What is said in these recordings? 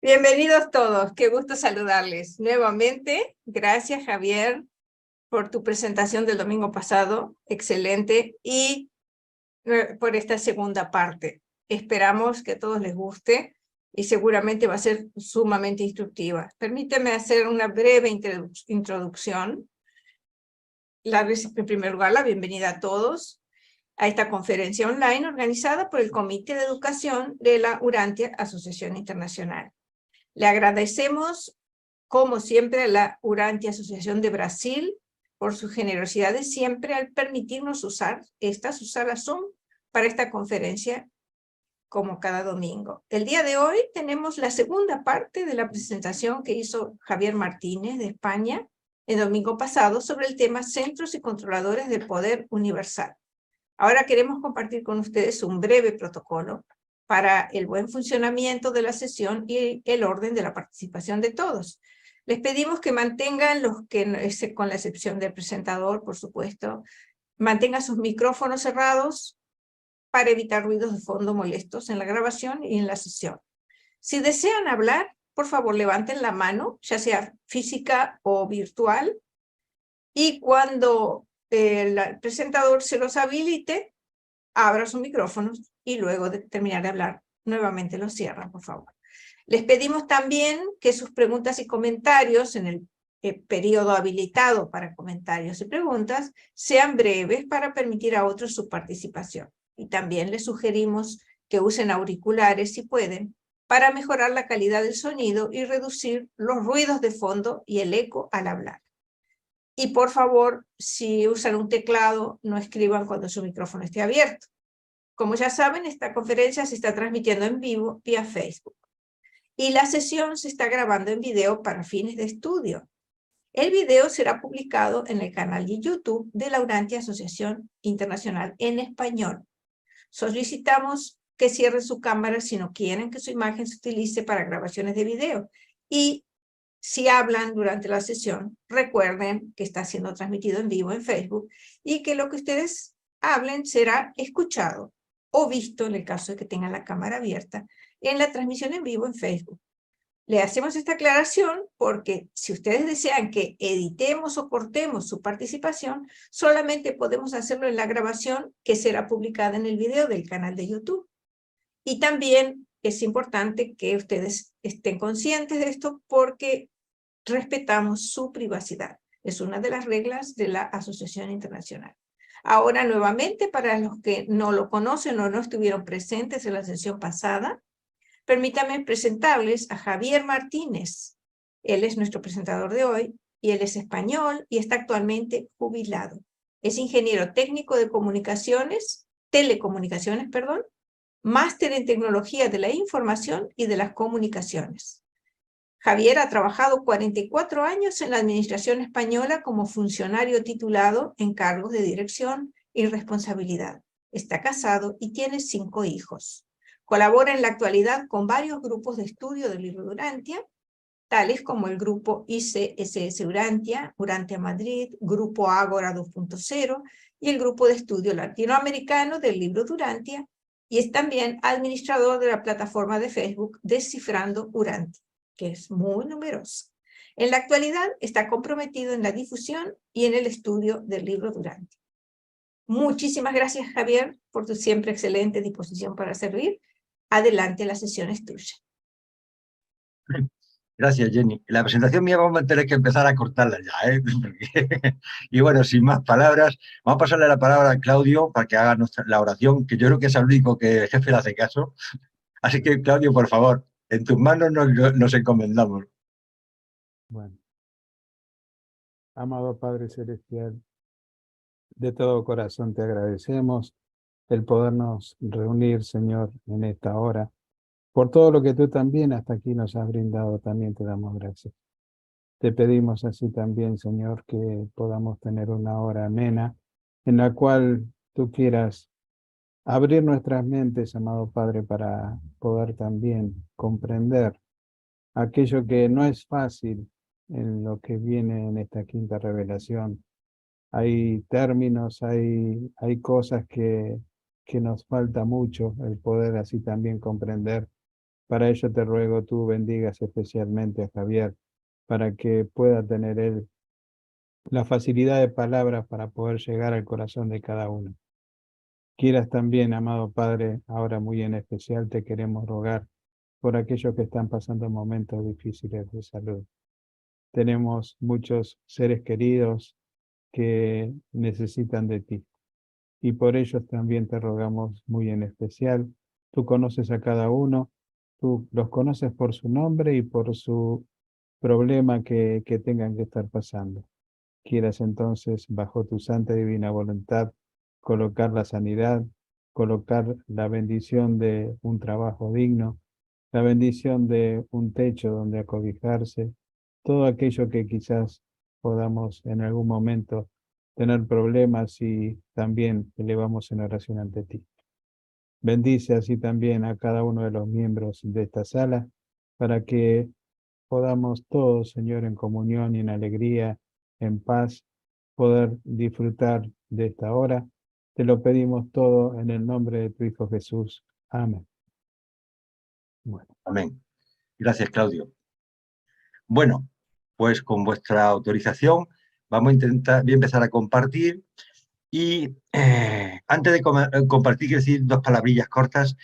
Bienvenidos todos, qué gusto saludarles. Nuevamente, gracias Javier por tu presentación del domingo pasado, excelente, y por esta segunda parte. Esperamos que a todos les guste y seguramente va a ser sumamente instructiva. Permíteme hacer una breve introducción. En primer lugar, la bienvenida a todos a esta conferencia online organizada por el Comité de Educación de la Urantia Asociación Internacional. Le agradecemos, como siempre, a la Urantia Asociación de Brasil por su generosidad de siempre al permitirnos usar esta sala Zoom para esta conferencia como cada domingo. El día de hoy tenemos la segunda parte de la presentación que hizo Javier Martínez de España el domingo pasado sobre el tema Centros y Controladores del Poder Universal. Ahora queremos compartir con ustedes un breve protocolo para el buen funcionamiento de la sesión y el orden de la participación de todos. Les pedimos que mantengan con la excepción del presentador, por supuesto, mantengan sus micrófonos cerrados para evitar ruidos de fondo molestos en la grabación y en la sesión. Si desean hablar, por favor levanten la mano, ya sea física o virtual, y cuando el presentador se los habilite, abra sus micrófonos y luego de terminar de hablar, nuevamente los cierran, por favor. Les pedimos también que sus preguntas y comentarios en el periodo habilitado para comentarios y preguntas sean breves para permitir a otros su participación. Y también les sugerimos que usen auriculares si pueden para mejorar la calidad del sonido y reducir los ruidos de fondo y el eco al hablar. Y por favor, si usan un teclado, no escriban cuando su micrófono esté abierto. Como ya saben, esta conferencia se está transmitiendo en vivo vía Facebook. Y la sesión se está grabando en video para fines de estudio. El video será publicado en el canal de YouTube de la Urantia Asociación Internacional en español. Solicitamos que cierren su cámara si no quieren que su imagen se utilice para grabaciones de video. Y si hablan durante la sesión, recuerden que está siendo transmitido en vivo en Facebook y que lo que ustedes hablen será escuchado o visto, en el caso de que tengan la cámara abierta, en la transmisión en vivo en Facebook. Le hacemos esta aclaración porque si ustedes desean que editemos o cortemos su participación, solamente podemos hacerlo en la grabación que será publicada en el video del canal de YouTube. Y también es importante que ustedes estén conscientes de esto porque respetamos su privacidad. Es una de las reglas de la Asociación Internacional. Ahora, nuevamente, para los que no lo conocen o no estuvieron presentes en la sesión pasada, permítanme presentarles a Javier Martínez. Él es nuestro presentador de hoy y él es español y está actualmente jubilado. Es ingeniero técnico de telecomunicaciones, máster en tecnología de la información y de las comunicaciones. Javier ha trabajado 44 años en la administración española como funcionario titulado en cargos de dirección y responsabilidad. Está casado y tiene 5 hijos. Colabora en la actualidad con varios grupos de estudio del libro de Urantia, tales como el grupo ICSS Urantia, Urantia Madrid, Grupo Ágora 2.0 y el grupo de estudio latinoamericano del libro de Urantia, y es también administrador de la plataforma de Facebook Descifrando Urantia, que es muy numerosa. En la actualidad está comprometido en la difusión y en el estudio del libro de Urantia. Muchísimas gracias, Javier, por tu siempre excelente disposición para servir. Adelante, la sesión es tuya. Gracias, Jenny. La presentación mía vamos a tener que empezar a cortarla ya, ¿eh? Y bueno, sin más palabras, vamos a pasarle la palabra a Claudio para que haga la oración, que yo creo que es el único que el jefe le hace caso. Así que, Claudio, por favor, en tus manos nos encomendamos. Bueno, amado Padre Celestial, de todo corazón te agradecemos el podernos reunir, Señor, en esta hora. Por todo lo que tú también hasta aquí nos has brindado, también te damos gracias. Te pedimos así también, Señor, que podamos tener una hora amena en la cual tú quieras abrir nuestras mentes, amado Padre, para poder también comprender aquello que no es fácil en lo que viene en esta quinta revelación. Hay términos, hay cosas que nos falta mucho el poder así también comprender Para ello te ruego tú bendigas especialmente a Javier, para que pueda tener él la facilidad de palabras para poder llegar al corazón de cada uno. Quieras también, amado Padre, ahora muy en especial te queremos rogar por aquellos que están pasando momentos difíciles de salud. Tenemos muchos seres queridos que necesitan de ti, y por ellos también te rogamos muy en especial. Tú conoces a cada uno, tú los conoces por su nombre y por su problema que tengan que estar pasando. Quieras entonces, bajo tu santa y divina voluntad, colocar la sanidad, colocar la bendición de un trabajo digno, la bendición de un techo donde acobijarse, todo aquello que quizás podamos en algún momento tener problemas, y también elevamos en oración ante ti. Bendice así también a cada uno de los miembros de esta sala, para que podamos todos, Señor, en comunión y en alegría, en paz, poder disfrutar de esta hora. Te lo pedimos todo en el nombre de tu Hijo Jesús. Amén. Bueno. Amén. Gracias, Claudio. Bueno, pues con vuestra autorización voy a empezar a compartir. Y antes de compartir, quiero decir dos palabrillas cortas.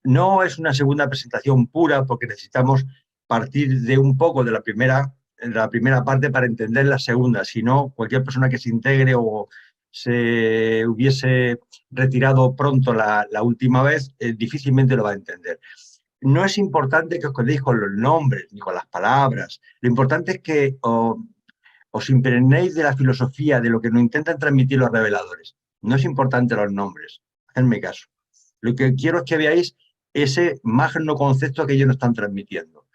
No es una segunda presentación pura, porque necesitamos partir de un poco de la primera parte para entender la segunda. Si no, cualquier persona que se integre o se hubiese retirado pronto la última vez, difícilmente lo va a entender. No es importante que os quedéis con los nombres ni con las palabras. Lo importante es que os impregnéis de la filosofía, de lo que nos intentan transmitir los reveladores. No es importante los nombres, hacedme caso. Lo que quiero es que veáis ese magno concepto que ellos nos están transmitiendo.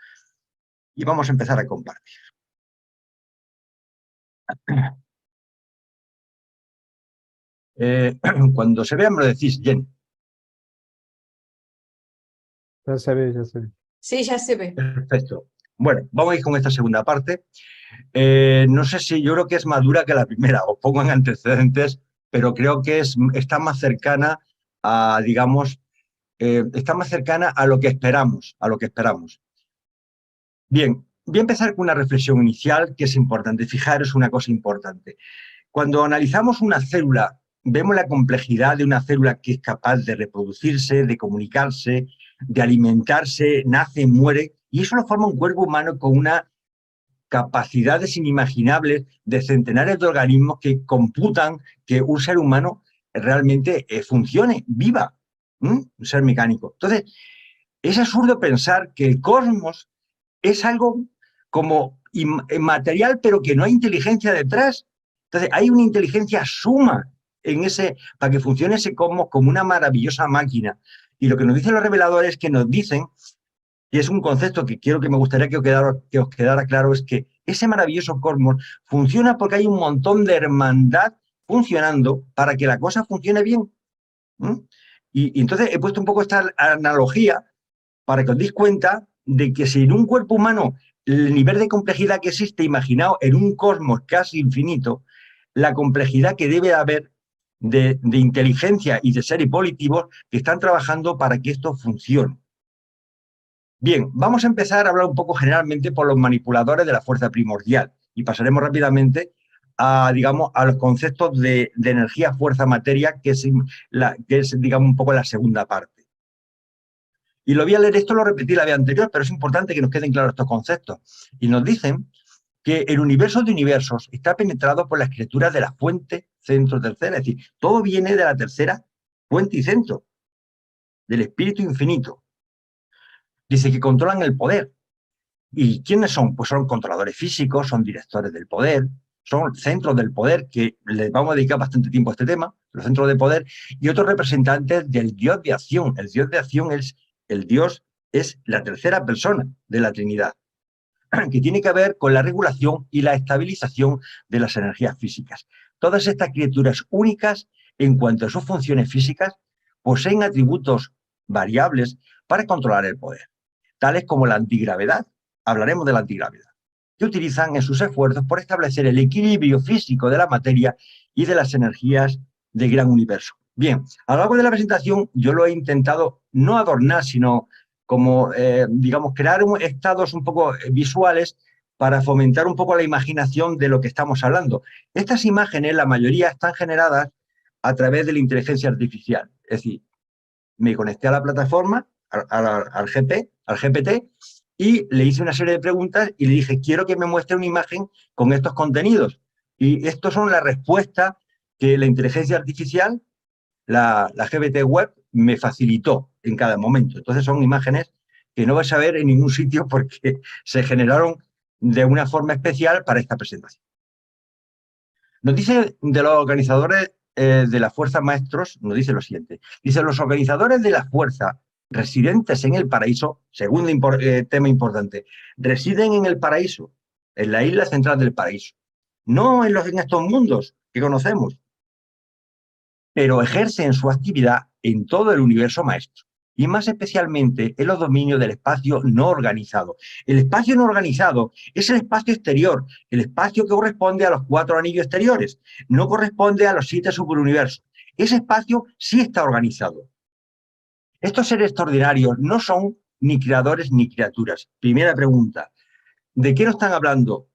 Y vamos a empezar a compartir. Cuando se vea me lo decís, Jen. Ya se ve, ya se ve. Sí, ya se ve. Perfecto. Bueno, vamos a ir con esta segunda parte. No sé si yo creo que es más dura que la primera, os pongo en antecedentes, pero creo que está más cercana a, digamos, está más cercana a lo que esperamos, Bien, voy a empezar con una reflexión inicial que es importante. Fijaros una cosa importante. Cuando analizamos una célula, vemos la complejidad de una célula que es capaz de reproducirse, de comunicarse, de alimentarse, nace, muere, y eso lo forma un cuerpo humano con una capacidades inimaginables de centenares de organismos que computan que un ser humano realmente funcione, viva, un ser mecánico. Entonces, es absurdo pensar que el cosmos es algo como inmaterial, pero que no hay inteligencia detrás. Entonces, hay una inteligencia suma para que funcione ese cosmos como una maravillosa máquina. Y lo que nos dicen los reveladores es que nos dicen, y es un concepto que quiero que me gustaría que os quedara claro, es que ese maravilloso cosmos funciona porque hay un montón de hermandad funcionando para que la cosa funcione bien. Y entonces he puesto un poco esta analogía para que os deis cuenta de que si en un cuerpo humano el nivel de complejidad que existe, imaginaos en un cosmos casi infinito, la complejidad que debe haber de inteligencia y de seres volitivos que están trabajando para que esto funcione. Bien, vamos a empezar a hablar un poco generalmente por los manipuladores de la fuerza primordial y pasaremos rápidamente a, digamos, a los conceptos de energía, fuerza, materia, que es, digamos, un poco la segunda parte. Y lo voy a leer, esto lo repetí la vez anterior, pero es importante que nos queden claros estos conceptos. Y nos dicen que el universo de universos está penetrado por la escritura de la fuente centro-tercera, es decir, todo viene de la tercera fuente y centro, del espíritu infinito. Dice que controlan el poder. ¿Y quiénes son? Pues son controladores físicos, son directores del poder, son centros del poder, que les vamos a dedicar bastante tiempo a este tema, los centros de poder, y otros representantes del Dios de acción. El Dios de acción es la tercera persona de la Trinidad, que tiene que ver con la regulación y la estabilización de las energías físicas. Todas estas criaturas únicas, en cuanto a sus funciones físicas, poseen atributos variables para controlar el poder, tales como la antigravedad. Hablaremos de la antigravedad, que utilizan en sus esfuerzos por establecer el equilibrio físico de la materia y de las energías del gran universo. Bien, a lo largo de la presentación yo lo he intentado no adornar, sino digamos, crear estados un poco visuales para fomentar un poco la imaginación de lo que estamos hablando. Estas imágenes, la mayoría, están generadas a través de la inteligencia artificial. Es decir, me conecté a la plataforma, al GPT, y le hice una serie de preguntas y le dije, quiero que me muestre una imagen con estos contenidos. Y estos son las respuestas que la inteligencia artificial, la GPT web, me facilitó en cada momento. Entonces son imágenes que no vas a ver en ningún sitio porque se generaron de una forma especial para esta presentación. Nos dice de los organizadores de la Fuerza Maestros, nos dice lo siguiente. Dice, los organizadores de la Fuerza residentes en el paraíso, segundo tema importante, residen en el paraíso, en la isla central del paraíso. No en estos mundos que conocemos, pero ejercen su actividad en todo el universo maestro, y más especialmente en los dominios del espacio no organizado. El espacio no organizado es el espacio exterior, el espacio que corresponde a los 4 anillos exteriores, no corresponde a los 7 superuniversos. Ese espacio sí está organizado. Estos seres extraordinarios no son ni creadores ni criaturas. Primera pregunta, ¿de qué nos están hablando?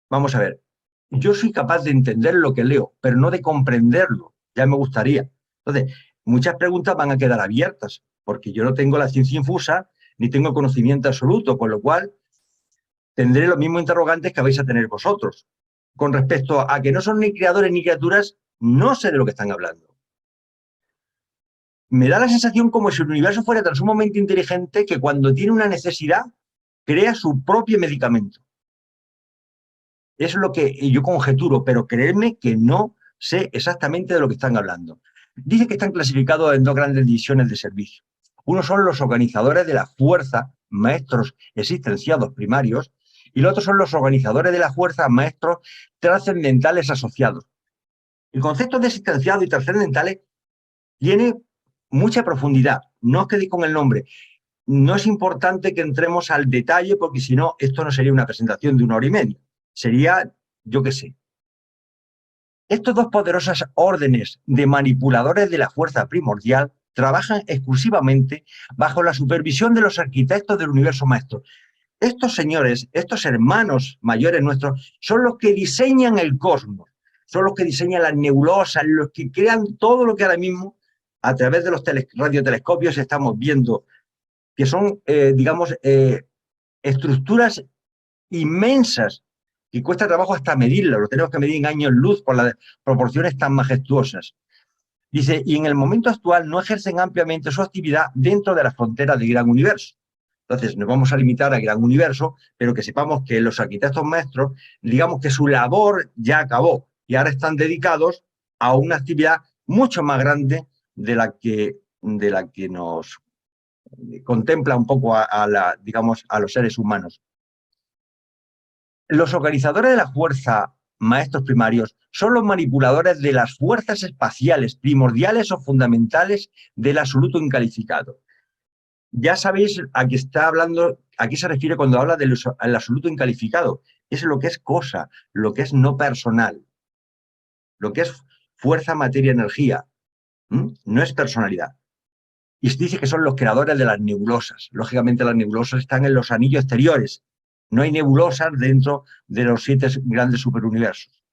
Vamos a ver, yo soy capaz de entender lo que leo, pero no de comprenderlo. Ya me gustaría. Entonces, muchas preguntas van a quedar abiertas, porque yo no tengo la ciencia infusa, ni tengo conocimiento absoluto, con lo cual tendré los mismos interrogantes que vais a tener vosotros. Con respecto a que no son ni creadores ni criaturas, no sé de lo que están hablando. Me da la sensación como si el universo fuera tan sumamente inteligente que cuando tiene una necesidad, crea su propio medicamento. Eso es lo que yo conjeturo, pero creedme que no sé exactamente de lo que están hablando. Dice que están clasificados en 2 grandes divisiones de servicio. Uno son los organizadores de la fuerza, maestros existenciados primarios, y los otros son los organizadores de la fuerza, maestros trascendentales asociados. El concepto de existenciados y trascendentales tiene mucha profundidad. No os quedéis con el nombre. No es importante que entremos al detalle, porque si no, esto no sería una presentación de 1 hora y media. Sería, yo qué sé. Estos 2 poderosas órdenes de manipuladores de la fuerza primordial trabajan exclusivamente bajo la supervisión de los arquitectos del universo maestro. Estos señores, estos hermanos mayores nuestros, son los que diseñan el cosmos, son los que diseñan las nebulosas, los que crean todo lo que ahora mismo, a través de los radiotelescopios, estamos viendo, que son, digamos, estructuras inmensas, y cuesta trabajo hasta medirlo, lo tenemos que medir en años luz por las proporciones tan majestuosas. Dice, y en el momento actual no ejercen ampliamente su actividad dentro de las fronteras del gran universo. Entonces nos vamos a limitar al gran universo, pero que sepamos que los arquitectos maestros, digamos que su labor ya acabó y ahora están dedicados a una actividad mucho más grande de la que nos contempla un poco digamos, a los seres humanos. Los organizadores de la fuerza, maestros primarios, son los manipuladores de las fuerzas espaciales primordiales o fundamentales del absoluto incalificado. Ya sabéis a qué está hablando, a qué se refiere cuando habla del absoluto incalificado. Es lo que es cosa, lo que es no personal, lo que es fuerza, materia, energía. No es personalidad. Y se dice que son los creadores de las nebulosas. Lógicamente las nebulosas están en los anillos exteriores. No hay nebulosas dentro de los 7 grandes superuniversos.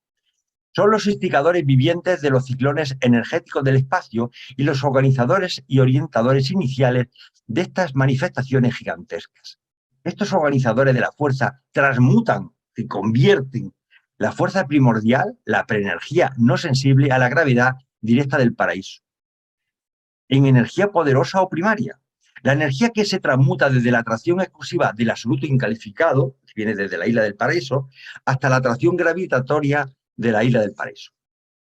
Son los instigradores vivientes de los ciclones energéticos del espacio y los organizadores y orientadores iniciales de estas manifestaciones gigantescas. Estos organizadores de la fuerza transmutan y convierten la fuerza primordial, la preenergía no sensible, a la gravedad directa del paraíso, en energía poderosa o primaria. La energía que se transmuta desde la atracción exclusiva del absoluto incalificado, que viene desde la isla del paraíso, hasta la atracción gravitatoria de la isla del paraíso.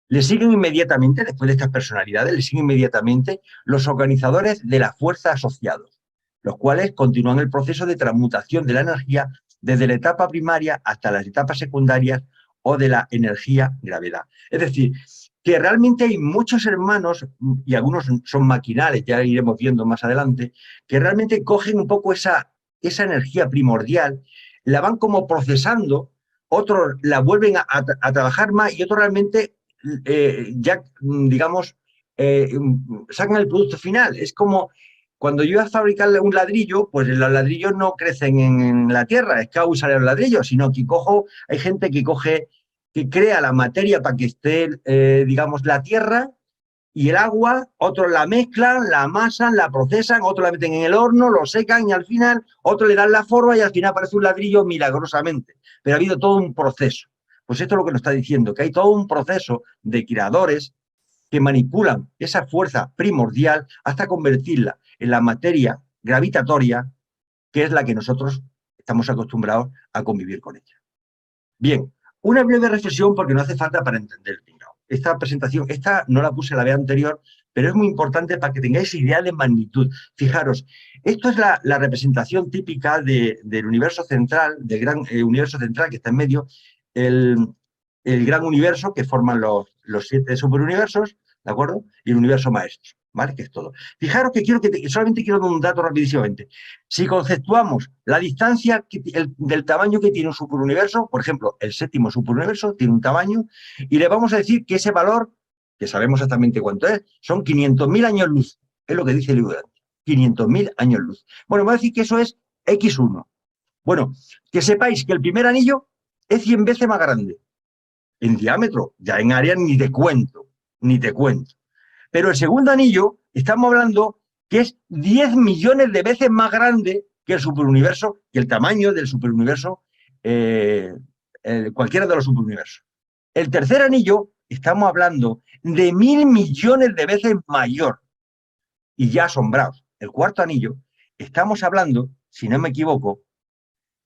Le siguen inmediatamente, después de estas personalidades, le siguen inmediatamente los organizadores de la fuerza asociados, los cuales continúan el proceso de transmutación de la energía desde la etapa primaria hasta las etapas secundarias o de la energía gravedad. Es decir, que realmente hay muchos hermanos, y algunos son maquinales, ya iremos viendo más adelante, que realmente cogen un poco esa energía primordial, la van como procesando, otros la vuelven a trabajar más y otros realmente ya, digamos, sacan el producto final. Es como Cuando yo voy a fabricar un ladrillo, pues los ladrillos no crecen en la tierra, es que usar los ladrillos, sino que hay gente que crea la materia para que esté, digamos, la tierra y el agua, otros la mezclan, la amasan, la procesan, otros la meten en el horno, lo secan y al final otros le dan la forma y al final aparece un ladrillo milagrosamente. Pero ha habido todo un proceso. Pues esto es lo que nos está diciendo, que hay todo un proceso de creadores que manipulan esa fuerza primordial hasta convertirla en la materia gravitatoria, que es la que nosotros estamos acostumbrados a convivir con ella. Bien, una breve reflexión porque no hace falta para entender. Esta presentación, esta no la puse en la vez anterior, pero es muy importante para que tengáis idea de magnitud. Fijaros, esto es la representación típica del universo central, del gran universo central que está en medio, el gran universo que forman los 7 superuniversos, ¿de acuerdo? Y el universo maestro, ¿vale? Que es todo. Fijaros que solamente quiero dar un dato rapidísimamente. Si conceptuamos la distancia del tamaño que tiene un superuniverso, por ejemplo, el 7º superuniverso tiene un tamaño, y le vamos a decir que ese valor, que sabemos exactamente cuánto es, son 500.000 años luz. Es lo que dice el libro de Dante. 500.000 años luz. Bueno, vamos a decir que eso es X1. Bueno, que sepáis que el primer anillo es 100 veces más grande. En diámetro, ya en área ni te cuento. Pero el segundo anillo, estamos hablando que es 10 millones de veces más grande que el superuniverso, que el tamaño del superuniverso, cualquiera de los superuniversos. El tercer anillo, estamos hablando de 1.000 millones de veces mayor. Y ya asombrados. El cuarto anillo, estamos hablando, si no me equivoco,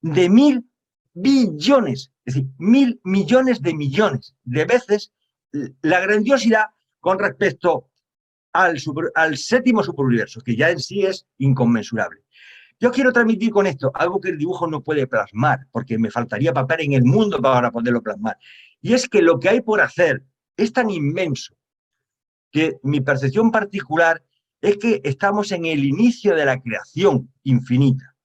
de 1.000 billones, es decir, 1.000 millones de veces la grandiosidad con respecto al 7º superuniverso, que ya en sí es inconmensurable. Yo quiero transmitir con esto algo que el dibujo no puede plasmar, porque me faltaría papel en el mundo para poderlo plasmar. Y es que lo que hay por hacer es tan inmenso que mi percepción particular es que estamos en el inicio de la creación infinita.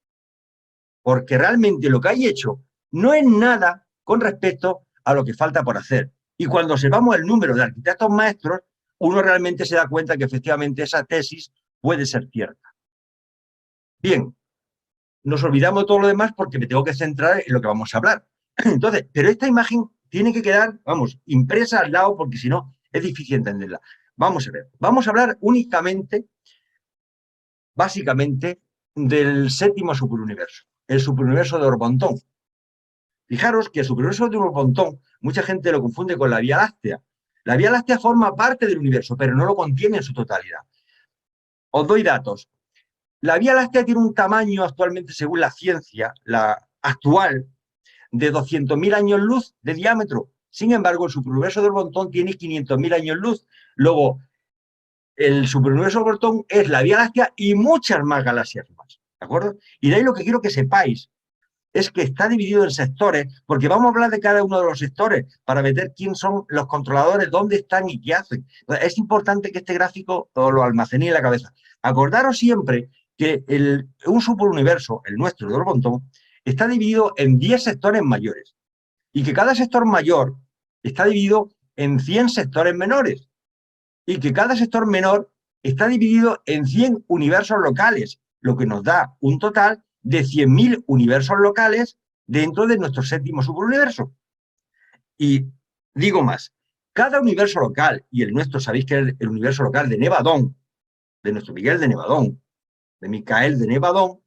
Porque realmente lo que hay hecho no es nada con respecto a lo que falta por hacer. Y cuando observamos el número de arquitectos maestros, uno realmente se da cuenta que efectivamente esa tesis puede ser cierta. Bien, nos olvidamos de todo lo demás porque me tengo que centrar en lo que vamos a hablar. Entonces, pero esta imagen tiene que quedar, vamos, impresa al lado porque si no es difícil entenderla. Vamos a ver, vamos a hablar únicamente, básicamente, del 7º superuniverso, el superuniverso de Orbotón. Fijaros que el superuniverso de Orbotón, mucha gente lo confunde con la Vía Láctea. La Vía Láctea forma parte del universo, pero no lo contiene en su totalidad. Os doy datos. La Vía Láctea tiene un tamaño actualmente, según la ciencia, la actual, de 200.000 años luz de diámetro. Sin embargo, el superuniverso de Orbotón tiene 500.000 años luz. Luego, el superuniverso de Orbotón es la Vía Láctea y muchas más galaxias más. ¿De acuerdo? Y de ahí lo que quiero que sepáis es que está dividido en sectores, porque vamos a hablar de cada uno de los sectores para ver quién son los controladores, dónde están y qué hacen. Es importante que este gráfico lo almacenéis en la cabeza. Acordaros siempre que un superuniverso, el nuestro de Orbotón, está dividido en 10 sectores mayores y que cada sector mayor está dividido en 100 sectores menores y que cada sector menor está dividido en 100 universos locales, lo que nos da un total de 100.000 universos locales dentro de nuestro 7º superuniverso. Y digo más, cada universo local, y el nuestro sabéis que es el universo local de Nevadón, de nuestro Miguel de Nevadón, de Micael de Nevadón,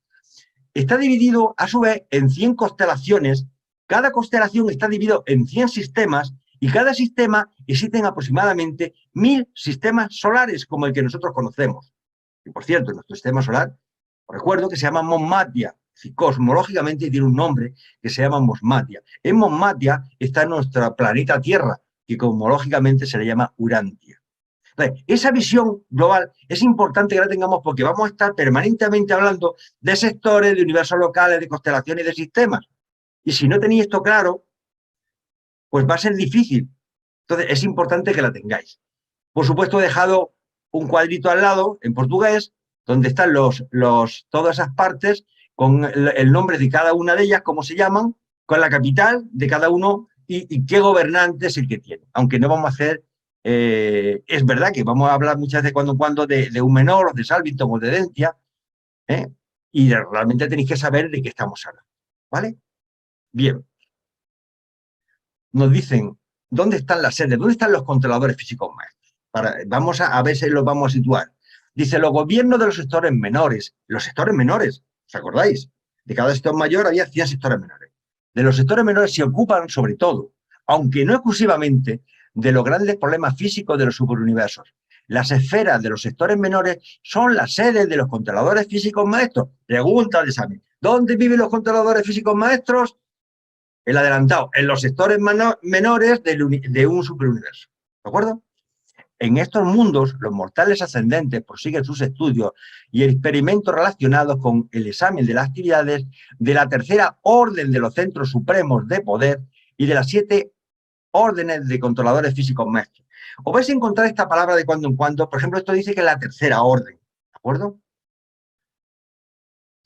está dividido a su vez en 100 constelaciones. Cada constelación está dividido en 100 sistemas y cada sistema existen aproximadamente 1.000 sistemas solares como el que nosotros conocemos. Y por cierto, nuestro sistema solar, os recuerdo que se llama Mosmatia. Cosmológicamente tiene un nombre que se llama Mosmatia. En Mosmatia está nuestro planeta Tierra, que cosmológicamente se le llama Urantia. Entonces, esa visión global es importante que la tengamos porque vamos a estar permanentemente hablando de sectores, de universos locales, de constelaciones y de sistemas. Y si no tenéis esto claro, pues va a ser difícil. Entonces, es importante que la tengáis. Por supuesto, he dejado un cuadrito al lado, en portugués, donde están todas esas partes, con el nombre de cada una de ellas, cómo se llaman, con la capital de cada uno y qué gobernante es el que tiene. Aunque no vamos a hacer... es verdad que vamos a hablar muchas veces cuando en cuando de Úmenor, o de Salvington o de Dentia, Y realmente tenéis que saber de qué estamos hablando, ¿vale? Bien. Nos dicen, ¿dónde están las sedes? ¿Dónde están los controladores físicos maestros? Vamos a ver si los vamos a situar. Dice, los gobiernos de los sectores menores. Los sectores menores, ¿os acordáis? De cada sector mayor había 100 sectores menores. De los sectores menores se ocupan sobre todo, aunque no exclusivamente, de los grandes problemas físicos de los superuniversos. Las esferas de los sectores menores son las sedes de los controladores físicos maestros. Pregunta de examen. ¿Dónde viven los controladores físicos maestros? El adelantado, en los sectores menores de un superuniverso. ¿De acuerdo? En estos mundos, los mortales ascendentes prosiguen sus estudios y experimentos relacionados con el examen de las actividades de la tercera orden de los centros supremos de poder y de las 7 órdenes de controladores físicos maestros. Os vais a encontrar esta palabra de cuando en cuando. Por ejemplo, esto dice que es la tercera orden. ¿De acuerdo?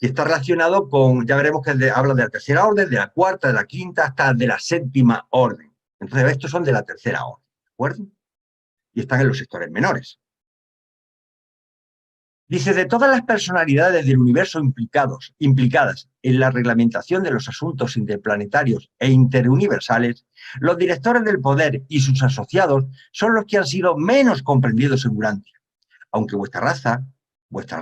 Y está relacionado con, ya veremos que habla de la tercera orden, de la cuarta, de la quinta, hasta de la 7ª orden. Entonces, estos son de la tercera orden. ¿De acuerdo? Y están en los sectores menores. Dice, de todas las personalidades del universo implicadas en la reglamentación de los asuntos interplanetarios e interuniversales, los directores del poder y sus asociados son los que han sido menos comprendidos en Urantia. Aunque vuestras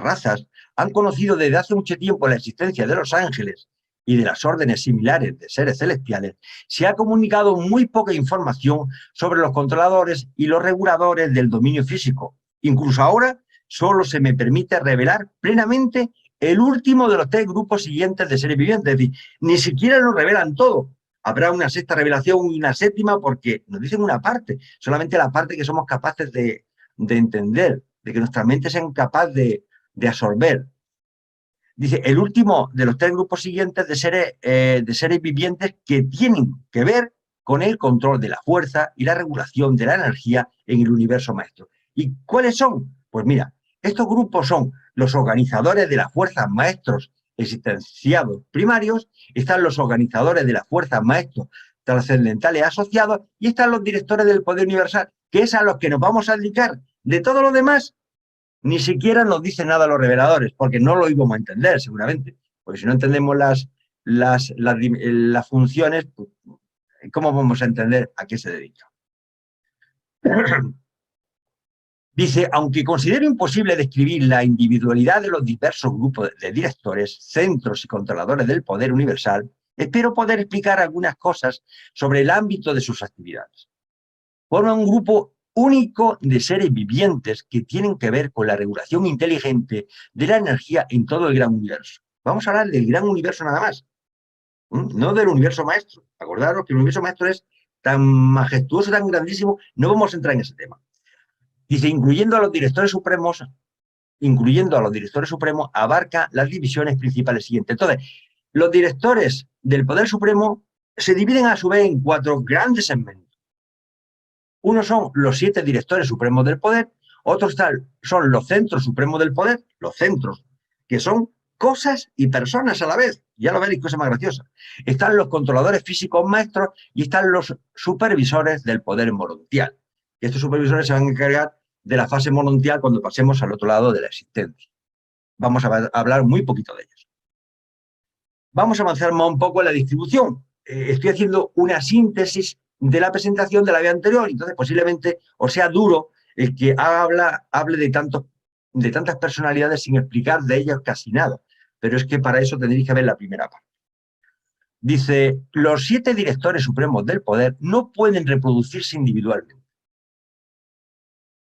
razas, han conocido desde hace mucho tiempo la existencia de los ángeles y de las órdenes similares de seres celestiales, se ha comunicado muy poca información sobre los controladores y los reguladores del dominio físico. Incluso ahora, solo se me permite revelar plenamente el último de los 3 grupos siguientes de seres vivientes. Es decir, ni siquiera nos revelan todo. Habrá una 6ª revelación y una 7ª porque nos dicen una parte, solamente la parte que somos capaces de entender, de que nuestra mente sea capaz de absorber. Dice, el último de los 3 grupos siguientes de seres vivientes que tienen que ver con el control de la fuerza y la regulación de la energía en el universo maestro. ¿Y cuáles son? Pues mira, estos grupos son los organizadores de las fuerzas maestros existenciados primarios, están los organizadores de las fuerzas maestros trascendentales asociados y están los directores del poder universal, que es a los que nos vamos a dedicar. De todo lo demás, ni siquiera nos dicen nada los reveladores, porque no lo íbamos a entender seguramente, porque si no entendemos las funciones, pues, ¿cómo vamos a entender a qué se dedica? Dice, aunque considero imposible describir la individualidad de los diversos grupos de directores, centros y controladores del poder universal, espero poder explicar algunas cosas sobre el ámbito de sus actividades. Forman un grupo único de seres vivientes que tienen que ver con la regulación inteligente de la energía en todo el gran universo. Vamos a hablar del gran universo nada más, no del universo maestro. Acordaros que el universo maestro es tan majestuoso, tan grandísimo, no vamos a entrar en ese tema. Dice, incluyendo a los directores supremos, abarca las divisiones principales siguientes. Entonces, los directores del Poder Supremo se dividen a su vez en 4 grandes segmentos. Uno son los 7 directores supremos del poder, otros son los centros supremos del poder, los centros, que son cosas y personas a la vez. Ya lo veréis, cosa más graciosa. Están los controladores físicos maestros y están los supervisores del poder morontial. Estos supervisores se van a encargar de la fase morontial cuando pasemos al otro lado de la existencia. Vamos a hablar muy poquito de ellos. Vamos a avanzar más un poco en la distribución. Estoy haciendo una síntesis de la presentación de la vez anterior, entonces posiblemente os sea duro el que hable de tantas personalidades sin explicar de ellas casi nada. Pero es que para eso tendréis que ver la primera parte. Dice, los 7 directores supremos del poder no pueden reproducirse individualmente,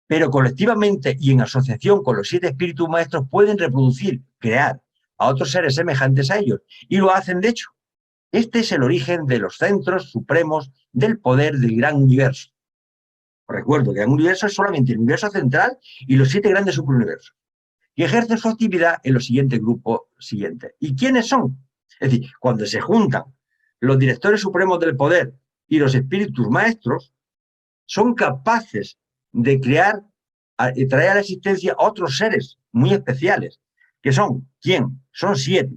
pero colectivamente y en asociación con los 7 espíritus maestros pueden reproducir, crear a otros seres semejantes a ellos, y lo hacen de hecho. Este es el origen de los centros supremos del poder del gran universo. Os recuerdo que el gran universo es solamente el universo central y los 7 grandes superuniversos, y ejercen su actividad en los siguientes grupos siguientes. ¿Y quiénes son? Es decir, cuando se juntan los directores supremos del poder y los espíritus maestros, son capaces de crear y traer a la existencia otros seres muy especiales, que son, ¿quién? Son 7.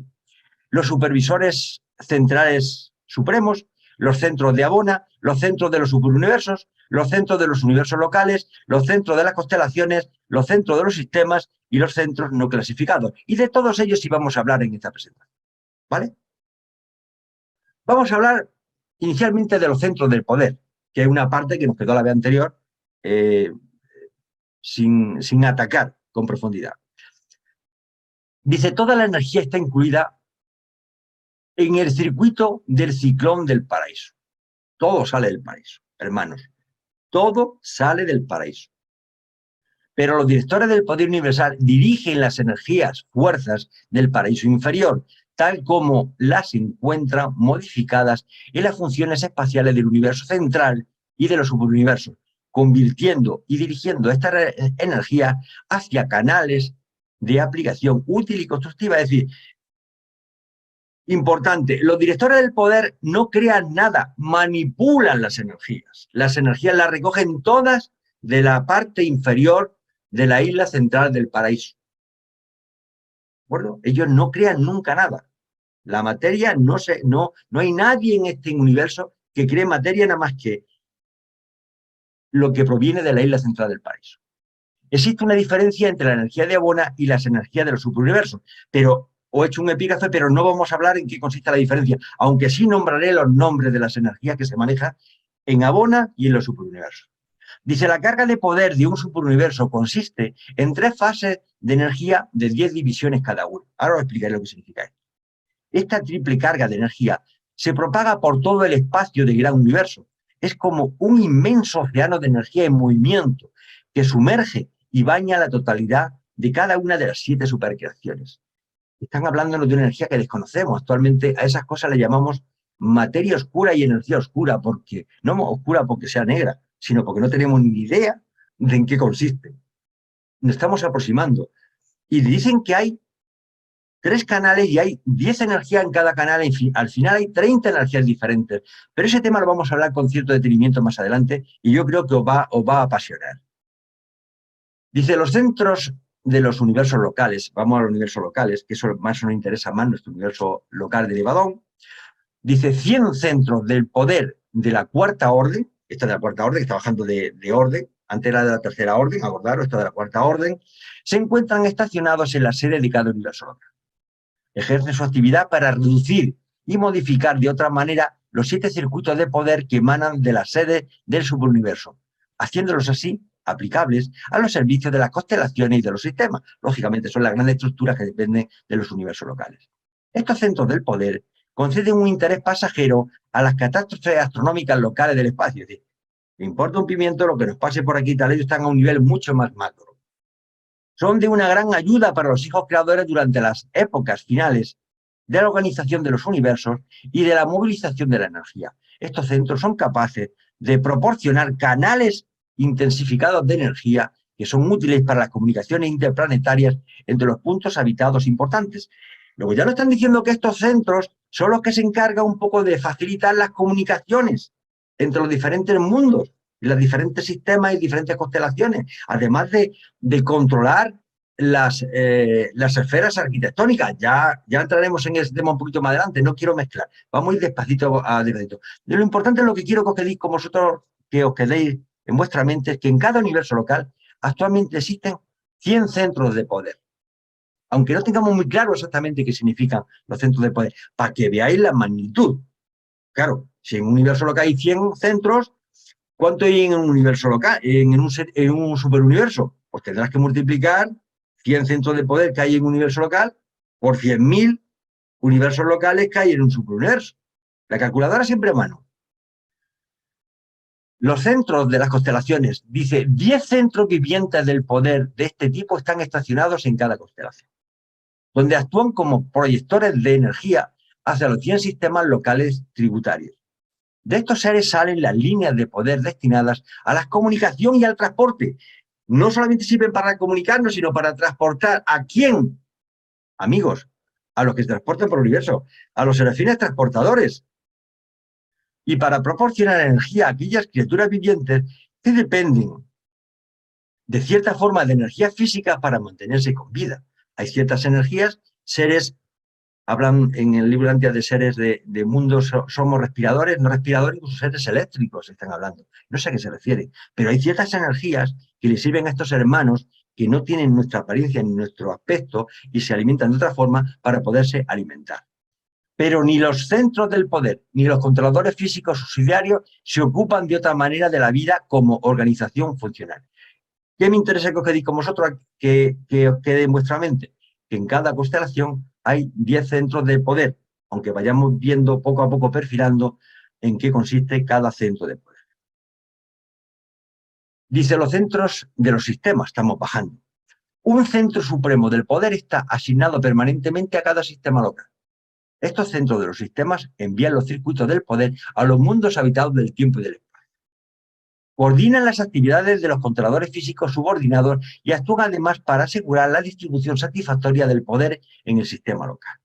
Los supervisores centrales supremos, los centros de Abona, los centros de los superuniversos, los centros de los universos locales, los centros de las constelaciones, los centros de los sistemas y los centros no clasificados. Y de todos ellos sí vamos a hablar en esta presentación. ¿Vale? Vamos a hablar inicialmente de los centros del poder, que es una parte que nos quedó la vez anterior sin atacar con profundidad. Dice, toda la energía está incluida en el circuito del ciclón del paraíso. Todo sale del paraíso, hermanos. Todo sale del paraíso. Pero los directores del poder universal dirigen las energías, fuerzas del paraíso inferior, tal como las encuentran modificadas en las funciones espaciales del universo central y de los subuniversos, convirtiendo y dirigiendo esta energía hacia canales de aplicación útil y constructiva. Es decir, importante, los directores del poder no crean nada, manipulan las energías. Las energías las recogen todas de la parte inferior de la isla central del paraíso. ¿De acuerdo? Ellos no crean nunca nada. La materia no hay nadie en este universo que cree materia nada más que lo que proviene de la isla central del paraíso. Existe una diferencia entre la energía de Abona y las energías de los superuniversos, pero he hecho un epígrafe, pero no vamos a hablar en qué consiste la diferencia, aunque sí nombraré los nombres de las energías que se manejan en Abona y en los superuniversos. Dice, la carga de poder de un superuniverso consiste en 3 fases de energía de 10 divisiones cada una. Ahora os explicaré lo que significa esto. Esta triple carga de energía se propaga por todo el espacio del gran universo. Es como un inmenso océano de energía en movimiento que sumerge y baña la totalidad de cada una de las 7 supercreaciones. Están hablándonos de una energía que desconocemos. Actualmente a esas cosas le llamamos materia oscura y energía oscura, porque no oscura porque sea negra, sino porque no tenemos ni idea de en qué consiste. Nos estamos aproximando. Y dicen que hay 3 canales y hay 10 energías en cada canal. Al final hay 30 energías diferentes. Pero ese tema lo vamos a hablar con cierto detenimiento más adelante y yo creo que os va a apasionar. Dice, los centros de los universos locales, vamos a los universos locales, que eso más nos interesa más, nuestro universo local de Nevadón. Dice, 100 centros del poder de la 4ª orden, esta de la 4ª orden, que está bajando de orden, antes era de la 3ª orden, acordaros, esta de la 4ª orden, se encuentran estacionados en la sede de cada universo local. Ejercen su actividad para reducir y modificar de otra manera los 7 circuitos de poder que emanan de la sede del superuniverso, haciéndolos así aplicables a los servicios de las constelaciones y de los sistemas. Lógicamente son las grandes estructuras que dependen de los universos locales. Estos centros del poder conceden un interés pasajero a las catástrofes astronómicas locales del espacio. Es decir, me importa un pimiento lo que nos pase por aquí, tal, ellos están a un nivel mucho más macro. Son de una gran ayuda para los hijos creadores durante las épocas finales de la organización de los universos y de la movilización de la energía. Estos centros son capaces de proporcionar canales intensificados de energía que son útiles para las comunicaciones interplanetarias entre los puntos habitados importantes. Luego ya nos están diciendo que estos centros son los que se encargan un poco de facilitar las comunicaciones entre los diferentes mundos, los diferentes sistemas y diferentes constelaciones, además de controlar las esferas arquitectónicas. Ya entraremos en ese tema un poquito más adelante, no quiero mezclar, vamos a ir despacito a despacito. De lo importante, lo que quiero que os quedéis con vosotros, que os quedéis en vuestra mente, es que en cada universo local actualmente existen 100 centros de poder. Aunque no tengamos muy claro exactamente qué significan los centros de poder, para que veáis la magnitud. Claro, si en un universo local hay 100 centros, ¿cuánto hay en un universo local, en un superuniverso? Pues tendrás que multiplicar 100 centros de poder que hay en un universo local por 100.000 universos locales que hay en un superuniverso. La calculadora siempre a mano. Los centros de las constelaciones, dice, 10 centros vivientes del poder de este tipo están estacionados en cada constelación, donde actúan como proyectores de energía hacia los 100 sistemas locales tributarios. De estos seres salen las líneas de poder destinadas a la comunicación y al transporte. No solamente sirven para comunicarnos, sino para transportar ¿a quién? Amigos, a los que se transportan por el universo, a los serafines transportadores. Y para proporcionar energía a aquellas criaturas vivientes que dependen de cierta forma de energía física para mantenerse con vida. Hay ciertas energías, seres Hablan en el libro de Antes de Seres de mundos, somos respiradores, no respiradores, incluso seres eléctricos están hablando. No sé a qué se refiere, pero hay ciertas energías que le sirven a estos hermanos que no tienen nuestra apariencia ni nuestro aspecto y se alimentan de otra forma para poderse alimentar. Pero ni los centros del poder ni los controladores físicos subsidiarios se ocupan de otra manera de la vida como organización funcional. ¿Qué me interesa que os quedéis con vosotros? Que os quede en vuestra mente que en cada constelación hay 10 centros de poder, aunque vayamos viendo poco a poco, perfilando en qué consiste cada centro de poder. Dice los centros de los sistemas, estamos bajando. Un centro supremo del poder está asignado permanentemente a cada sistema local. Estos centros de los sistemas envían los circuitos del poder a los mundos habitados del tiempo y del espacio. Coordinan las actividades de los controladores físicos subordinados y actúan además para asegurar la distribución satisfactoria del poder en el sistema local.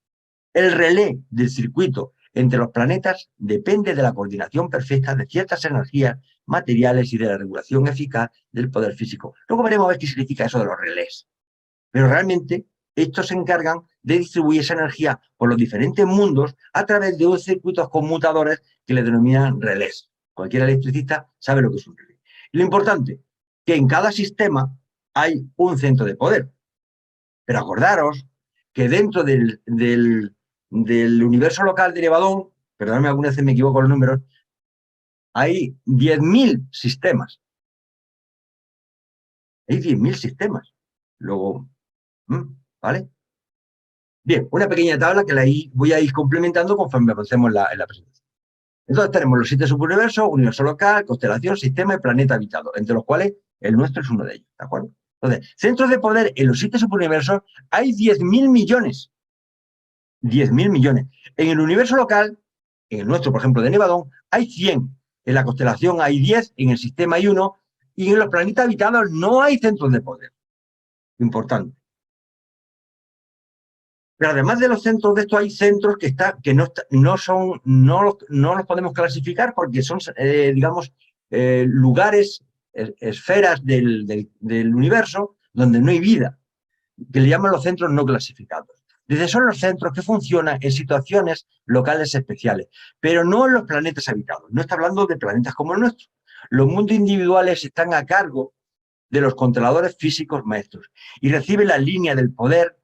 El relé del circuito entre los planetas depende de la coordinación perfecta de ciertas energías materiales y de la regulación eficaz del poder físico. Luego veremos a ver qué significa eso de los relés. Pero realmente estos se encargan de distribuir esa energía por los diferentes mundos a través de unos circuitos conmutadores que le denominan relés. Cualquier electricista sabe lo que es un relé. Y lo importante, que en cada sistema hay un centro de poder. Pero acordaros que dentro del universo local de Nevadón, perdóname, algunas veces me equivoco los números, hay 10.000 sistemas. Hay 10.000 sistemas. Luego, ¿vale? Bien, una pequeña tabla que la voy a ir complementando conforme avancemos en la presentación. Entonces tenemos los 7 subuniversos, universo local, constelación, sistema y planeta habitado, entre los cuales el nuestro es uno de ellos, ¿de acuerdo? Entonces, centros de poder en los 7 subuniversos hay 10.000 millones. 10.000 millones. En el universo local, en el nuestro, por ejemplo, de Nevadón, hay 100. En la constelación hay 10, en el sistema hay 1, y en los planetas habitados no hay centros de poder. Importante. Pero además de los centros de esto, hay centros que no los podemos clasificar porque son, digamos, lugares, esferas del universo donde no hay vida, que le llaman los centros no clasificados. Dice, son los centros que funcionan en situaciones locales especiales, pero no en los planetas habitados. No está hablando de planetas como el nuestro. Los mundos individuales están a cargo de los controladores físicos maestros y reciben la línea del poder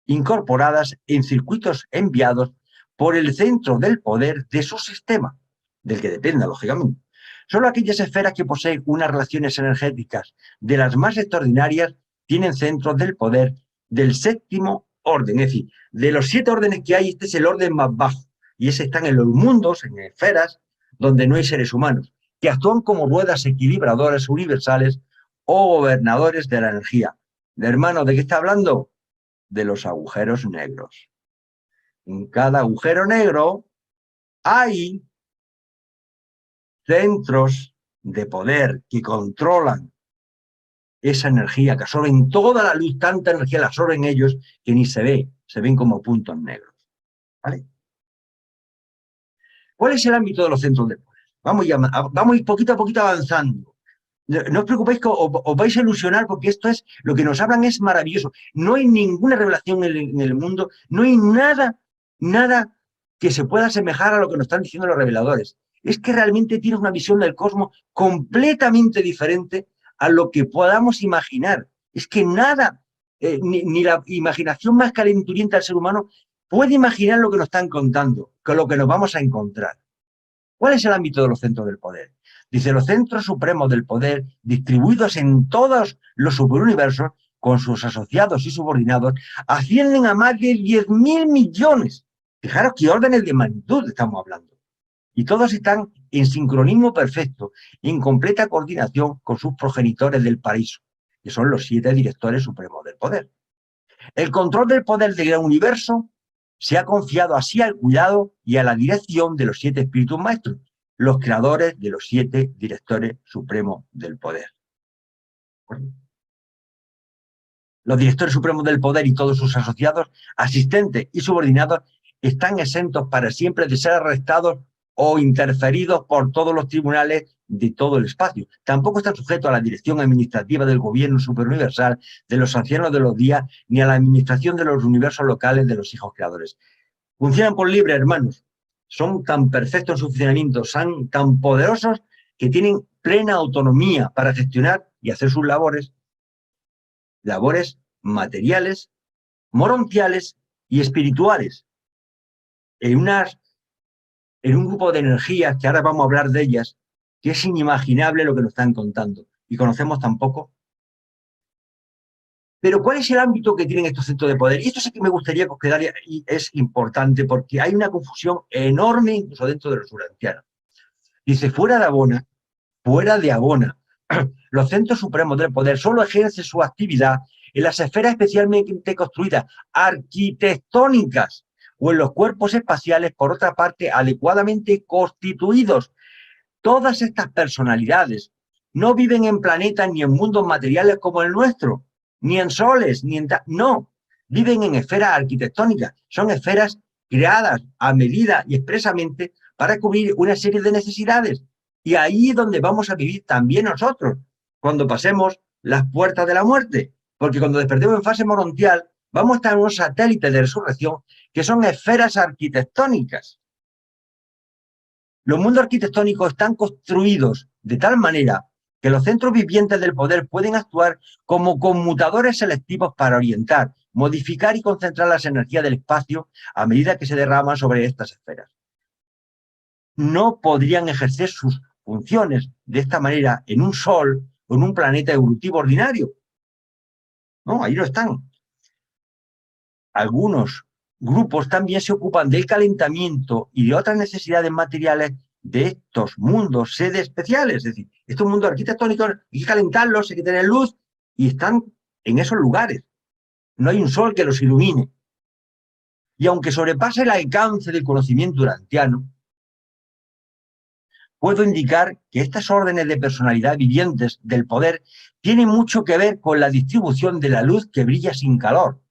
incorporadas en circuitos enviados por el centro del poder de su sistema, del que dependa, lógicamente. Solo aquellas esferas que poseen unas relaciones energéticas de las más extraordinarias tienen centros del poder del séptimo orden, es decir, de los 7 órdenes que hay, este es el orden más bajo, y ese están en los mundos, en esferas, donde no hay seres humanos, que actúan como ruedas equilibradoras universales o gobernadores de la energía. Hermano, ¿de qué está hablando? De los agujeros negros. En cada agujero negro hay centros de poder que controlan esa energía, que absorben toda la luz, tanta energía la absorben ellos que ni se ve, se ven como puntos negros. ¿Vale? ¿Cuál es el ámbito de los centros de poder? Vamos a ir poquito a poquito avanzando. No os preocupéis que os vais a ilusionar porque esto es, lo que nos hablan es maravilloso. No hay ninguna revelación en el mundo, no hay nada que se pueda asemejar a lo que nos están diciendo los reveladores. Es que realmente tienes una visión del cosmos completamente diferente a lo que podamos imaginar. Es que nada, ni la imaginación más calenturienta del ser humano puede imaginar lo que nos están contando, con lo que nos vamos a encontrar. ¿Cuál es el ámbito de los centros del poder? Dice, los centros supremos del poder, distribuidos en todos los superuniversos, con sus asociados y subordinados, ascienden a más de 10.000 millones. Fijaros qué órdenes de magnitud estamos hablando. Y todos están en sincronismo perfecto, en completa coordinación con sus progenitores del paraíso, que son los 7 directores supremos del poder. El control del poder del gran universo se ha confiado así al cuidado y a la dirección de los 7 espíritus maestros, los creadores de los 7 directores supremos del poder. Los directores supremos del poder y todos sus asociados, asistentes y subordinados están exentos para siempre de ser arrestados o interferidos por todos los tribunales de todo el espacio. Tampoco están sujetos a la dirección administrativa del gobierno superuniversal, de los ancianos de los días, ni a la administración de los universos locales de los hijos creadores. Funcionan por libre, hermanos. Son tan perfectos en su funcionamiento, son tan poderosos que tienen plena autonomía para gestionar y hacer sus labores materiales, morontiales y espirituales, en un grupo de energías que ahora vamos a hablar de ellas, que es inimaginable lo que nos están contando y conocemos tan poco. Pero ¿cuál es el ámbito que tienen estos centros de poder? Y esto sí que me gustaría que os quedara, y es importante porque hay una confusión enorme incluso dentro de los urantianos. Dice, fuera de Abona, los centros supremos del poder solo ejercen su actividad en las esferas especialmente construidas, arquitectónicas, o en los cuerpos espaciales, por otra parte, adecuadamente constituidos. Todas estas personalidades no viven en planetas ni en mundos materiales como el nuestro, ni en soles, no, viven en esferas arquitectónicas, son esferas creadas a medida y expresamente para cubrir una serie de necesidades. Y ahí es donde vamos a vivir también nosotros, cuando pasemos las puertas de la muerte, porque cuando despertemos en fase morontial, vamos a estar en unos satélites de resurrección que son esferas arquitectónicas. Los mundos arquitectónicos están construidos de tal manera que los centros vivientes del poder pueden actuar como conmutadores selectivos para orientar, modificar y concentrar las energías del espacio a medida que se derraman sobre estas esferas. No podrían ejercer sus funciones de esta manera en un sol o en un planeta evolutivo ordinario. No, ahí no están. Algunos grupos también se ocupan del calentamiento y de otras necesidades materiales de estos mundos, sedes especiales. Es decir, estos mundos arquitectónicos hay que calentarlos, hay que tener luz, y están en esos lugares. No hay un sol que los ilumine. Y aunque sobrepase el alcance del conocimiento urantiano, puedo indicar que estas órdenes de personalidad vivientes del poder tienen mucho que ver con la distribución de la luz que brilla sin calor.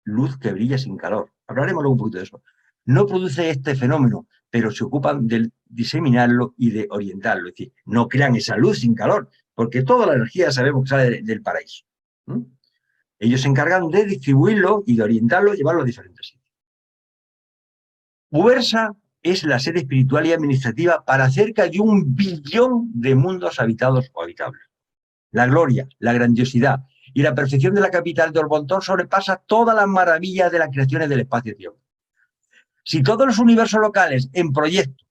Luz que brilla sin calor. Hablaremos luego un poquito de eso. No produce este fenómeno, pero se ocupan de diseminarlo y de orientarlo. Es decir, no crean esa luz sin calor, porque toda la energía sabemos que sale del paraíso. Ellos se encargan de distribuirlo y de orientarlo y llevarlo a diferentes sitios. Ubersa es la sede espiritual y administrativa para cerca de 1 billón de mundos habitados o habitables. La gloria, la grandiosidad y la perfección de la capital de Orbontón sobrepasa todas las maravillas de las creaciones del espacio-tiempo. Si todos los universos locales en proyecto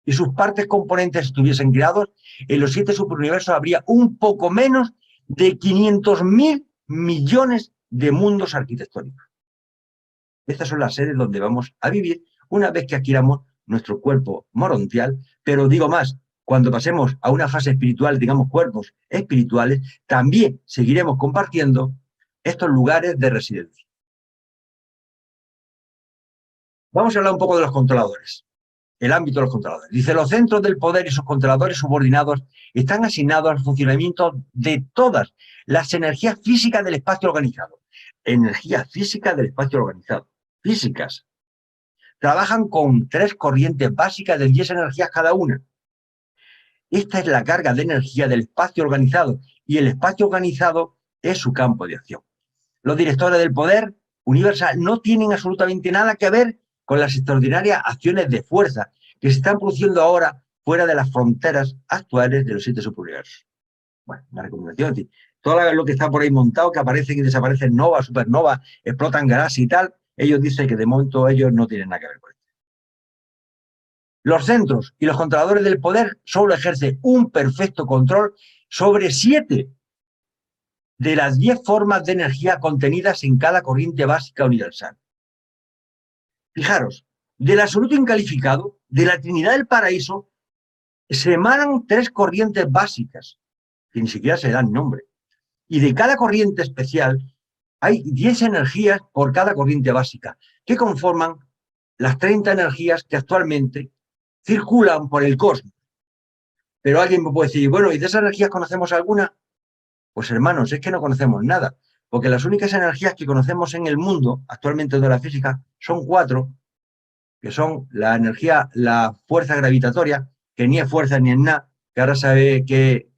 y sus partes componentes estuviesen creados, en los 7 superuniversos habría un poco menos de 500.000 millones de mundos arquitectónicos. Estas son las sedes donde vamos a vivir una vez que adquiramos nuestro cuerpo morontial, pero digo más, cuando pasemos a una fase espiritual, digamos cuerpos espirituales, también seguiremos compartiendo estos lugares de residencia. Vamos a hablar un poco de los controladores, el ámbito de los controladores. Dice, los centros del poder y sus controladores subordinados están asignados al funcionamiento de todas las energías físicas del espacio organizado. Energías físicas del espacio organizado. Físicas. Trabajan con 3 corrientes básicas de 10 energías cada una. Esta es la carga de energía del espacio organizado, y el espacio organizado es su campo de acción. Los directores del poder universal no tienen absolutamente nada que ver con las extraordinarias acciones de fuerza que se están produciendo ahora fuera de las fronteras actuales de los 7 superuniversos. Bueno, una recomendación. Todo lo que está por ahí montado, que aparecen y desaparecen novas, supernovas, explotan galaxias y tal, ellos dicen que de momento ellos no tienen nada que ver con esto. Los centros y los controladores del poder solo ejercen un perfecto control sobre 7 de las 10 formas de energía contenidas en cada corriente básica universal. Fijaros, del absoluto incalificado, de la Trinidad del Paraíso, se emanan 3 corrientes básicas, que ni siquiera se dan nombre. Y de cada corriente especial hay 10 energías por cada corriente básica, que conforman las 30 energías que actualmente circulan por el cosmos. Pero alguien me puede decir, bueno, ¿y de esas energías conocemos alguna? Pues hermanos, es que no conocemos nada, porque las únicas energías que conocemos en el mundo, actualmente de la física, son 4, que son la energía, la fuerza gravitatoria, que ni es fuerza ni es nada, que ahora sabe que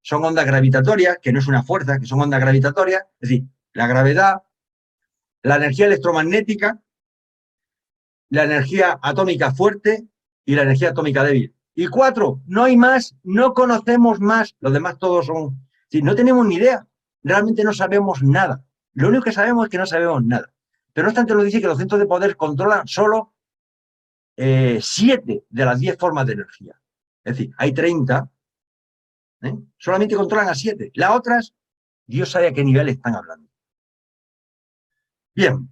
son ondas gravitatorias, que no es una fuerza, que son ondas gravitatorias, es decir, la gravedad, la energía electromagnética, la energía atómica fuerte y la energía atómica débil. Y 4, no hay más, no conocemos más. Los demás todos son... Sí, no tenemos ni idea. Realmente no sabemos nada. Lo único que sabemos es que no sabemos nada. Pero no obstante nos dice que los centros de poder controlan solo 7 de las 10 formas de energía. Es decir, hay 30, solamente controlan a 7. Las otras, Dios sabe a qué nivel están hablando. Bien,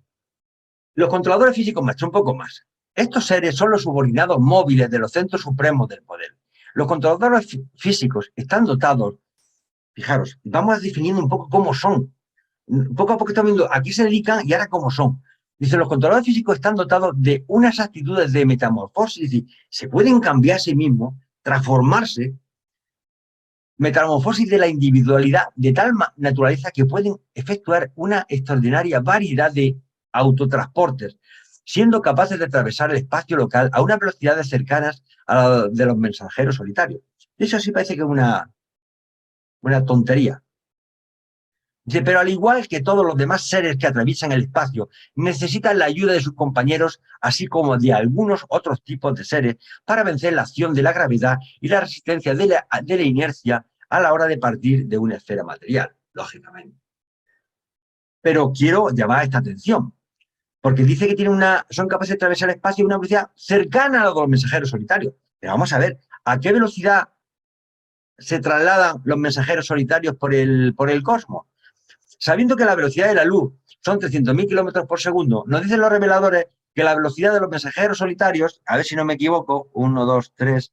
los controladores físicos maestros, un poco más. Estos seres son los subordinados móviles de los centros supremos del poder. Los controladores físicos están dotados, fijaros, vamos definiendo un poco cómo son. Poco a poco estamos viendo a qué se dedican y ahora cómo son. Dice, los controladores físicos están dotados de unas actitudes de metamorfosis, es decir, se pueden cambiar a sí mismos, transformarse, metamorfosis de la individualidad de tal naturaleza que pueden efectuar una extraordinaria variedad de autotransportes, siendo capaces de atravesar el espacio local a unas velocidades cercanas a la de los mensajeros solitarios. Eso sí parece que es una tontería. Dice, pero al igual que todos los demás seres que atraviesan el espacio, necesitan la ayuda de sus compañeros, así como de algunos otros tipos de seres, para vencer la acción de la gravedad y la resistencia de la inercia a la hora de partir de una esfera material, lógicamente. Pero quiero llamar esta atención, porque dice que son capaces de atravesar el espacio a una velocidad cercana a la de los mensajeros solitarios. Pero vamos a ver, ¿a qué velocidad se trasladan los mensajeros solitarios por el cosmos? Sabiendo que la velocidad de la luz son 300.000 kilómetros por segundo, nos dicen los reveladores que la velocidad de los mensajeros solitarios, a ver si no me equivoco, 1, 2, 3,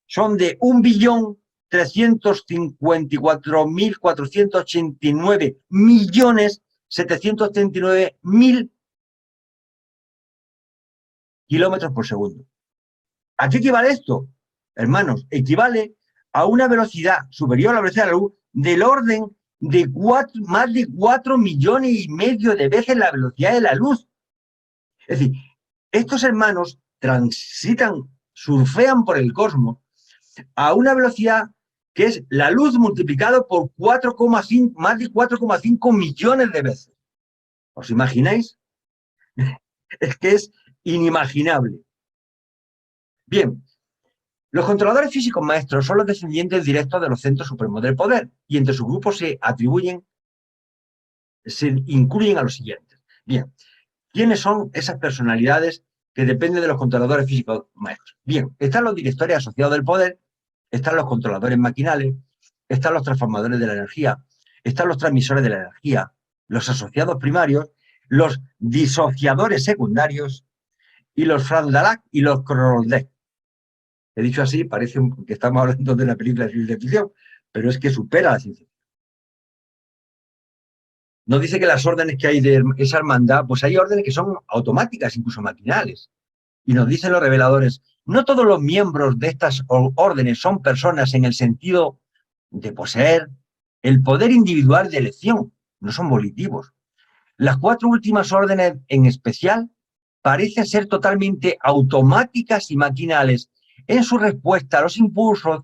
son de 1.354.489.739.000 kilómetros por segundo. ¿A qué equivale esto? Hermanos, equivale a una velocidad superior a la velocidad de la luz del orden de más de 4,5 millones de veces la velocidad de la luz. Es decir, estos hermanos surfean por el cosmos a una velocidad que es la luz multiplicado por más de 4,5 millones de veces. ¿Os imagináis? Es que es inimaginable. Bien, los controladores físicos maestros son los descendientes directos de los centros supremos del poder y entre sus grupos se incluyen a los siguientes. Bien, ¿quiénes son esas personalidades que dependen de los controladores físicos maestros? Bien, están los directores asociados del poder, están los controladores maquinales, están los transformadores de la energía, están los transmisores de la energía, los asociados primarios, los disociadores secundarios y los Frandalak y los Kroldek. He dicho así, parece que estamos hablando de una película de ciencia ficción, pero es que supera la ciencia ficción. Nos dice que las órdenes que hay de esa hermandad, pues hay órdenes que son automáticas, incluso maquinales. Y nos dicen los reveladores, no todos los miembros de estas órdenes son personas en el sentido de poseer el poder individual de elección, no son volitivos. Las 4 últimas órdenes en especial parecen ser totalmente automáticas y maquinales en su respuesta a los impulsos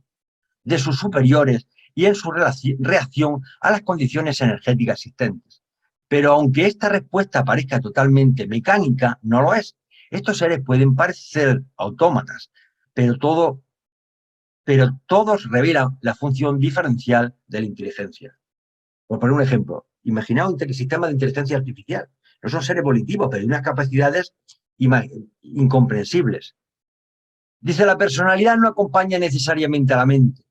de sus superiores y en su reacción a las condiciones energéticas existentes. Pero aunque esta respuesta parezca totalmente mecánica, no lo es. Estos seres pueden parecer autómatas, pero todos revelan la función diferencial de la inteligencia. Por poner un ejemplo, imaginaos un sistema de inteligencia artificial. No son seres volitivos, pero hay unas capacidades incomprensibles. Dice, la personalidad no acompaña necesariamente a la mente.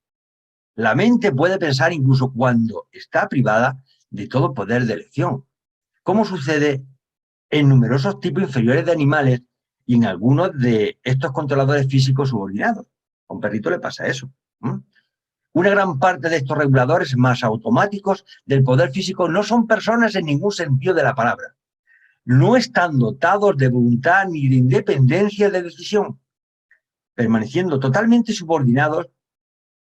La mente puede pensar incluso cuando está privada de todo poder de elección, como sucede en numerosos tipos inferiores de animales y en algunos de estos controladores físicos subordinados. A un perrito le pasa eso. Una gran parte de estos reguladores más automáticos del poder físico no son personas en ningún sentido de la palabra. No están dotados de voluntad ni de independencia de decisión, permaneciendo totalmente subordinados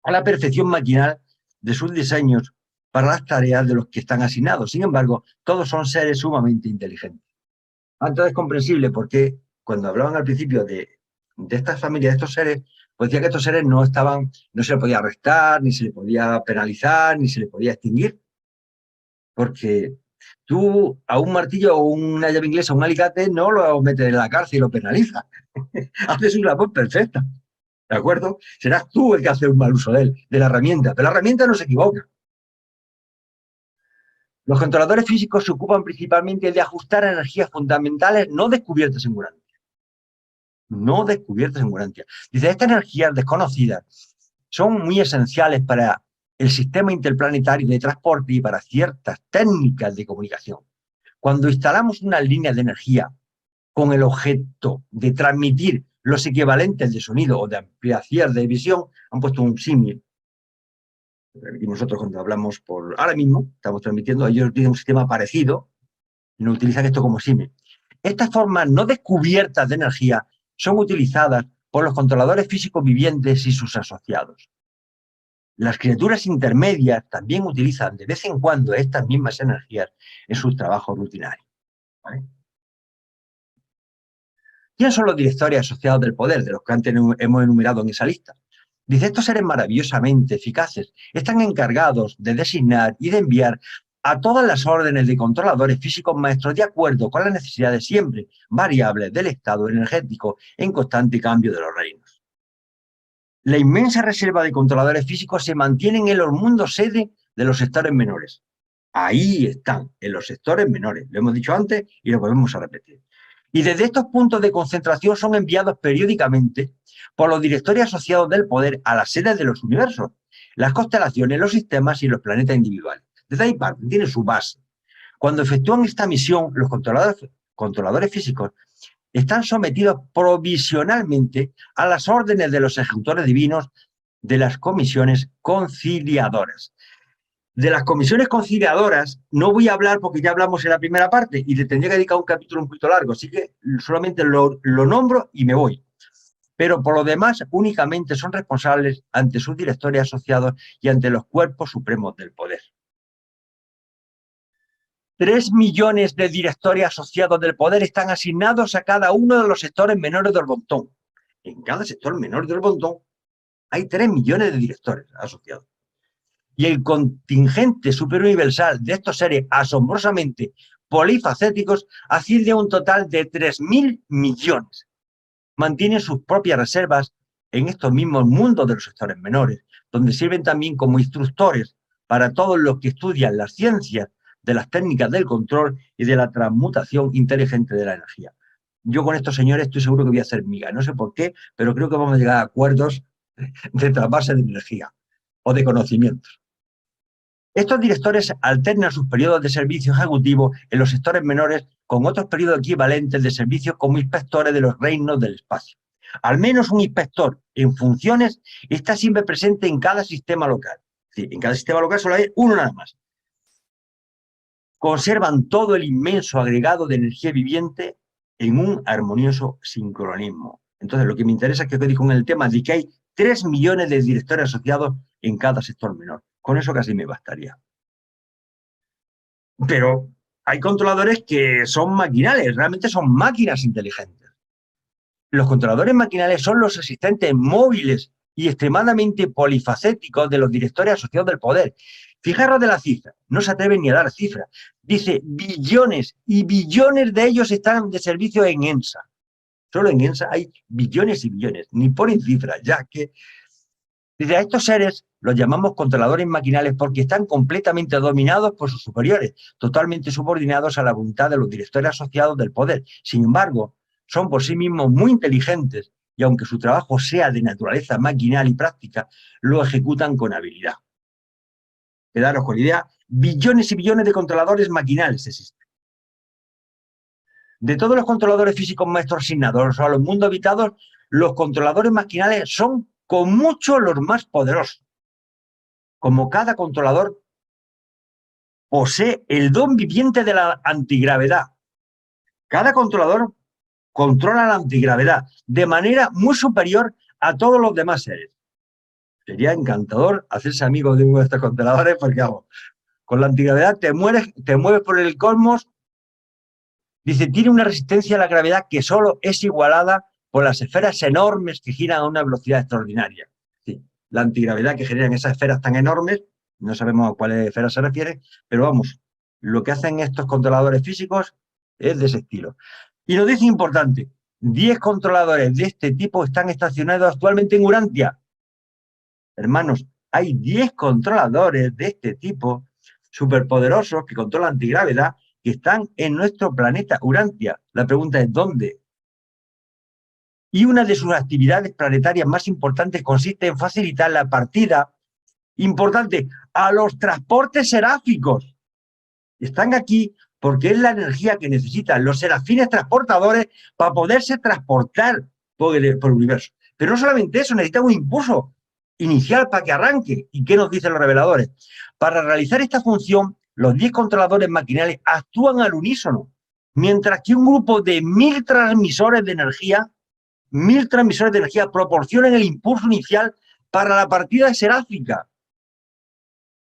a la perfección maquinal de sus diseños para las tareas de los que están asignados. Sin embargo, todos son seres sumamente inteligentes. Entonces es comprensible porque cuando hablaban al principio de estas familias, de estos seres, pues decía que estos seres no se les podía arrestar, ni se les podía penalizar, ni se les podía extinguir, porque Tú a un martillo o una llave inglesa o un alicate no lo metes en la cárcel y lo penalizas. Haces una labor perfecta, ¿de acuerdo? Serás tú el que hace un mal uso de la herramienta, pero la herramienta no se equivoca. Los controladores físicos se ocupan principalmente de ajustar energías fundamentales no descubiertas en Urantia. No descubiertas en Urantia. Dice, estas energías desconocidas son muy esenciales para el sistema interplanetario de transporte y para ciertas técnicas de comunicación. Cuando instalamos una línea de energía con el objeto de transmitir los equivalentes de sonido o de ampliación de visión, han puesto un símil. Y nosotros cuando hablamos ahora mismo, estamos transmitiendo, ellos tienen un sistema parecido, y no utilizan esto como símil. Estas formas no descubiertas de energía son utilizadas por los controladores físicos vivientes y sus asociados. Las criaturas intermedias también utilizan de vez en cuando estas mismas energías en sus trabajos rutinarios. ¿Vale? ¿Quiénes son los directores asociados del poder, de los que antes hemos enumerado en esa lista? Dice, estos seres maravillosamente eficaces están encargados de designar y de enviar a todas las órdenes de controladores físicos maestros de acuerdo con las necesidades siempre variables del estado energético en constante cambio de los reinos. La inmensa reserva de controladores físicos se mantienen en los mundos sede de los sectores menores. Ahí están, en los sectores menores. Lo hemos dicho antes y lo volvemos a repetir. Y desde estos puntos de concentración son enviados periódicamente por los directorios asociados del poder a las sedes de los universos, las constelaciones, los sistemas y los planetas individuales. Desde ahí parten, tiene su base. Cuando efectúan esta misión, los controladores físicos están sometidos provisionalmente a las órdenes de los ejecutores divinos de las comisiones conciliadoras. De las comisiones conciliadoras no voy a hablar porque ya hablamos en la primera parte y le tendría que dedicar un capítulo un poquito largo, así que solamente lo nombro y me voy. Pero por lo demás únicamente son responsables ante sus directores asociados y ante los cuerpos supremos del poder. 3 millones de directores asociados del poder están asignados a cada uno de los sectores menores del montón. En cada sector menor del montón hay 3 millones de directores asociados. Y el contingente superuniversal de estos seres asombrosamente polifacéticos asciende a un total de 3.000 millones. Mantienen sus propias reservas en estos mismos mundos de los sectores menores, donde sirven también como instructores para todos los que estudian las ciencias de las técnicas del control y de la transmutación inteligente de la energía. Yo con estos señores estoy seguro que voy a hacer miga, no sé por qué, pero creo que vamos a llegar a acuerdos de trasvase de energía o de conocimientos. Estos directores alternan sus periodos de servicio ejecutivo en los sectores menores con otros periodos equivalentes de servicio como inspectores de los reinos del espacio. Al menos un inspector en funciones está siempre presente en cada sistema local. Es decir, en cada sistema local solo hay uno nada más. Conservan todo el inmenso agregado de energía viviente en un armonioso sincronismo. Entonces, lo que me interesa es que digo en el tema de que hay 3 millones de directores asociados en cada sector menor. Con eso casi me bastaría. Pero hay controladores que son maquinales, realmente son máquinas inteligentes. Los controladores maquinales son los asistentes móviles y extremadamente polifacéticos de los directores asociados del poder. Fijaros de la cifra, no se atreven ni a dar cifra. Dice billones y billones de ellos están de servicio en ENSA. Solo en ENSA hay billones y billones, ni ponen cifras, ya que dice, a estos seres los llamamos controladores maquinales porque están completamente dominados por sus superiores, totalmente subordinados a la voluntad de los directores asociados del poder. Sin embargo, son por sí mismos muy inteligentes y aunque su trabajo sea de naturaleza maquinal y práctica, lo ejecutan con habilidad. Quedaros con la idea, billones y billones de controladores maquinales existen. De todos los controladores físicos maestros asignados a los mundos habitados, los controladores maquinales son con mucho los más poderosos. Como cada controlador posee el don viviente de la antigravedad. Cada controlador controla la antigravedad de manera muy superior a todos los demás seres. Sería encantador hacerse amigo de uno de estos controladores porque, vamos, con la antigravedad te mueves por el cosmos. Dice, tiene una resistencia a la gravedad que solo es igualada por las esferas enormes que giran a una velocidad extraordinaria. Sí, la antigravedad que generan esas esferas tan enormes, no sabemos a cuáles esferas se refiere, pero vamos, lo que hacen estos controladores físicos es de ese estilo. Y nos dice importante, 10 controladores de este tipo están estacionados actualmente en Urantia. Hermanos, hay 10 controladores de este tipo, superpoderosos, que controlan antigravedad, que están en nuestro planeta Urantia. La pregunta es, ¿dónde? Y una de sus actividades planetarias más importantes consiste en facilitar la partida, importante, a los transportes seráficos. Están aquí porque es la energía que necesitan los serafines transportadores para poderse transportar por el universo. Pero no solamente eso, necesitan un impulso inicial para que arranque. ¿Y qué nos dicen los reveladores? Para realizar esta función, los 10 controladores maquinales actúan al unísono, mientras que un grupo de 1000 transmisores de energía proporcionan el impulso inicial para la partida seráfica.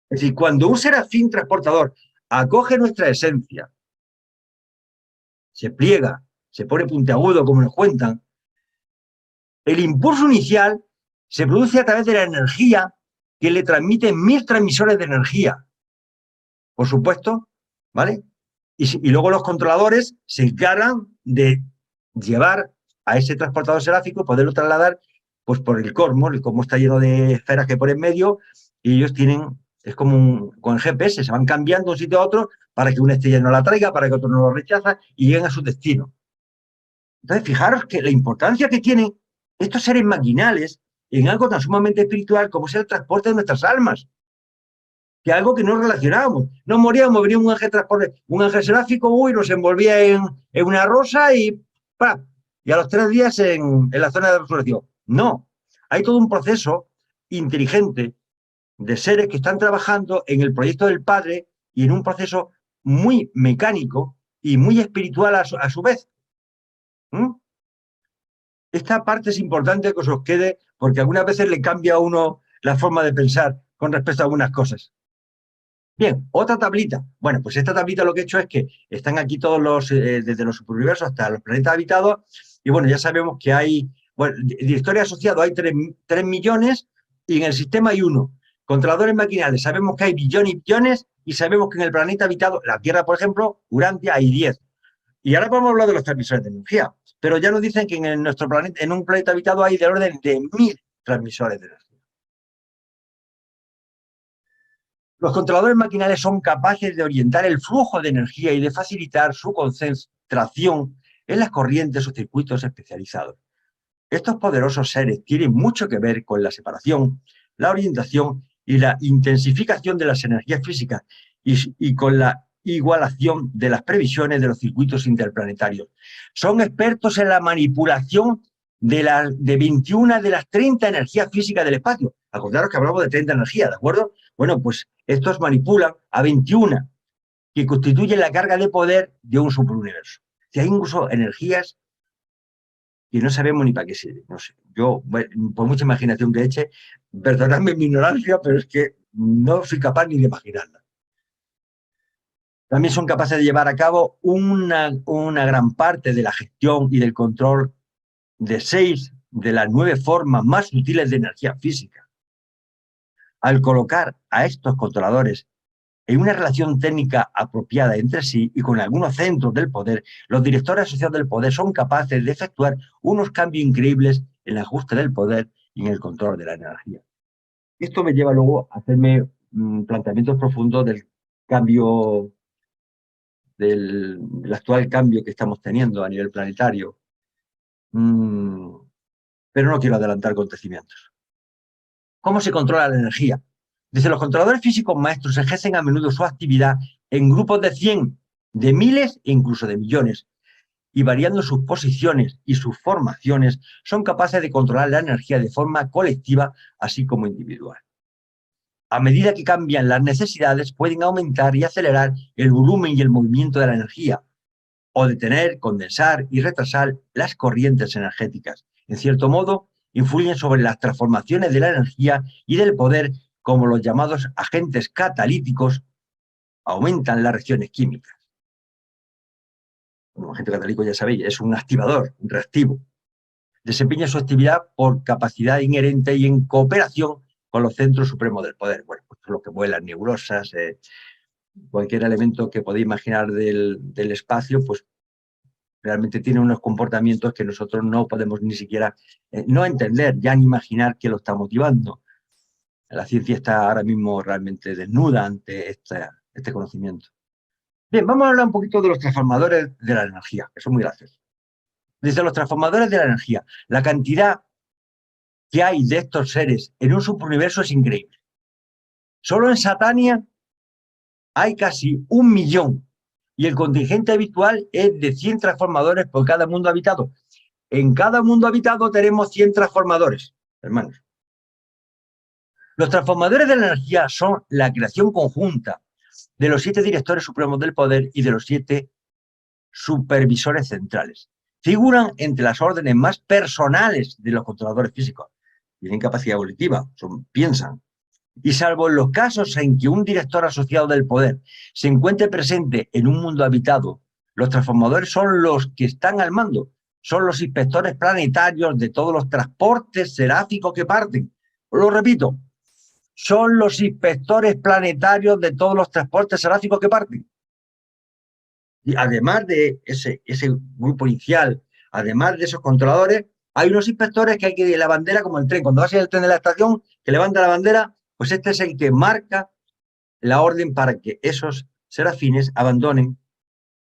Es decir, cuando un serafín transportador acoge nuestra esencia, se pliega, se pone puntiagudo, como nos cuentan, el impulso inicial se produce a través de la energía que le transmiten 1000 transmisores de energía. Por supuesto, ¿vale? Y luego los controladores se encargan de llevar a ese transportador seráfico, poderlo trasladar pues por el cosmos está lleno de esferas que por en medio, y ellos tienen, es como con el GPS, se van cambiando de un sitio a otro para que una estrella no la traiga, para que otro no lo rechaza, y lleguen a su destino. Entonces, fijaros que la importancia que tienen estos seres maquinales en algo tan sumamente espiritual como es el transporte de nuestras almas, que algo que no relacionábamos. Nos moríamos, venía un ángel transporte, un ángel seráfico, nos envolvía en una rosa y ¡pam! Y a los 3 días en la zona de resurrección. No, hay todo un proceso inteligente de seres que están trabajando en el proyecto del Padre y en un proceso muy mecánico y muy espiritual a su vez. Esta parte es importante que os quede, porque algunas veces le cambia a uno la forma de pensar con respecto a algunas cosas. Bien, otra tablita. Bueno, pues esta tablita lo que he hecho es que están aquí todos los, desde los superuniversos hasta los planetas habitados, y bueno, ya sabemos que hay, bueno, de historia asociado hay 3 millones, y en el sistema hay 1. Controladores maquinales, sabemos que hay billones y billones, y sabemos que en el planeta habitado, la Tierra, por ejemplo, Urantia, hay 10. Y ahora podemos hablar de los transmisores de energía, pero ya nos dicen que en nuestro planeta, en un planeta habitado hay del orden de 1000 transmisores de energía. Los controladores maquinales son capaces de orientar el flujo de energía y de facilitar su concentración en las corrientes o circuitos especializados. Estos poderosos seres tienen mucho que ver con la separación, la orientación y la intensificación de las energías físicas y con la igualación de las previsiones de los circuitos interplanetarios. Son expertos en la manipulación de 21 de las 30 energías físicas del espacio. Acordaros que hablamos de 30 energías, ¿de acuerdo? Bueno, pues estos manipulan a 21, que constituyen la carga de poder de un superuniverso. Si hay incluso energías que no sabemos ni para qué sirven. No sé, yo, bueno, por mucha imaginación que eche, perdonadme mi ignorancia, pero es que no soy capaz ni de imaginarla. También son capaces de llevar a cabo una gran parte de la gestión y del control de 6 de las 9 formas más sutiles de energía física. Al colocar a estos controladores en una relación técnica apropiada entre sí y con algunos centros del poder, los directores asociados del poder son capaces de efectuar unos cambios increíbles en el ajuste del poder y en el control de la energía. Esto me lleva luego a hacerme planteamientos profundos del cambio, del actual cambio que estamos teniendo a nivel planetario. Pero no quiero adelantar acontecimientos. ¿Cómo se controla la energía? Desde los controladores físicos maestros ejercen a menudo su actividad en grupos de 100, de miles e incluso de millones, y variando sus posiciones y sus formaciones, son capaces de controlar la energía de forma colectiva, así como individual. A medida que cambian las necesidades, pueden aumentar y acelerar el volumen y el movimiento de la energía, o detener, condensar y retrasar las corrientes energéticas. En cierto modo, influyen sobre las transformaciones de la energía y del poder, como los llamados agentes catalíticos, aumentan las reacciones químicas. Un agente catalítico, ya sabéis, es un activador, un reactivo. Desempeña su actividad por capacidad inherente y en cooperación con los centros supremos del poder. Bueno, pues los que vuelan nebulosas, cualquier elemento que podáis imaginar del espacio, pues realmente tiene unos comportamientos que nosotros no podemos ni siquiera no entender, ya ni imaginar que lo está motivando. La ciencia está ahora mismo realmente desnuda ante este conocimiento. Bien, vamos a hablar un poquito de los transformadores de la energía, que son muy graciosos. Desde los transformadores de la energía, la cantidad que hay de estos seres en un subuniverso es increíble. Solo en Satania hay casi 1 millón y el contingente habitual es de 100 transformadores por cada mundo habitado. En cada mundo habitado tenemos 100 transformadores, hermanos. Los transformadores de la energía son la creación conjunta de los 7 directores supremos del poder y de los 7 supervisores centrales. Figuran entre las órdenes más personales de los controladores físicos. Tienen capacidad evolutiva, piensan. Y salvo en los casos en que un director asociado del poder se encuentre presente en un mundo habitado, los transformadores son los que están al mando, son los inspectores planetarios de todos los transportes seráficos que parten. Lo repito, son los inspectores planetarios de todos los transportes seráficos que parten. Y además de ese grupo inicial, además de esos controladores, hay unos inspectores que hay que ir la bandera como el tren. Cuando vas a ir al tren de la estación, que levanta la bandera, pues este es el que marca la orden para que esos serafines abandonen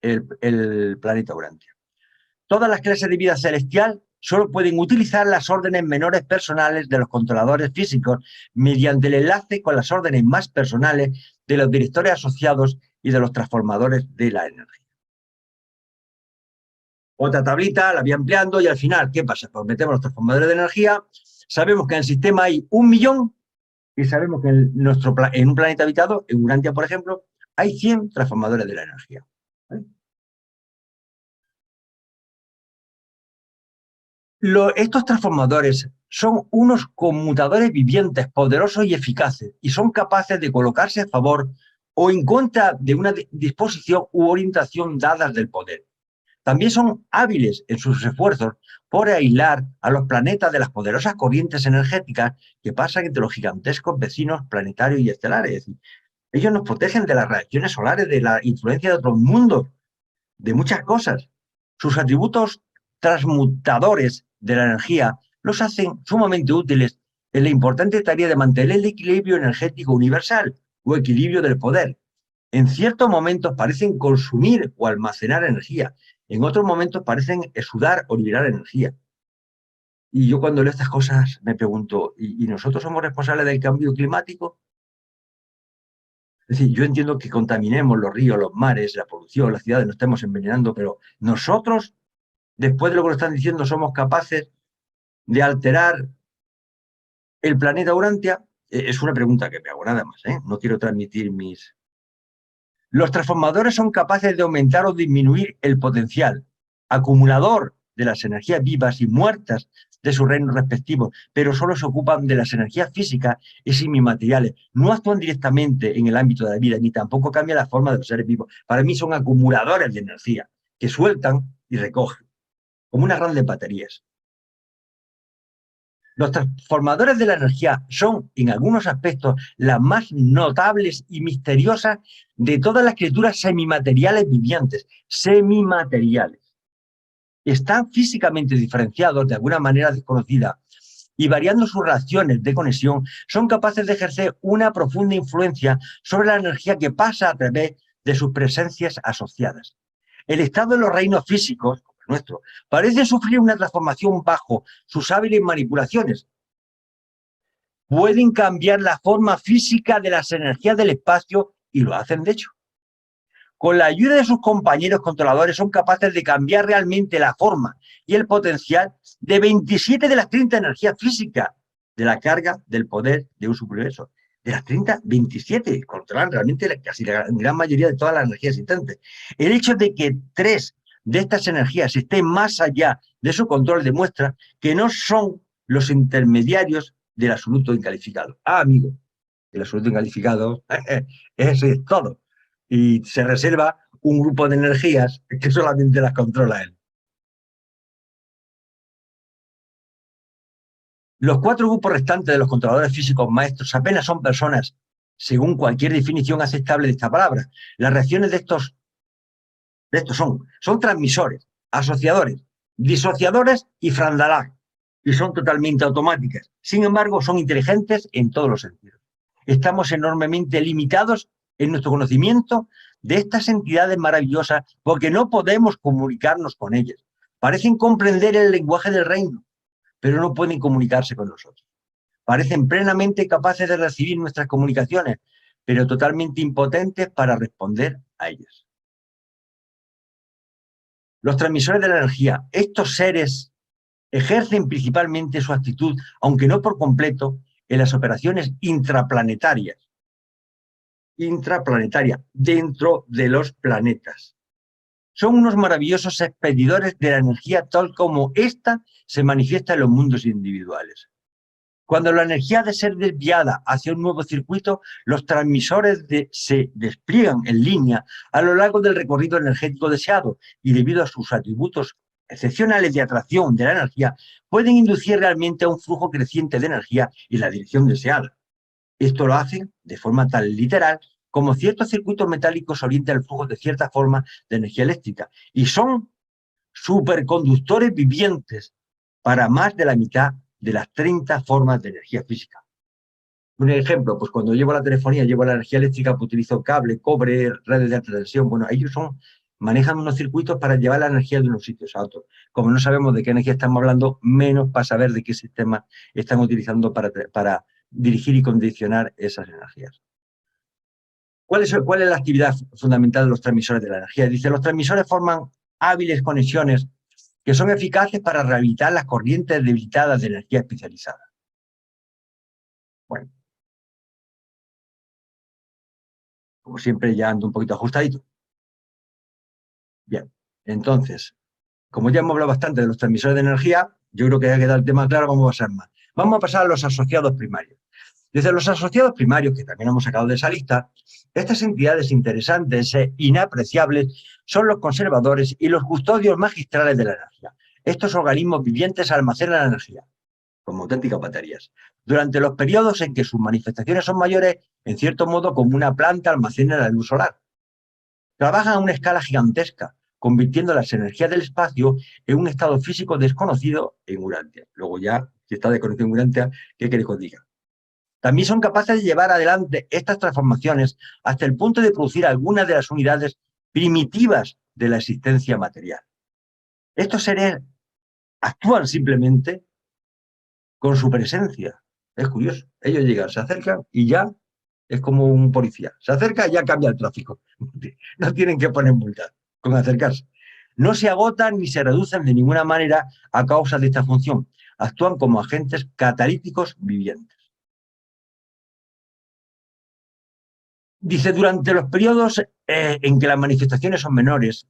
el planeta Urantia. Todas las clases de vida celestial solo pueden utilizar las órdenes menores personales de los controladores físicos mediante el enlace con las órdenes más personales de los directores asociados y de los transformadores de la energía. Otra tablita, la voy ampliando y al final, ¿qué pasa? Pues metemos los transformadores de energía, sabemos que en el sistema hay 1 millón y sabemos que en un planeta habitado, en Urantia, por ejemplo, hay 100 transformadores de la energía. ¿Vale? Estos transformadores son unos conmutadores vivientes, poderosos y eficaces, y son capaces de colocarse a favor o en contra de una disposición u orientación dadas del poder. También son hábiles en sus esfuerzos por aislar a los planetas de las poderosas corrientes energéticas que pasan entre los gigantescos vecinos planetarios y estelares. Es decir, ellos nos protegen de las radiaciones solares, de la influencia de otros mundos, de muchas cosas. Sus atributos transmutadores de la energía los hacen sumamente útiles en la importante tarea de mantener el equilibrio energético universal o equilibrio del poder. En ciertos momentos parecen consumir o almacenar energía, en otros momentos parecen exudar o liberar energía. Y yo cuando leo estas cosas me pregunto, ¿y nosotros somos responsables del cambio climático? Es decir, yo entiendo que contaminemos los ríos, los mares, la polución, las ciudades, nos estemos envenenando, pero nosotros, después de lo que nos están diciendo, somos capaces de alterar el planeta Urantia. Es una pregunta que me hago nada más, ¿eh? No quiero transmitir mis... Los transformadores son capaces de aumentar o disminuir el potencial acumulador de las energías vivas y muertas de sus reinos respectivos, pero solo se ocupan de las energías físicas y semimateriales. No actúan directamente en el ámbito de la vida, ni tampoco cambian la forma de los seres vivos. Para mí son acumuladores de energía, que sueltan y recogen, como unas grandes baterías. Los transformadores de la energía son, en algunos aspectos, las más notables y misteriosas de todas las criaturas semimateriales vivientes. Semimateriales. Están físicamente diferenciados de alguna manera desconocida y variando sus reacciones de conexión, son capaces de ejercer una profunda influencia sobre la energía que pasa a través de sus presencias asociadas. El estado de los reinos físicos, como el nuestro, parece sufrir una transformación bajo sus hábiles manipulaciones. Pueden cambiar la forma física de las energías del espacio y lo hacen de hecho. Con la ayuda de sus compañeros controladores son capaces de cambiar realmente la forma y el potencial de 27 de las 30 energías físicas de la carga del poder de un subuniverso. De las 30, 27 controlan realmente casi la gran mayoría de todas las energías existentes. El hecho de que 3 de estas energías estén más allá de su control demuestra que no son los intermediarios del absoluto incalificado. Ah, amigo, el absoluto incalificado, eso es todo. Y se reserva un grupo de energías que solamente las controla él. Los 4 grupos restantes de los controladores físicos maestros apenas son personas según cualquier definición aceptable de esta palabra. Las reacciones de estos son transmisores, asociadores, disociadores y Fran-Dalac, y son totalmente automáticas. Sin embargo, son inteligentes en todos los sentidos. Estamos enormemente limitados en nuestro conocimiento de estas entidades maravillosas porque no podemos comunicarnos con ellas. Parecen comprender el lenguaje del reino, pero no pueden comunicarse con nosotros. Parecen plenamente capaces de recibir nuestras comunicaciones, pero totalmente impotentes para responder a ellas. Los transmisores de la energía, estos seres ejercen principalmente su actitud, aunque no por completo, en las operaciones intraplanetarias, dentro de los planetas. Son unos maravillosos expedidores de la energía tal como ésta se manifiesta en los mundos individuales. Cuando la energía ha de ser desviada hacia un nuevo circuito, los transmisores se despliegan en línea a lo largo del recorrido energético deseado y debido a sus atributos excepcionales de atracción de la energía, pueden inducir realmente a un flujo creciente de energía en la dirección deseada. Esto lo hacen de forma tan literal como ciertos circuitos metálicos orientan el flujo de cierta forma de energía eléctrica y son superconductores vivientes para más de la mitad de las 30 formas de energía física. Un ejemplo, pues cuando llevo la telefonía, llevo la energía eléctrica, pues utilizo cable, cobre, redes de alta tensión. Bueno, ellos manejan unos circuitos para llevar la energía de unos sitios a otros. Como no sabemos de qué energía estamos hablando, menos para saber de qué sistema están utilizando para dirigir y condicionar esas energías. ¿Cuál es la actividad fundamental de los transmisores de la energía? Dice, los transmisores forman hábiles conexiones que son eficaces para rehabilitar las corrientes debilitadas de energía especializada. Bueno, como siempre ya ando un poquito ajustadito. Bien, entonces, como ya hemos hablado bastante de los transmisores de energía, yo creo que ya queda el tema claro, vamos a pasar más. Vamos a pasar a los asociados primarios. Desde los asociados primarios, que también hemos sacado de esa lista, estas entidades interesantes e inapreciables son los conservadores y los custodios magistrales de la energía. Estos organismos vivientes almacenan la energía, como auténticas baterías, durante los periodos en que sus manifestaciones son mayores, en cierto modo como una planta almacena la luz solar. Trabajan a una escala gigantesca, convirtiendo las energías del espacio en un estado físico desconocido en Urantia. Luego ya, si está desconocido en Urantia, ¿qué queréis que os diga? También son capaces de llevar adelante estas transformaciones hasta el punto de producir algunas de las unidades primitivas de la existencia material. Estos seres actúan simplemente con su presencia. Es curioso. Ellos llegan, se acercan y ya es como un policía. Se acerca y ya cambia el tráfico. No tienen que poner multas con acercarse. No se agotan ni se reducen de ninguna manera a causa de esta función. Actúan como agentes catalíticos vivientes. Dice, durante los periodos en que las manifestaciones son menores,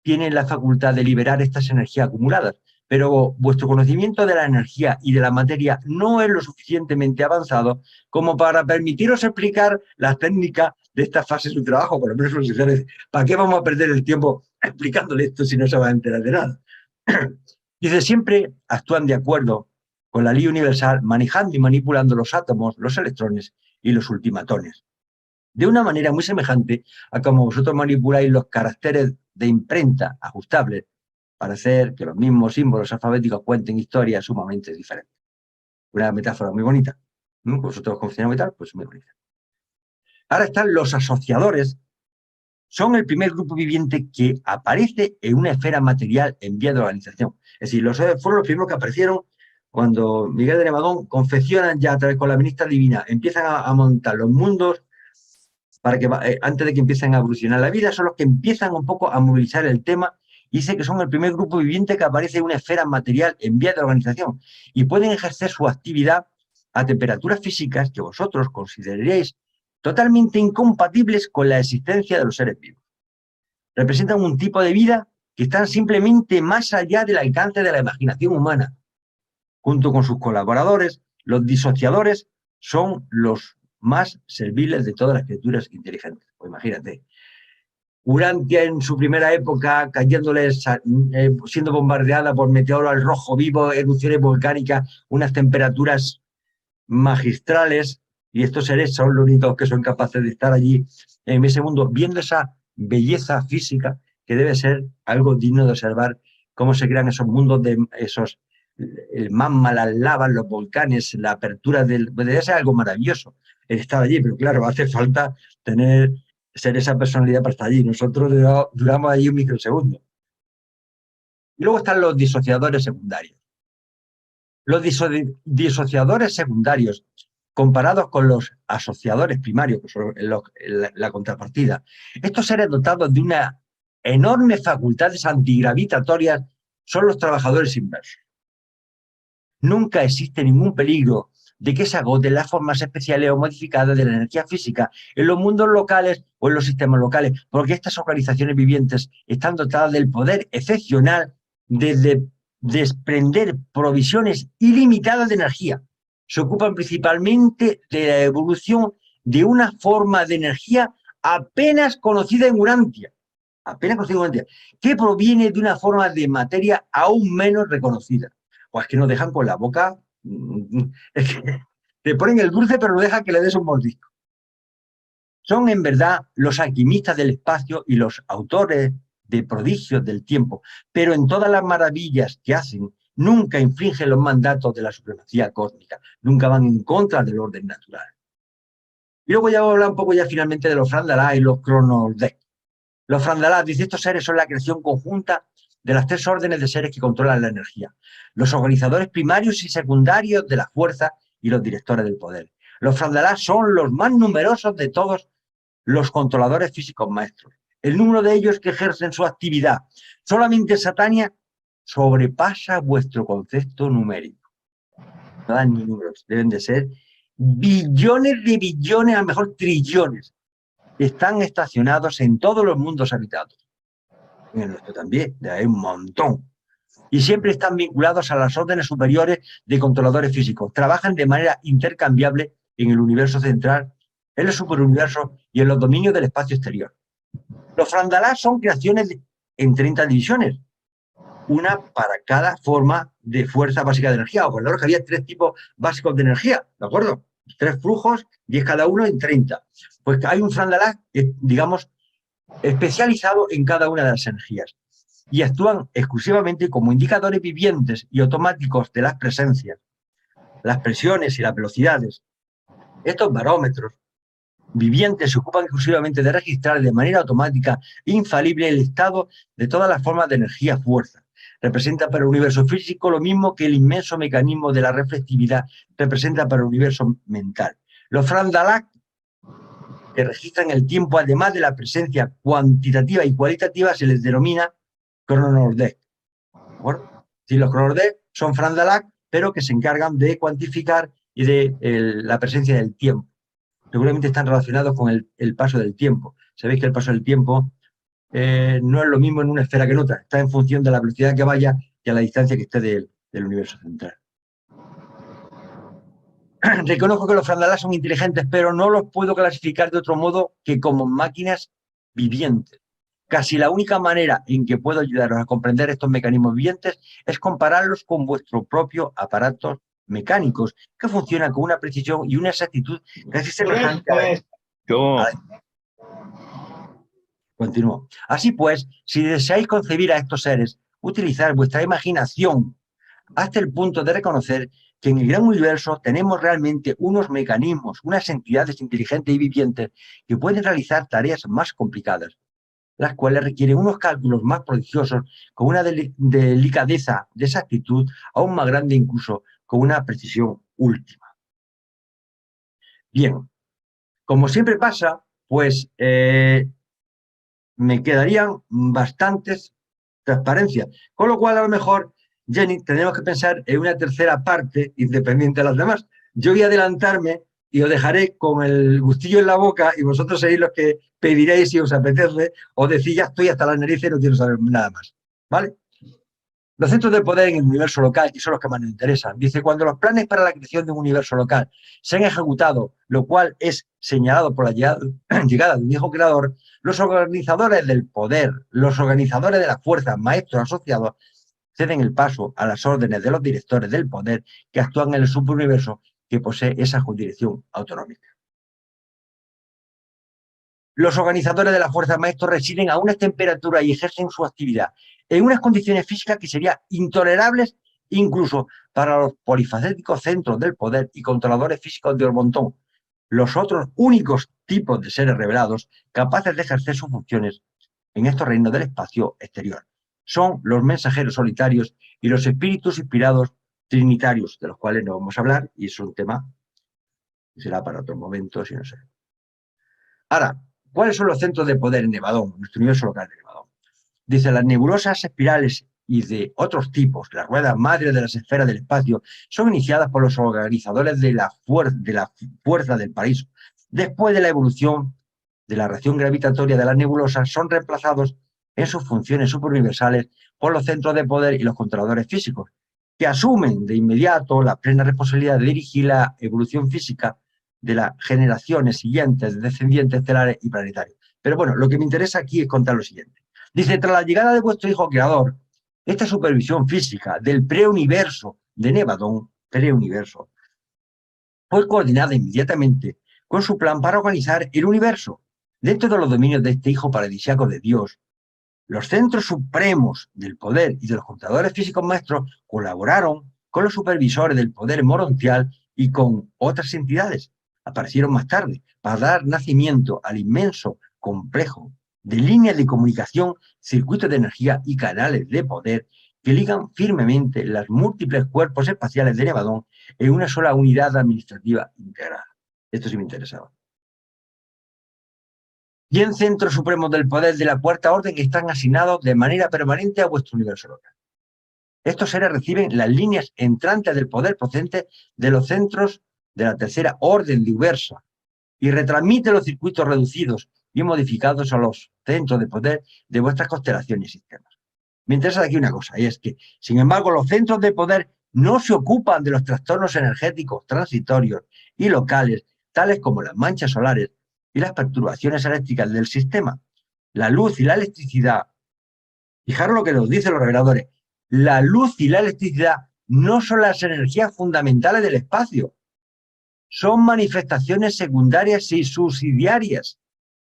tienen la facultad de liberar estas energías acumuladas, pero vuestro conocimiento de la energía y de la materia no es lo suficientemente avanzado como para permitiros explicar las técnicas de esta fase de su trabajo, por lo menos los señores. ¿Para qué vamos a perder el tiempo explicándole esto si no se va a enterar de nada? Dice, siempre actúan de acuerdo con la ley universal, manejando y manipulando los átomos, los electrones y los ultimatones, de una manera muy semejante a como vosotros manipuláis los caracteres de imprenta ajustables para hacer que los mismos símbolos alfabéticos cuenten historias sumamente diferentes. Una metáfora muy bonita. ¿No? Vosotros confundimos y tal, pues muy bonita. Ahora están los asociadores. Son el primer grupo viviente que aparece en una esfera material en vía de organización. Es decir, fueron los primeros que aparecieron cuando Miguel de Nevadón confeccionan ya a través con la ministra divina, empiezan a montar los mundos para que antes de que empiecen a evolucionar la vida, son los que empiezan un poco a movilizar el tema. Dice que son el primer grupo viviente que aparece en una esfera material en vía de organización y pueden ejercer su actividad a temperaturas físicas que vosotros consideraréis totalmente incompatibles con la existencia de los seres vivos. Representan un tipo de vida que están simplemente más allá del alcance de la imaginación humana. Junto con sus colaboradores, los disociadores son los más serviles de todas las criaturas inteligentes. Pues imagínate, Urantia en su primera época, siendo bombardeada por meteoro al rojo vivo, erupciones volcánicas, unas temperaturas magistrales, Y estos seres son los únicos que son capaces de estar allí en ese mundo, viendo esa belleza física que debe ser algo digno de observar, cómo se crean esos mundos de esos, el magma, las lavas, los volcanes, la apertura del... Debe ser algo maravilloso el estar allí, pero claro, hace falta ser esa personalidad para estar allí. Nosotros duramos allí un microsegundo. Y luego están los disociadores secundarios. Los disociadores secundarios, comparados con los asociadores primarios, que son la contrapartida, estos seres dotados de una enorme facultades antigravitatorias son los trabajadores inversos. Nunca existe ningún peligro de que se agoten las formas especiales o modificadas de la energía física en los mundos locales o en los sistemas locales, porque estas organizaciones vivientes están dotadas del poder excepcional de desprender provisiones ilimitadas de energía. Se ocupan principalmente de la evolución de una forma de energía apenas conocida en Urantia, que proviene de una forma de materia aún menos reconocida. Pues que nos dejan con la boca, es que te ponen el dulce pero no dejan que le des un mordisco. Son en verdad los alquimistas del espacio y los autores de prodigios del tiempo, pero en todas las maravillas que hacen nunca infringen los mandatos de la supremacía cósmica, nunca van en contra del orden natural. Y luego ya voy a hablar un poco ya finalmente de los Frandalá y los Chronordek. Los Frandalá, dice, estos seres son la creación conjunta de las tres órdenes de seres que controlan la energía: los organizadores primarios y secundarios de la fuerza y los directores del poder. Los Frandalá son los más numerosos de todos los controladores físicos maestros. El número de ellos que ejercen su actividad solamente en Satania sobrepasa vuestro concepto numérico. No dan ni números, deben de ser billones de billones, a lo mejor trillones. Están estacionados en todos los mundos habitados. En el nuestro también, hay un montón. Y siempre están vinculados a las órdenes superiores de controladores físicos. Trabajan de manera intercambiable en el universo central, en el superuniverso y en los dominios del espacio exterior. Los Frandalá son creaciones en 30 divisiones, una para cada forma de fuerza básica de energía. Acordaros que había 3 tipos básicos de energía, ¿de acuerdo? 3 flujos, 10 cada uno en 30. Pues hay un Frandalá, digamos, especializado en cada una de las energías y actúan exclusivamente como indicadores vivientes y automáticos de las presencias, las presiones y las velocidades. Estos barómetros vivientes se ocupan exclusivamente de registrar de manera automática e infalible el estado de todas las formas de energía-fuerza. Representa para el universo físico lo mismo que el inmenso mecanismo de la reflectividad representa para el universo mental. Los Frandalá, que registran el tiempo, además de la presencia cuantitativa y cualitativa, se les denomina Chronordek. Bueno, si los Chronordek son Frandalá, pero que se encargan de cuantificar y de la presencia del tiempo. Seguramente están relacionados con el paso del tiempo. Sabéis que el paso del tiempo no es lo mismo en una esfera que en otra. Está en función de la velocidad que vaya y a la distancia que esté del universo central. Reconozco que los Frandalá son inteligentes, pero no los puedo clasificar de otro modo que como máquinas vivientes. Casi la única manera en que puedo ayudaros a comprender estos mecanismos vivientes es compararlos con vuestros propios aparatos mecánicos, que funcionan con una precisión y una exactitud casi semejante a la... Continúo. Así pues, si deseáis concebir a estos seres, utilizad vuestra imaginación hasta el punto de reconocer que en el gran universo tenemos realmente unos mecanismos, unas entidades inteligentes y vivientes que pueden realizar tareas más complicadas, las cuales requieren unos cálculos más prodigiosos, con una delicadeza de exactitud aún más grande, incluso con una precisión última. Bien, como siempre pasa, pues me quedarían bastantes transparencias, con lo cual a lo mejor, Jenny, tenemos que pensar en una tercera parte independiente de las demás. Yo voy a adelantarme y os dejaré con el gustillo en la boca y vosotros seréis los que pediréis si os apetece o decís ya estoy hasta la nariz y no quiero saber nada más. ¿Vale? Los centros de poder en el universo local, que son los que más nos interesan, dice, cuando los planes para la creación de un universo local se han ejecutado, lo cual es señalado por la llegada de un hijo creador, los organizadores del poder, los organizadores de la fuerza, maestros asociados, ceden el paso a las órdenes de los directores del poder que actúan en el superuniverso que posee esa jurisdicción autonómica. Los organizadores de la fuerza maestros residen a unas temperaturas y ejercen su actividad en unas condiciones físicas que serían intolerables incluso para los polifacéticos centros del poder y controladores físicos de Ormontón, los otros únicos tipos de seres revelados capaces de ejercer sus funciones en estos reinos del espacio exterior. Son los mensajeros solitarios y los espíritus inspirados trinitarios, de los cuales no vamos a hablar, y es un tema que será para otro momento, si no sé. Ahora, ¿cuáles son los centros de poder en Nevadón, nuestro universo local de Nevadón? Dice, las nebulosas espirales y de otros tipos, las ruedas madres de las esferas del espacio, son iniciadas por los organizadores de la fuerza del paraíso. Después de la evolución de la reacción gravitatoria de las nebulosas, son reemplazados en sus funciones superuniversales por los centros de poder y los controladores físicos, que asumen de inmediato la plena responsabilidad de dirigir la evolución física de las generaciones siguientes de descendientes estelares y planetarios. Pero bueno, lo que me interesa aquí es contar lo siguiente. Dice, tras la llegada de vuestro hijo creador, esta supervisión física del preuniverso de Nevadón, preuniverso, fue coordinada inmediatamente con su plan para organizar el universo. Dentro de los dominios de este hijo paradisíaco de Dios, los centros supremos del poder y de los contadores físicos maestros colaboraron con los supervisores del poder morontial y con otras entidades. Aparecieron más tarde para dar nacimiento al inmenso complejo de líneas de comunicación, circuitos de energía y canales de poder que ligan firmemente los múltiples cuerpos espaciales de Nevadón en una sola unidad administrativa integrada. Esto sí me interesaba. 100 centros supremos del poder de la Cuarta Orden están asignados de manera permanente a vuestro universo local. Estos seres reciben las líneas entrantes del poder procedentes de los centros de la Tercera Orden diversa y retransmiten los circuitos reducidos y modificados a los centros de poder de vuestras constelaciones y sistemas. Me interesa aquí una cosa, y es que, sin embargo, los centros de poder no se ocupan de los trastornos energéticos transitorios y locales, tales como las manchas solares y las perturbaciones eléctricas del sistema. La luz y la electricidad, fijaros lo que nos dicen los reveladores, la luz y la electricidad no son las energías fundamentales del espacio, son manifestaciones secundarias y subsidiarias.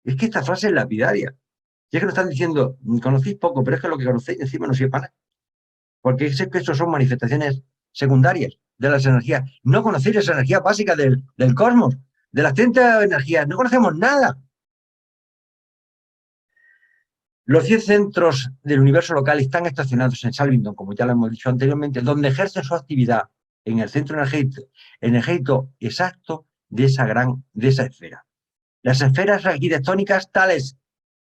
Es que esta frase es lapidaria. Y es que nos están diciendo, conocéis poco, pero es que lo que conocéis encima no sirve para nada. Porque es que estos son manifestaciones secundarias de las energías. No conocéis las energías básicas del cosmos, de las 30 energías, no conocemos nada. Los 10 centros del universo local están estacionados en Salvington, como ya lo hemos dicho anteriormente, donde ejercen su actividad en el centro energético exacto de esa esfera. Las esferas arquitectónicas tales,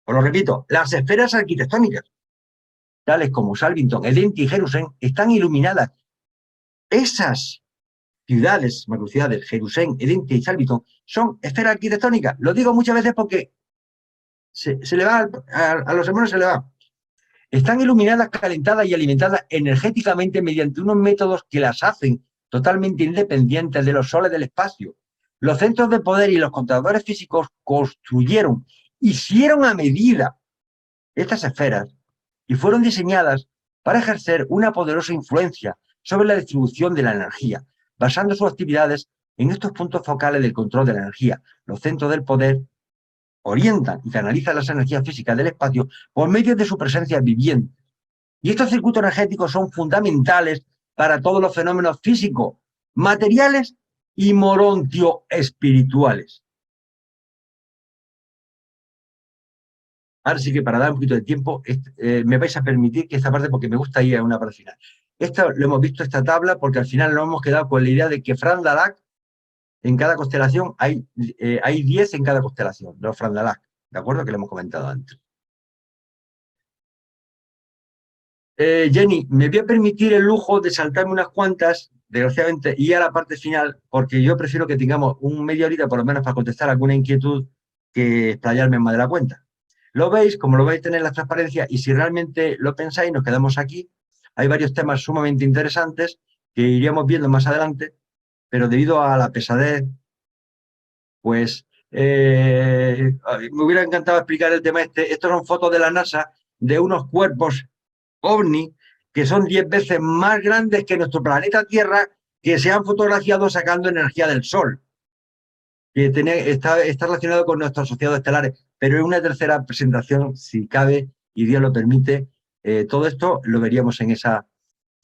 os lo repito, las esferas arquitectónicas, tales como Salvington, Edenti y Jerusalén, están iluminadas. Esas ciudades, macrociudades, Jerusalén, Edenti y Salvington, son esferas arquitectónicas. Lo digo muchas veces porque se le va, a los hermanos se le va. Están iluminadas, calentadas y alimentadas energéticamente mediante unos métodos que las hacen totalmente independientes de los soles del espacio. Los centros de poder y los contadores físicos construyeron, hicieron a medida estas esferas y fueron diseñadas para ejercer una poderosa influencia sobre la distribución de la energía, basando sus actividades en estos puntos focales del control de la energía. Los centros del poder orientan y canalizan las energías físicas del espacio por medio de su presencia viviente. Y estos circuitos energéticos son fundamentales para todos los fenómenos físicos, materiales y morontio-espirituales. Ahora sí que para dar un poquito de tiempo, me vais a permitir que esta parte, porque me gusta ir a una parte final. Esto lo hemos visto, esta tabla, porque al final nos hemos quedado con la idea de que Fran Dalac, en cada constelación, hay 10 en cada constelación, los Fran Dalac, ¿de acuerdo? Que lo hemos comentado antes. Jenny, me voy a permitir el lujo de saltarme unas cuantas, desgraciadamente, y a la parte final, porque yo prefiero que tengamos media horita por lo menos para contestar alguna inquietud que explayarme más de la cuenta. Lo veis, como lo vais a tener las transparencias, y si realmente lo pensáis, nos quedamos aquí. Hay varios temas sumamente interesantes que iríamos viendo más adelante, pero debido a la pesadez, pues me hubiera encantado explicar el tema este. Estos son fotos de la NASA de unos cuerpos ovni que son 10 veces más grandes que nuestro planeta Tierra, que se han fotografiado sacando energía del Sol, que está relacionado con nuestros asociados estelares. pero en una tercera presentación, si cabe y Dios lo permite, todo esto lo veríamos en esa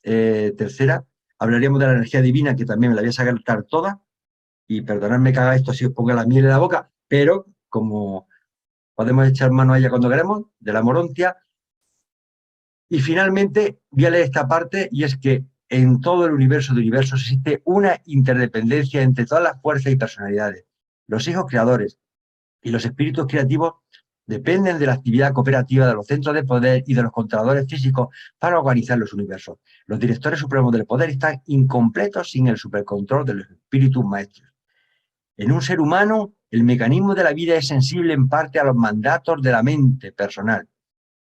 tercera. Hablaríamos de la energía divina, que también me la voy a sacar toda, y perdonadme que haga esto si os pongo la miel en la boca, pero como podemos echar mano a ella cuando queremos, de la morontia. Y finalmente voy a leer esta parte, y es que en todo el universo de universos existe una interdependencia entre todas las fuerzas y personalidades. Los hijos creadores y los espíritus creativos dependen de la actividad cooperativa de los centros de poder y de los controladores físicos para organizar los universos. Los directores supremos del poder están incompletos sin el supercontrol de los espíritus maestros. En un ser humano, el mecanismo de la vida es sensible en parte a los mandatos de la mente personal.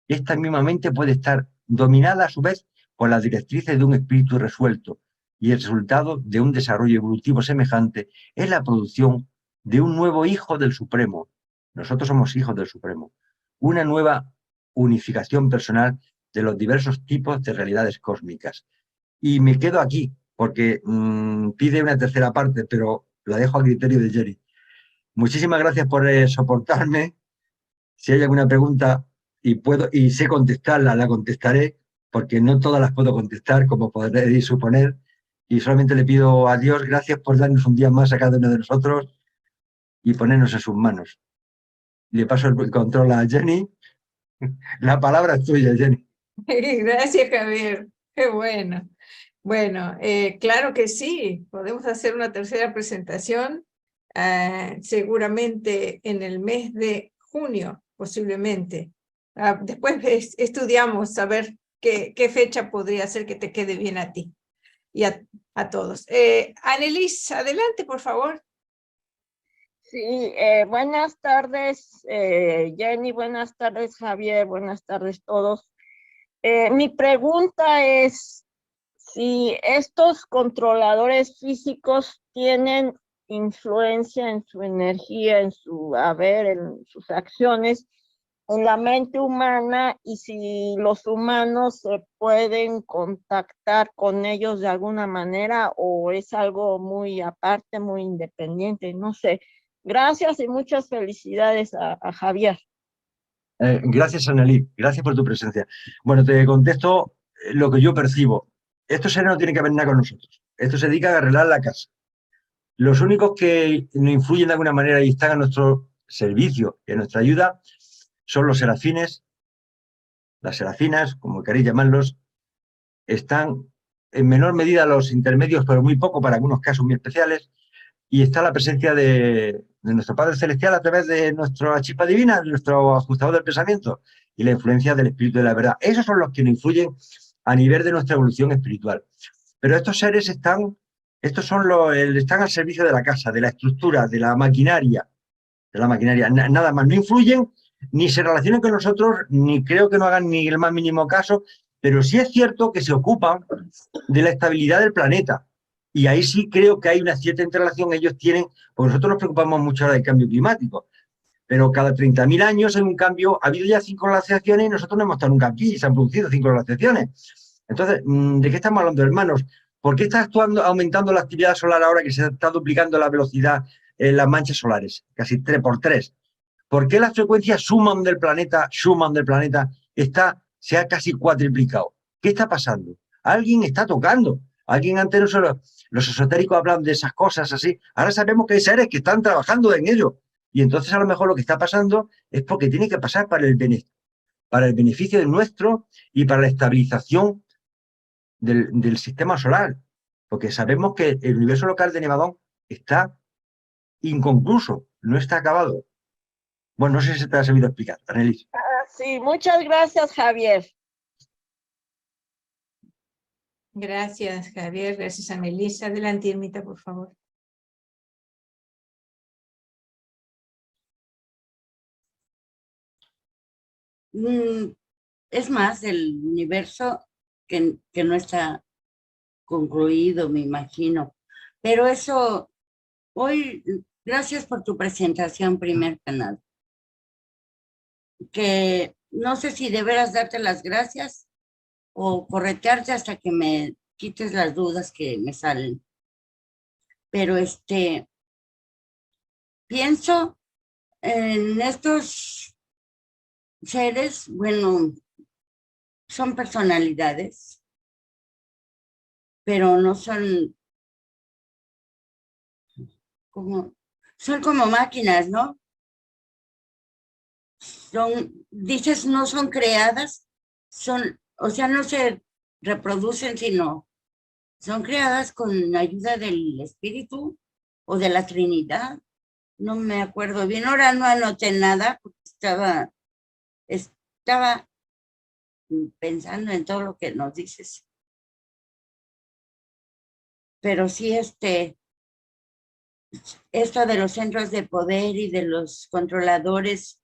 Esta misma mente puede estar dominada a su vez por las directrices de un espíritu resuelto, y el resultado de un desarrollo evolutivo semejante es la producción de un nuevo hijo del Supremo. Nosotros somos hijos del Supremo. Una nueva unificación personal de los diversos tipos de realidades cósmicas. Y me quedo aquí, porque pide una tercera parte, pero la dejo a criterio de Jerry. Muchísimas gracias por soportarme. Si hay alguna pregunta y sé contestarla, la contestaré, porque no todas las puedo contestar, como podréis suponer, y solamente le pido a Dios gracias por darnos un día más a cada uno de nosotros y ponernos en sus manos. Le paso el control a Jenny. La palabra es tuya, Jenny. Gracias, Javier. Qué bueno. Bueno, claro que sí, podemos hacer una tercera presentación, seguramente en el mes de junio, posiblemente. Después estudiamos a ver qué fecha podría ser que te quede bien a ti y a todos. Annelies, adelante, por favor. Sí, buenas tardes, Jenny, buenas tardes, Javier, buenas tardes todos. Mi pregunta es si estos controladores físicos tienen influencia en su energía, en su haber, en sus acciones, en la mente humana, y si los humanos se pueden contactar con ellos de alguna manera o es algo muy aparte, muy independiente, no sé. Gracias y muchas felicidades a Javier. Gracias, Annelies. Gracias por tu presencia. Bueno, te contesto lo que yo percibo. Estos seres no tienen que ver nada con nosotros. Esto se dedica a arreglar la casa. Los únicos que nos influyen de alguna manera y están a nuestro servicio y a nuestra ayuda son los serafines, las serafinas, como queréis llamarlos. Están en menor medida los intermedios, pero muy poco para algunos casos muy especiales. Y está la presencia de nuestro Padre Celestial a través de nuestra chispa divina, de nuestro ajustador del pensamiento y la influencia del Espíritu de la verdad. Esos son los que nos influyen a nivel de nuestra evolución espiritual. Pero estos seres están al servicio de la casa, de la estructura, de la maquinaria, nada más. No influyen, ni se relacionan con nosotros, ni creo que no hagan ni el más mínimo caso, pero sí es cierto que se ocupan de la estabilidad del planeta. Y ahí sí creo que hay una cierta interrelación. Ellos tienen, porque nosotros nos preocupamos mucho ahora del cambio climático, pero cada 30.000 años hay un cambio. Ha habido ya 5 glaciaciones y nosotros no hemos estado nunca aquí y se han producido 5 glaciaciones. Entonces, ¿de qué estamos hablando, hermanos? ¿Por qué está aumentando la actividad solar ahora que se está duplicando la velocidad en las manchas solares? Casi 3 por 3. ¿Por qué las frecuencias Schumann del planeta se ha casi cuatriplicado? ¿Qué está pasando? Alguien está tocando. Alguien antes no solo los esotéricos hablan de esas cosas así. Ahora sabemos que hay seres que están trabajando en ello. Y entonces a lo mejor lo que está pasando es porque tiene que pasar para el beneficio de nuestro y para la estabilización del sistema solar. Porque sabemos que el universo local de Nevadón está inconcluso, no está acabado. Bueno, no sé si se te ha servido explicar, Annelies. Sí, muchas gracias, Javier. Gracias, Javier. Gracias, Annelies. Adelante, Irmita, por favor. Es más el universo que no está concluido, me imagino. Pero eso, hoy, gracias por tu presentación, primer canal. Que no sé si de veras darte las gracias o corretearte hasta que me quites las dudas que me salen. Pero pienso en estos seres, bueno, son personalidades, pero no son como máquinas, ¿no? Dices, no son creadas, o sea, no se reproducen, sino son creadas con ayuda del Espíritu o de la Trinidad. No me acuerdo bien, ahora no anoté nada, porque estaba pensando en todo lo que nos dices. Pero sí, esto de los centros de poder y de los controladores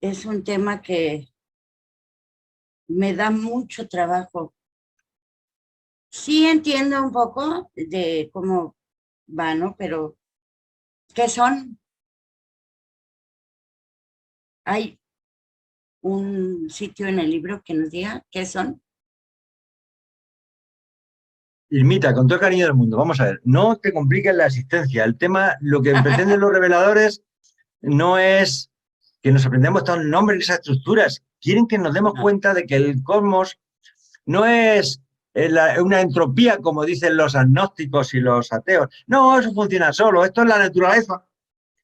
es un tema que me da mucho trabajo. Sí entiendo un poco de cómo va, ¿no? Pero, ¿qué son? Hay un sitio en el libro que nos diga qué son. Irmita, con todo el cariño del mundo, vamos a ver, no te compliques la existencia. El tema, lo que pretenden los reveladores no es que nos aprendamos todos los nombres y esas estructuras. Quieren que nos demos cuenta de que el cosmos no es una entropía, como dicen los agnósticos y los ateos. No, eso funciona solo, esto es la naturaleza,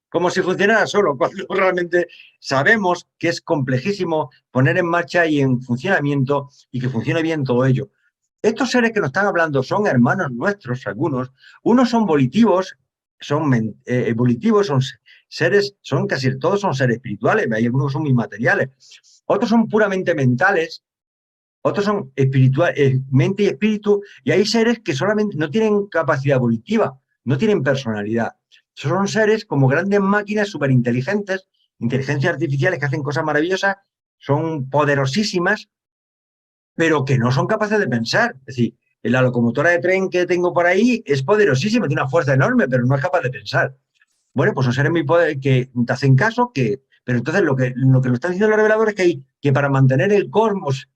como si funcionara solo, cuando realmente sabemos que es complejísimo poner en marcha y en funcionamiento y que funcione bien todo ello. Estos seres que nos están hablando son hermanos nuestros, algunos. Unos son volitivos, son evolutivos, son seres, son casi todos son seres espirituales, hay algunos que son inmateriales. Otros son puramente mentales, otros son mente y espíritu, y hay seres que solamente no tienen capacidad evolutiva, no tienen personalidad. Son seres como grandes máquinas superinteligentes, inteligencias artificiales que hacen cosas maravillosas, son poderosísimas, pero que no son capaces de pensar. Es decir, la locomotora de tren que tengo por ahí es poderosísima, tiene una fuerza enorme, pero no es capaz de pensar. Bueno, pues son seres muy poderosos que te hacen caso, pero entonces lo que nos están diciendo los reveladores es que para mantener el cosmos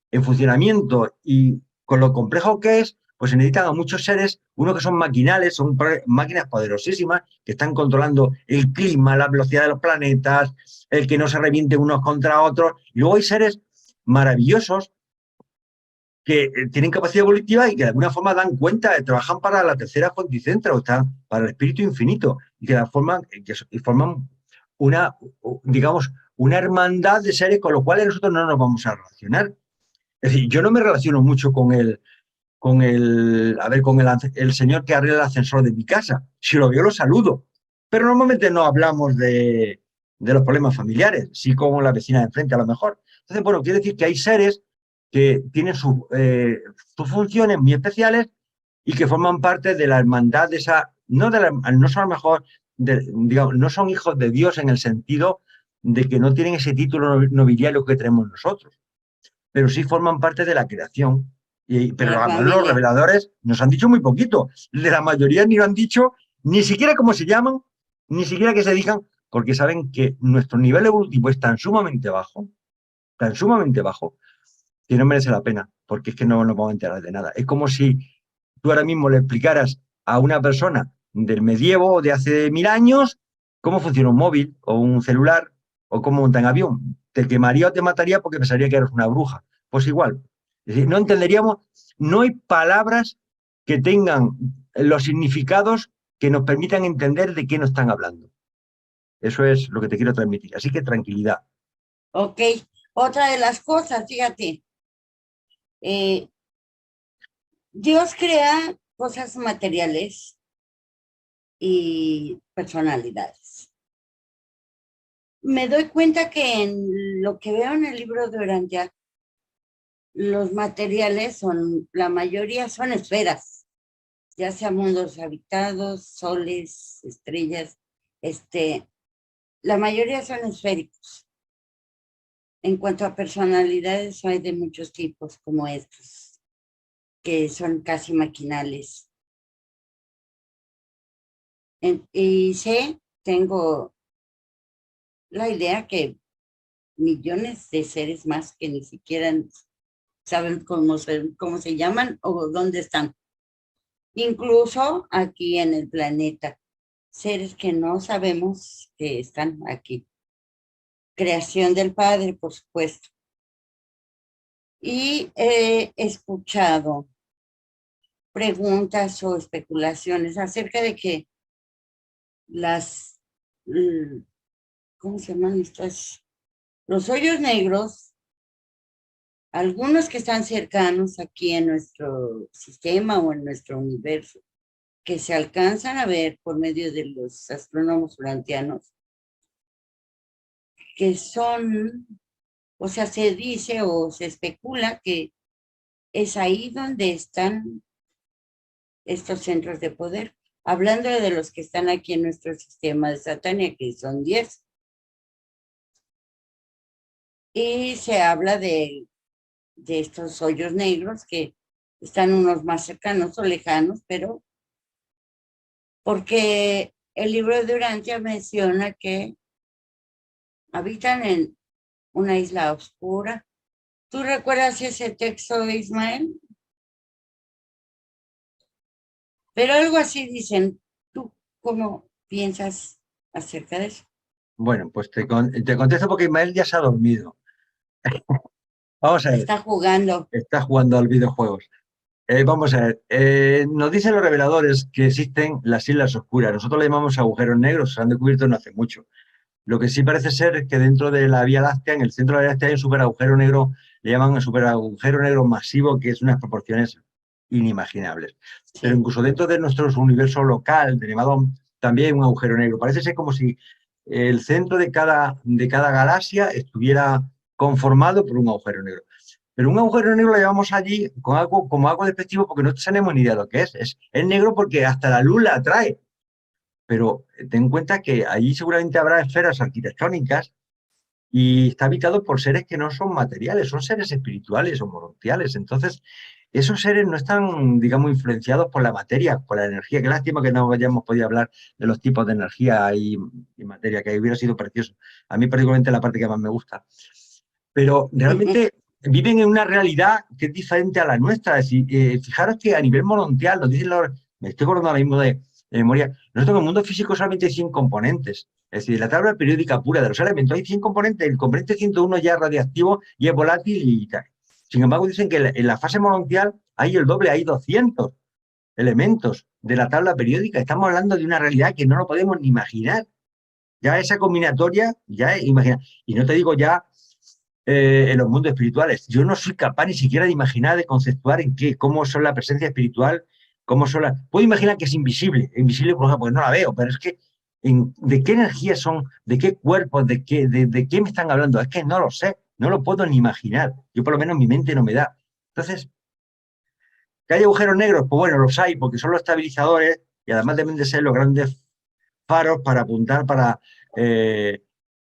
en funcionamiento y con lo complejo que es, pues se necesitan a muchos seres, uno que son maquinales, son máquinas poderosísimas que están controlando el clima, la velocidad de los planetas, el que no se revienten unos contra otros. Y luego hay seres maravillosos que tienen capacidad evolutiva y que de alguna forma dan cuenta, trabajan para la tercera Fonticentra o están para el espíritu infinito y que forman una, digamos, una hermandad de seres con los cuales nosotros no nos vamos a relacionar. Es decir, yo no me relaciono mucho con el señor que arregla el ascensor de mi casa. Si lo veo, lo saludo. Pero normalmente no hablamos de los problemas familiares, sí con la vecina de enfrente a lo mejor. Entonces, bueno, quiere decir que hay seres que tienen sus funciones muy especiales y que forman parte de la hermandad de esa, no son a lo mejor, digamos, no son hijos de Dios en el sentido de que no tienen ese título nobiliario que tenemos nosotros, pero sí forman parte de la creación. Pero además los reveladores nos han dicho muy poquito. De la mayoría ni lo han dicho, ni siquiera cómo se llaman, ni siquiera qué se dedican, porque saben que nuestro nivel evolutivo es tan sumamente bajo, que no merece la pena, porque es que no nos vamos a enterar de nada. Es como si tú ahora mismo le explicaras a una persona del medievo o de hace 1000 años cómo funciona un móvil o un celular o cómo monta en avión. Te quemaría o te mataría porque pensaría que eres una bruja. Pues igual. Es decir, no entenderíamos, no hay palabras que tengan los significados que nos permitan entender de qué nos están hablando. Eso es lo que te quiero transmitir. Así que tranquilidad. Ok. Otra de las cosas, fíjate, Dios crea cosas materiales y personalidades. Me doy cuenta que en lo que veo en el libro de Urantia, los materiales la mayoría son esferas, ya sea mundos habitados, soles, estrellas, la mayoría son esféricos. En cuanto a personalidades, hay de muchos tipos como estos, que son casi maquinales. Y tengo la idea que millones de seres más que ni siquiera saben cómo se llaman o dónde están. Incluso aquí en el planeta seres que no sabemos que están aquí. Creación del Padre, por supuesto. Y he escuchado preguntas o especulaciones acerca de que las, ¿cómo se llaman estas? Los hoyos negros, algunos que están cercanos aquí en nuestro sistema o en nuestro universo, que se alcanzan a ver por medio de los astrónomos urantianos, que son, o sea, se dice o se especula que es ahí donde están estos centros de poder, hablando de los que están aquí en nuestro sistema de Satania, que son 10. Y se habla de estos hoyos negros que están unos más cercanos o lejanos, pero porque el libro de Urantia menciona que habitan en una isla oscura. ¿Tú recuerdas ese texto, Ismael? Pero algo así dicen. ¿Tú cómo piensas acerca de eso? Bueno, pues te contesto porque Ismael ya se ha dormido. Vamos a ver, Está jugando. está jugando al videojuegos. Vamos a ver, nos dicen los reveladores que existen las islas oscuras. Nosotros le llamamos agujeros negros, se han descubierto no hace mucho. Lo que sí parece ser es que dentro de la Vía Láctea, en el centro de la Vía Láctea, hay un superagujero negro, le llaman un superagujero negro masivo, que es unas proporciones inimaginables. Sí. Pero incluso dentro de nuestro universo local, de Nevadón, también hay un agujero negro. Parece ser como si el centro de cada galaxia estuviera conformado por un agujero negro. Pero un agujero negro lo llevamos allí como algo despectivo porque no tenemos ni idea de lo que es. Es negro porque hasta la luz la atrae. Pero ten en cuenta que allí seguramente habrá esferas arquitectónicas y está habitado por seres que no son materiales, son seres espirituales o morontiales. Entonces, esos seres no están, digamos, influenciados por la materia, por la energía. Qué lástima que no hayamos podido hablar de los tipos de energía y materia, que hubiera sido precioso. A mí particularmente la parte que más me gusta. Pero realmente viven en una realidad que es diferente a la nuestra. Es decir, fijaros que a nivel morontial, nos dicen me estoy acordando ahora mismo de memoria, nosotros en el mundo físico solamente hay 100 componentes. Es decir, la tabla periódica pura de los elementos hay 100 componentes, el componente 101 ya es radiactivo y es volátil y tal. Sin embargo, dicen que en la fase morontial hay el doble, hay 200 elementos de la tabla periódica. Estamos hablando de una realidad que no lo podemos ni imaginar. Ya esa combinatoria, ya imagina. Y no te digo ya en los mundos espirituales. Yo no soy capaz ni siquiera de imaginar, de conceptuar en qué, cómo son la presencia espiritual, cómo son las... Puedo imaginar que es invisible, invisible por ejemplo, porque no la veo, pero es que de qué energías son, de qué cuerpos, de qué me están hablando, es que no lo sé, no lo puedo ni imaginar. Yo por lo menos mi mente no me da. Entonces, ¿que hay agujeros negros? Pues bueno, los hay, porque son los estabilizadores y además deben de ser los grandes faros para apuntar, para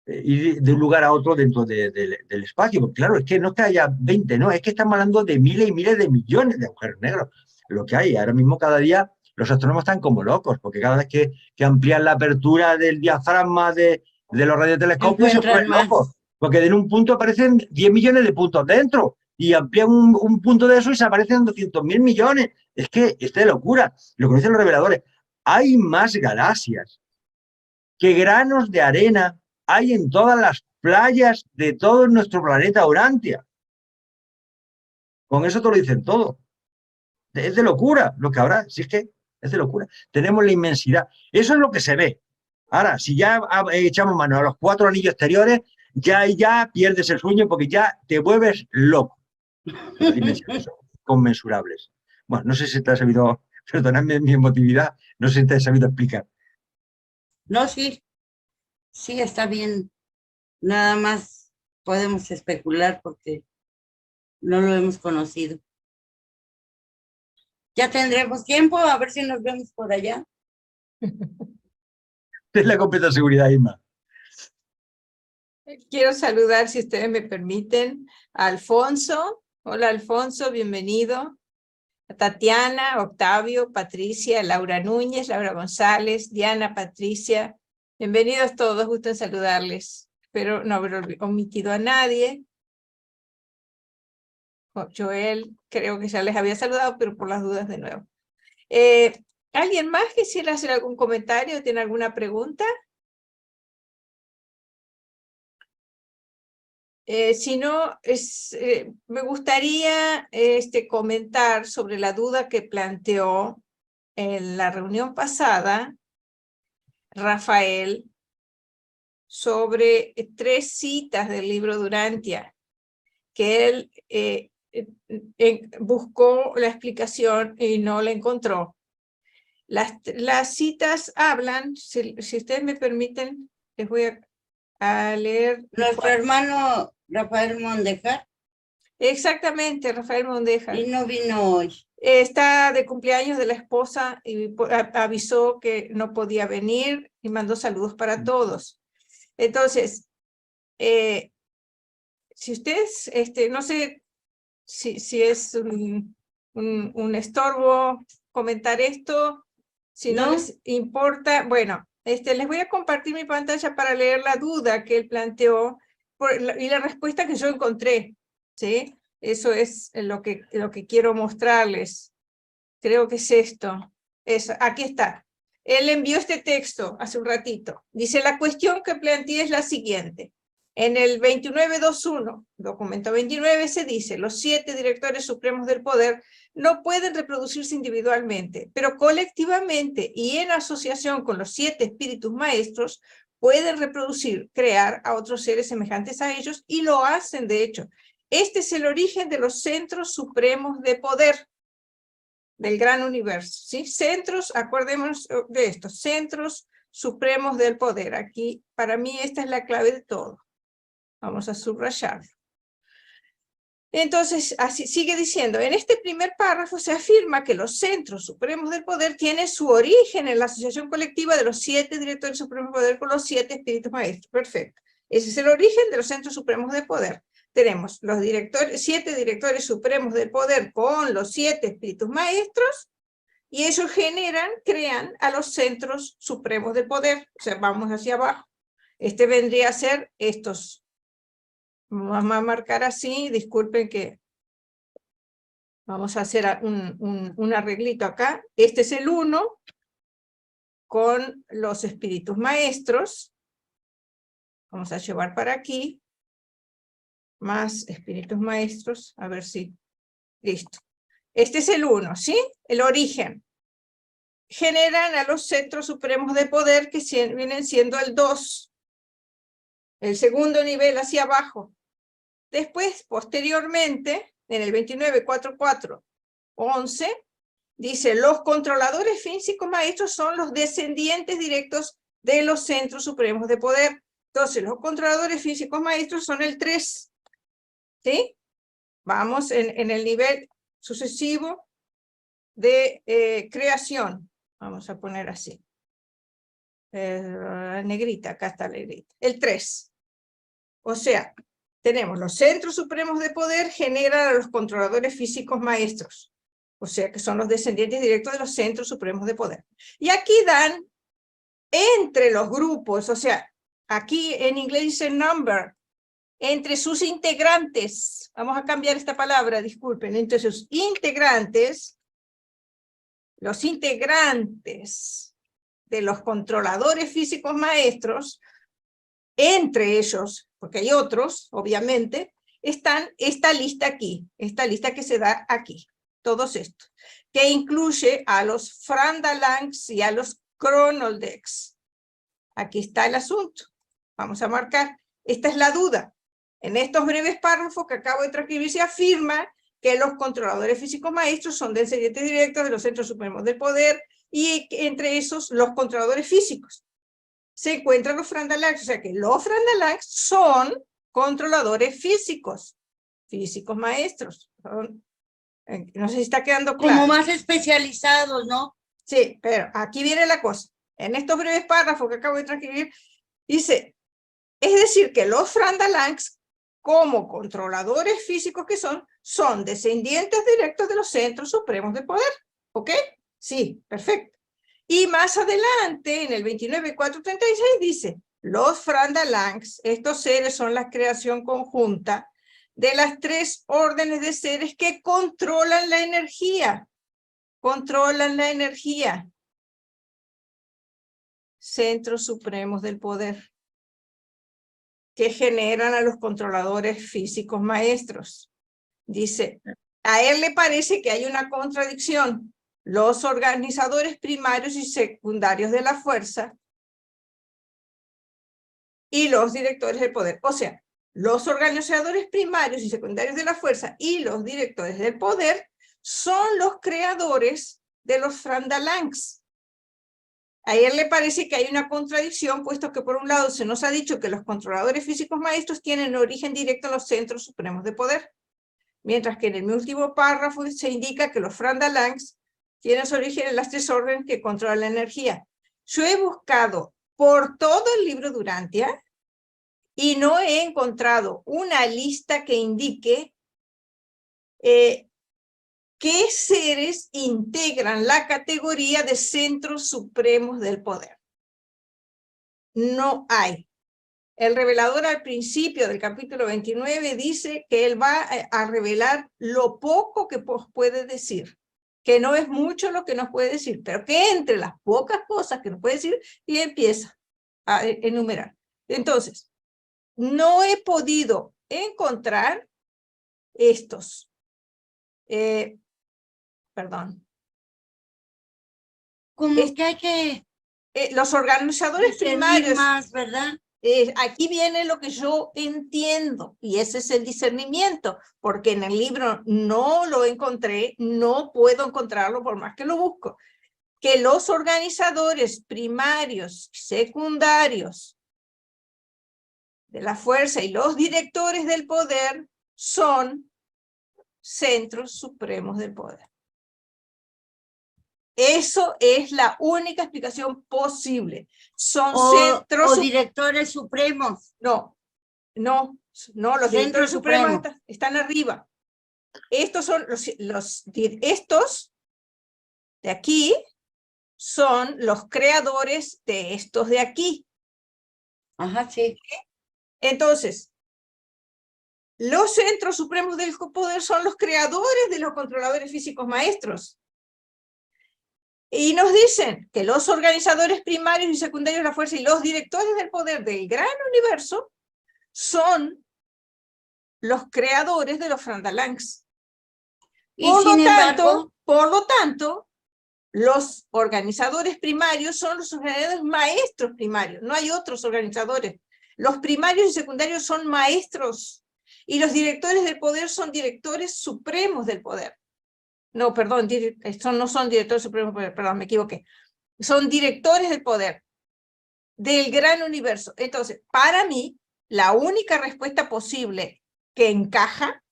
ir de un lugar a otro dentro del espacio. Porque claro, es que no es que haya 20, no, es que estamos hablando de miles y miles de millones de agujeros negros. Lo que hay ahora mismo cada día, los astrónomos están como locos, porque cada vez que amplían la apertura del diafragma de los radiotelescopios se ponen locos. Porque en un punto aparecen 10 millones de puntos dentro y amplían un punto de eso y se aparecen 200.000 millones. Es que es de locura. Lo que dicen los reveladores. Hay más galaxias que granos de arena hay en todas las playas de todo nuestro planeta Urantia. Con eso te lo dicen todo. Es de locura lo que habrá, si es que es de locura. Tenemos la inmensidad. Eso es lo que se ve. Ahora, si ya echamos mano a los 4 anillos exteriores, ya pierdes el sueño porque ya te vuelves loco. Las dimensiones son conmensurables. Bueno, no sé si te has sabido, perdonadme mi emotividad, no sé si te has sabido explicar. No, sí, está bien. Nada más podemos especular porque no lo hemos conocido. Ya tendremos tiempo, a ver si nos vemos por allá. Es la completa seguridad, Isma. Quiero saludar, si ustedes me permiten, a Alfonso. Hola, Alfonso, bienvenido. A Tatiana, Octavio, Patricia, Laura Núñez, Laura González, Diana, Patricia. Bienvenidos todos, gusto en saludarles. Espero no haber omitido a nadie. Joel, creo que ya les había saludado, pero por las dudas de nuevo. ¿Alguien más quisiera hacer algún comentario? ¿Tiene alguna pregunta? Si no, me gustaría comentar sobre la duda que planteó en la reunión pasada Rafael sobre 3 citas del libro Durantia, que él buscó la explicación y no la encontró. Las citas hablan, si ustedes me permiten, les voy a leer. Nuestro hermano Rafael Mondejar. Exactamente, Rafael Mondejar. Y no vino hoy. Está de cumpleaños de la esposa y avisó que no podía venir y mandó saludos para todos. Entonces, si ustedes, no sé si es un estorbo comentar esto, si no les importa, bueno, les voy a compartir mi pantalla para leer la duda que él planteó y la respuesta que yo encontré, ¿sí? Eso es lo que quiero mostrarles. Creo que es esto. Aquí está. Él envió este texto hace un ratito. Dice, la cuestión que planteé es la siguiente. En el 29.2.1, documento 29, se dice, los 7 directores supremos del poder no pueden reproducirse individualmente, pero colectivamente y en asociación con los 7 espíritus maestros, pueden reproducir, crear a otros seres semejantes a ellos y lo hacen, de hecho. Este es el origen de los centros supremos de poder del gran universo, ¿sí? Centros, acordémonos de esto, centros supremos del poder. Aquí, para mí, esta es la clave de todo. Vamos a subrayarlo. Entonces, así sigue diciendo, en este primer párrafo se afirma que los centros supremos del poder tienen su origen en la asociación colectiva de los 7 directores supremos del poder con los 7 espíritus maestros. Perfecto. Ese es el origen de los centros supremos del poder. Tenemos los 7 directores supremos del poder con los 7 espíritus maestros, y ellos crean a los centros supremos del poder. O sea, vamos hacia abajo. Vendría a ser estos. Vamos a marcar así, disculpen que vamos a hacer un arreglito acá. Este es el 1 con los espíritus maestros. Vamos a llevar para aquí. Más espíritus maestros, a ver si, listo. Este es el 1, ¿sí? El origen. Generan a los centros supremos de poder que vienen siendo el 2. El segundo nivel hacia abajo. Después, posteriormente, en el 29.4.4.11, dice, los controladores físicos maestros son los descendientes directos de los centros supremos de poder. Entonces, los controladores físicos maestros son el 3. ¿Sí? Vamos en el nivel sucesivo de creación. Vamos a poner así. Negrita, acá está la negrita. El 3. O sea, tenemos los centros supremos de poder generan a los controladores físicos maestros. O sea, que son los descendientes directos de los centros supremos de poder. Y aquí dan entre los grupos, o sea, aquí en inglés dice number, entre sus integrantes, vamos a cambiar esta palabra, disculpen, entre sus integrantes, los integrantes de los controladores físicos maestros, entre ellos, porque hay otros, obviamente, están esta lista aquí, esta lista que se da aquí, todos estos, que incluye a los Frandalangs y a los Cronoldex. Aquí está el asunto, vamos a marcar, esta es la duda. En estos breves párrafos que acabo de transcribir se afirma que los controladores físicos maestros son descendientes directos de los centros supremos del poder y entre esos los controladores físicos. Se encuentran los Frandalangs, o sea que los Frandalangs son controladores físicos maestros. No sé si está quedando claro. Como más especializados, ¿no? Sí, pero aquí viene la cosa. En estos breves párrafos que acabo de transcribir, dice, es decir que los Frandalangs, como controladores físicos que son descendientes directos de los centros supremos de poder. ¿Ok? Sí, perfecto. Y más adelante, en el 29.436, dice, los Frandalangs, estos seres son la creación conjunta de las 3 órdenes de seres que controlan la energía. Controlan la energía. centros supremos del poder que generan a los controladores físicos maestros. Dice, a él le parece que hay una contradicción. Los organizadores primarios y secundarios de la fuerza y los directores del poder. O sea, los organizadores primarios y secundarios de la fuerza y los directores del poder son los creadores de los Frandalangs. A él le parece que hay una contradicción, puesto que por un lado se nos ha dicho que los controladores físicos maestros tienen origen directo en los centros supremos de poder, mientras que en el último párrafo se indica que los Frandalangs tienen su origen en las tres órdenes que controlan la energía. Yo he buscado por todo el libro Durantia y no he encontrado una lista que indique qué seres integran la categoría de centros supremos del poder. No hay. El revelador al principio del capítulo 29 dice que él va a revelar lo poco que puede decir, que no es mucho lo que nos puede decir, pero que entre las pocas cosas que nos puede decir, y empieza a enumerar. Entonces, no he podido encontrar estos. Perdón. Como que hay que los organizadores primarios. más, ¿verdad? Aquí viene lo que yo entiendo, y ese es el discernimiento, porque en el libro no lo encontré, no puedo encontrarlo por más que lo busco, que los organizadores primarios, secundarios de la fuerza y los directores del poder son centros supremos del poder. Eso es la única explicación posible. Son centros... o directores supremos. No, los directores supremos están arriba. Estos son estos de aquí son los creadores de estos de aquí. Ajá, sí. Entonces, los centros supremos del poder son los creadores de los controladores físicos maestros. Y nos dicen que los organizadores primarios y secundarios de la fuerza y los directores del poder del gran universo son los creadores de los Frandalangs. Por lo tanto, los organizadores primarios son los organizadores maestros primarios, no hay otros organizadores. Los primarios y secundarios son maestros, y los directores del poder son directores supremos del poder. No, perdón, no son directores supremos del poder, perdón, me equivoqué. Son directores del poder, del gran universo. Entonces, para mí, la única respuesta posible que encaja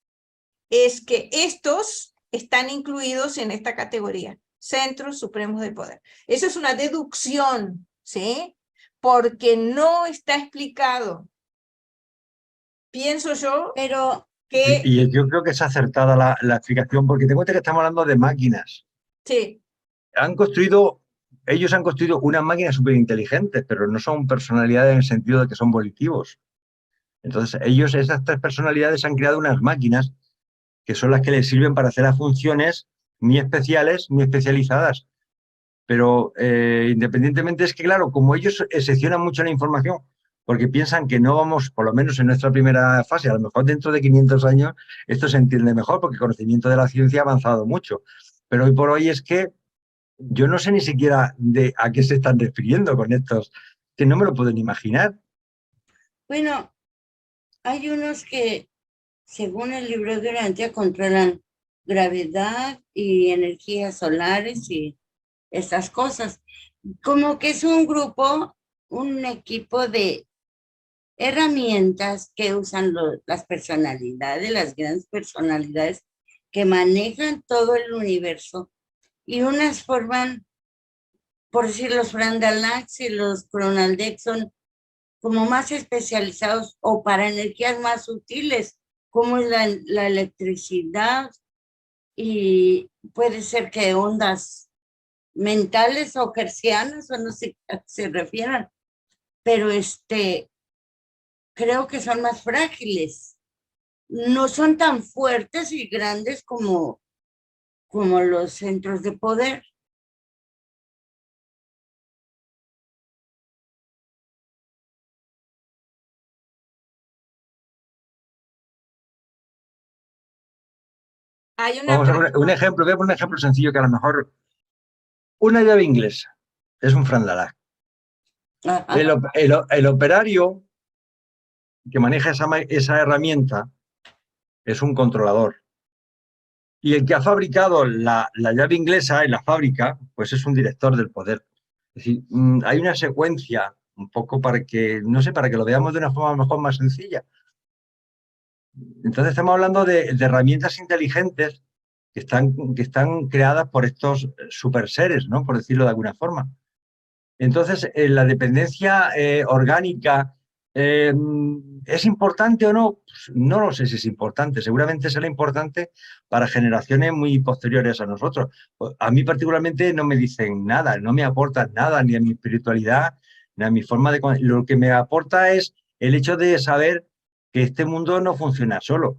es que estos están incluidos en esta categoría, centros supremos del poder. Eso es una deducción, ¿sí? Porque no está explicado. Pienso yo, pero que... Y yo creo que es acertada la explicación, porque te cuenta que estamos hablando de máquinas. Sí. Ellos han construido unas máquinas súper inteligentes, pero no son personalidades en el sentido de que son volitivos. Entonces, esas tres personalidades han creado unas máquinas que son las que les sirven para hacer las funciones ni especiales ni especializadas. Pero independientemente es que, claro, como ellos seccionan mucho la información, porque piensan que no vamos, por lo menos en nuestra primera fase, a lo mejor dentro de 500 años, esto se entiende mejor, porque el conocimiento de la ciencia ha avanzado mucho. Pero hoy por hoy es que yo no sé ni siquiera a qué se están refiriendo con estos, que no me lo pueden imaginar. Bueno, hay unos que, según el libro de Durantia, controlan gravedad y energías solares y estas cosas. Como que es un grupo, un equipo de herramientas que usan las personalidades, las grandes personalidades que manejan todo el universo, y unas forman, por decir, los Frandalangs y los Cronaldex son como más especializados o para energías más sutiles, como es la electricidad, y puede ser que ondas mentales o hertzianas, o no sé a qué se refieran, pero creo que son más frágiles. No son tan fuertes y grandes como los centros de poder. Hay una Vamos a ver un ejemplo, voy a poner un ejemplo sencillo que a lo mejor una llave inglesa es un Fran-Dalac. Ajá. El operario que maneja esa herramienta es un controlador. Y el que ha fabricado la llave inglesa en la fábrica, pues es un director del poder. Es decir, hay una secuencia un poco para que, no sé, para que lo veamos de una forma mejor más sencilla. Entonces estamos hablando de herramientas inteligentes que están creadas por estos super seres, ¿no? Por decirlo de alguna forma. Entonces, la dependencia orgánica, ¿es importante o no? Pues no lo sé si es importante. Seguramente será importante para generaciones muy posteriores a nosotros. A mí particularmente no me dicen nada, no me aportan nada, ni a mi espiritualidad, ni a mi forma de... Lo que me aporta es el hecho de saber que este mundo no funciona solo.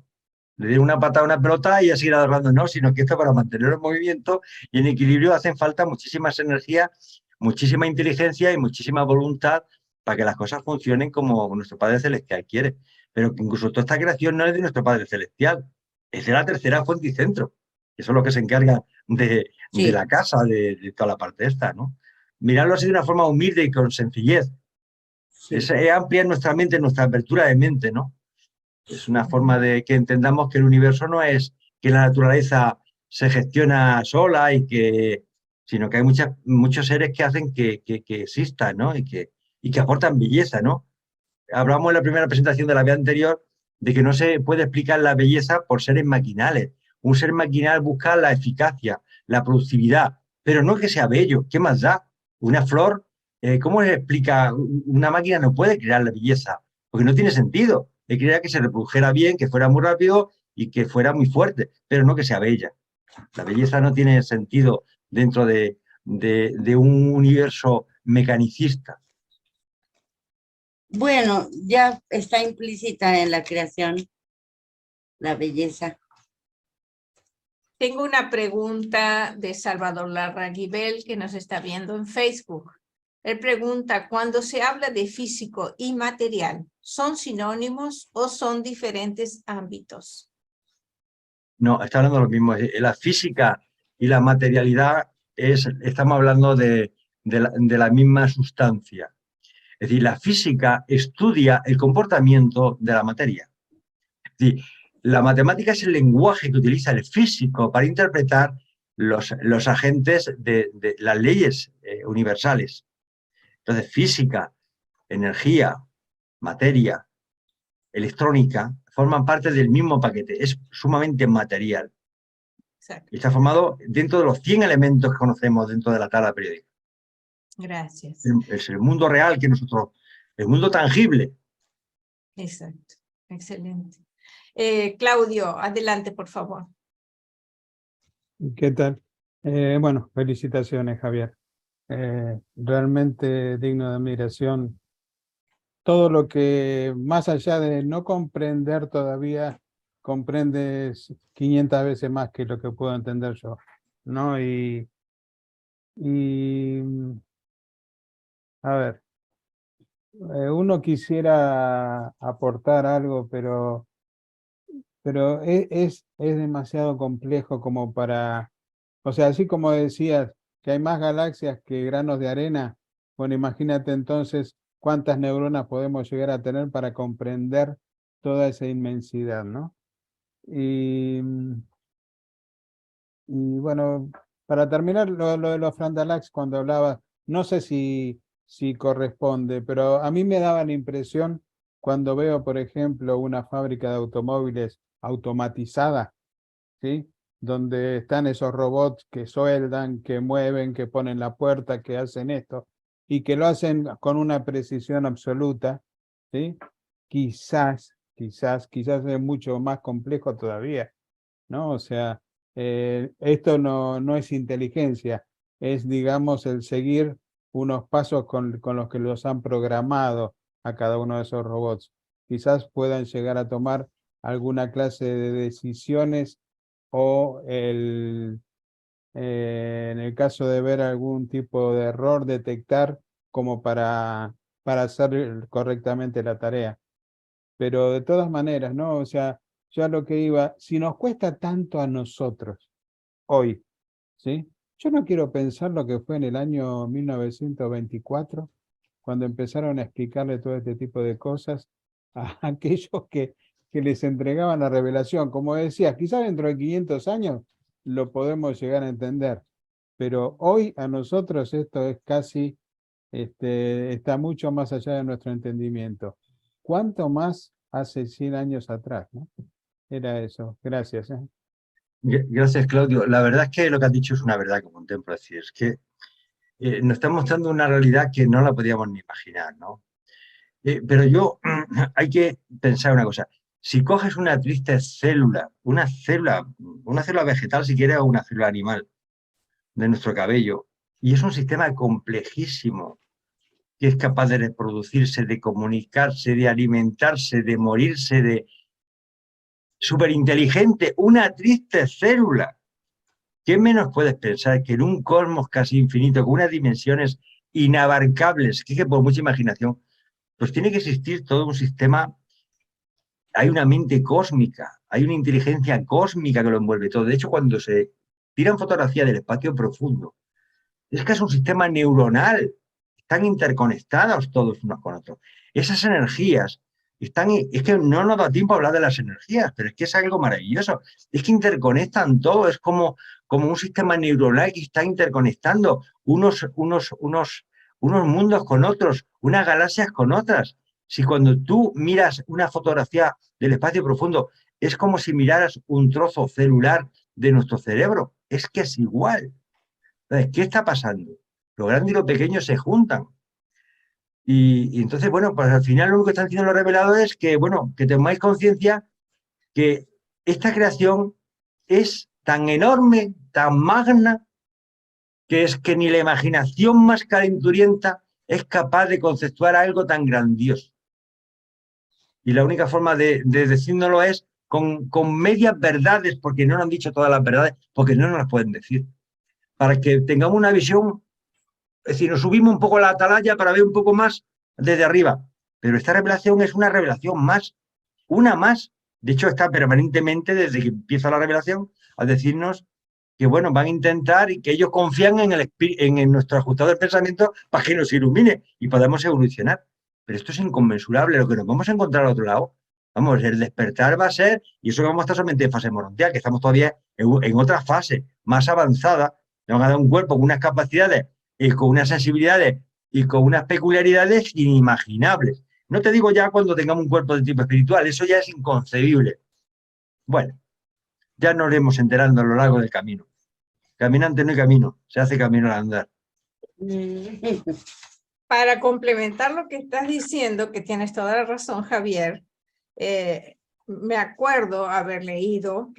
Le doy una patada a una pelota y a seguir agarrando, no, sino que esto para mantener el movimiento y en equilibrio hacen falta muchísimas energías, muchísima inteligencia y muchísima voluntad para que las cosas funcionen como nuestro Padre Celestial quiere. Pero que incluso toda esta creación no es de nuestro Padre Celestial, es de la tercera fuente y centro. Eso es lo que se encarga de la casa, de toda la parte esta, ¿no? Mirarlo así de una forma humilde y con sencillez. Sí. Es ampliar nuestra mente, nuestra apertura de mente, ¿no? Es una forma de que entendamos que el universo no es que la naturaleza se gestiona sola sino que hay muchos seres que hacen que exista, ¿no? Y que aportan belleza, ¿no? Hablamos en la primera presentación de la vez anterior de que no se puede explicar la belleza por seres maquinales. Un ser maquinal busca la eficacia, la productividad, pero no que sea bello. ¿Qué más da? Una flor, ¿cómo se explica? Una máquina no puede crear la belleza, porque no tiene sentido. Él quería que se reprodujera bien, que fuera muy rápido y que fuera muy fuerte, pero no que sea bella. La belleza no tiene sentido dentro de un universo mecanicista. Bueno, ya está implícita en la creación la belleza. Tengo una pregunta de Salvador Larraguibel que nos está viendo en Facebook. Él pregunta, cuando se habla de físico y material, ¿son sinónimos o son diferentes ámbitos? No, está hablando de lo mismo. La física y la materialidad estamos hablando de la misma sustancia. Es decir, la física estudia el comportamiento de la materia. Es decir, la matemática es el lenguaje que utiliza el físico para interpretar los agentes de las leyes universales. Entonces, física, energía, materia, electrónica, forman parte del mismo paquete. Es sumamente material. Exacto. Y está formado dentro de los 100 elementos que conocemos dentro de la tabla periódica. Gracias. Es el mundo real que nosotros, el mundo tangible. Exacto. Excelente. Claudio, adelante, por favor. ¿Qué tal? Bueno, felicitaciones, Javier. Realmente digno de admiración. Todo lo que, más allá de no comprender todavía, comprendes 500 veces más que lo que puedo entender yo, ¿no? A ver, uno quisiera aportar algo, pero es demasiado complejo como para, o sea, así como decías que hay más galaxias que granos de arena, bueno, imagínate entonces cuántas neuronas podemos llegar a tener para comprender toda esa inmensidad, ¿no? Y bueno, para terminar, lo de los Frandalax, cuando hablaba, no sé si corresponde, pero a mí me daba la impresión cuando veo, por ejemplo, una fábrica de automóviles automatizada, ¿sí? Donde están esos robots que sueldan, que mueven, que ponen la puerta, que hacen esto, y que lo hacen con una precisión absoluta, ¿sí? Quizás es mucho más complejo todavía, ¿no? O sea, esto no es inteligencia, es, digamos, el seguir unos pasos con los que los han programado a cada uno de esos robots. Quizás puedan llegar a tomar alguna clase de decisiones o en el caso de ver algún tipo de error, detectar como para hacer correctamente la tarea. Pero de todas maneras, ¿no? O sea, yo a lo que iba, si nos cuesta tanto a nosotros hoy, ¿sí? Yo no quiero pensar lo que fue en el año 1924, cuando empezaron a explicarle todo este tipo de cosas a aquellos que les entregaban la revelación. Como decías, quizás dentro de 500 años lo podemos llegar a entender, pero hoy a nosotros esto es casi, está mucho más allá de nuestro entendimiento. ¿Cuánto más hace 100 años atrás, ¿no? Era eso. Gracias. Gracias, Claudio. La verdad es que lo que has dicho es una verdad que contemplo. Es decir, es que nos está mostrando una realidad que no la podíamos ni imaginar, ¿no? Pero hay que pensar una cosa. Si coges una triste célula, una célula vegetal si quieres, o una célula animal de nuestro cabello, y es un sistema complejísimo, que es capaz de reproducirse, de comunicarse, de alimentarse, de morirse, de superinteligente, una triste célula. ¿Qué menos puedes pensar que en un cosmos casi infinito, con unas dimensiones inabarcables, que por mucha imaginación, pues tiene que existir todo un sistema, hay una mente cósmica, hay una inteligencia cósmica que lo envuelve todo. De hecho, cuando se tiran fotografías del espacio profundo, es que es un sistema neuronal, están interconectados todos unos con otros. Esas energías están, es que no nos da tiempo a hablar de las energías, pero es que es algo maravilloso. Es que interconectan todo, es como un sistema neuronal que está interconectando unos mundos con otros, unas galaxias con otras. Si cuando tú miras una fotografía del espacio profundo, es como si miraras un trozo celular de nuestro cerebro, es que es igual. Entonces, ¿qué está pasando? Lo grande y lo pequeño se juntan. Y entonces, bueno, pues al final lo único que están haciendo los reveladores es que, bueno, que tomáis conciencia que esta creación es tan enorme, tan magna, que es que ni la imaginación más calenturienta es capaz de conceptuar algo tan grandioso. Y la única forma de decírnoslo es con medias verdades, porque no nos han dicho todas las verdades, porque no nos las pueden decir. Para que tengamos una visión, es decir, nos subimos un poco a la atalaya para ver un poco más desde arriba. Pero esta revelación es una revelación más, una más. De hecho, está permanentemente, desde que empieza la revelación, a decirnos que, bueno, van a intentar y que ellos confían en nuestro ajustado del pensamiento para que nos ilumine y podamos evolucionar. Pero esto es inconmensurable. Lo que nos vamos a encontrar al otro lado, vamos, el despertar va a ser, y eso que vamos a estar solamente en fase morontial, que estamos todavía en otra fase más avanzada, nos van a dar un cuerpo con unas capacidades y con unas sensibilidades y con unas peculiaridades inimaginables. No te digo ya cuando tengamos un cuerpo de tipo espiritual, eso ya es inconcebible. Bueno, ya nos iremos enterando a lo largo del camino. Caminante no hay camino, se hace camino al andar. Para complementar lo que estás diciendo, que tienes toda la razón, Javier, recuerdo haber leído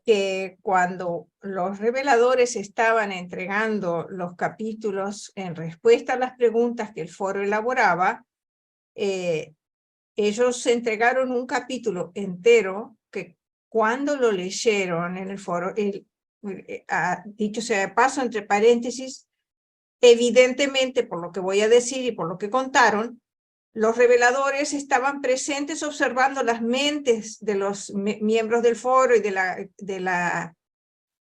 que cuando los reveladores estaban entregando los capítulos en respuesta a las preguntas que el foro elaboraba, ellos entregaron un capítulo entero que cuando lo leyeron en el foro, dicho sea de paso, entre paréntesis, evidentemente, por lo que voy a decir y por lo que contaron, los reveladores estaban presentes observando las mentes de los miembros del foro y de la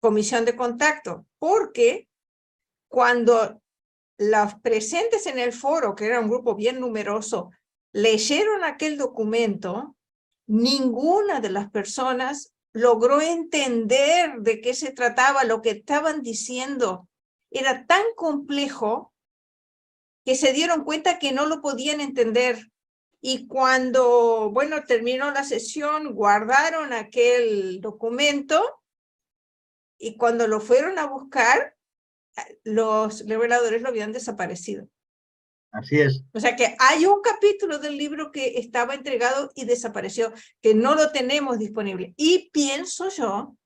comisión de contacto, porque cuando los presentes en el foro, que era un grupo bien numeroso, leyeron aquel documento, ninguna de las personas logró entender de qué se trataba. Lo que estaban diciendo era tan complejo que se dieron cuenta que no lo podían entender. Y cuando, bueno, terminó la sesión, guardaron aquel documento y cuando lo fueron a buscar, los reveladores lo habían desaparecido. Así es. O sea que hay un capítulo del libro que estaba entregado y desapareció, que no lo tenemos disponible. Y pienso yo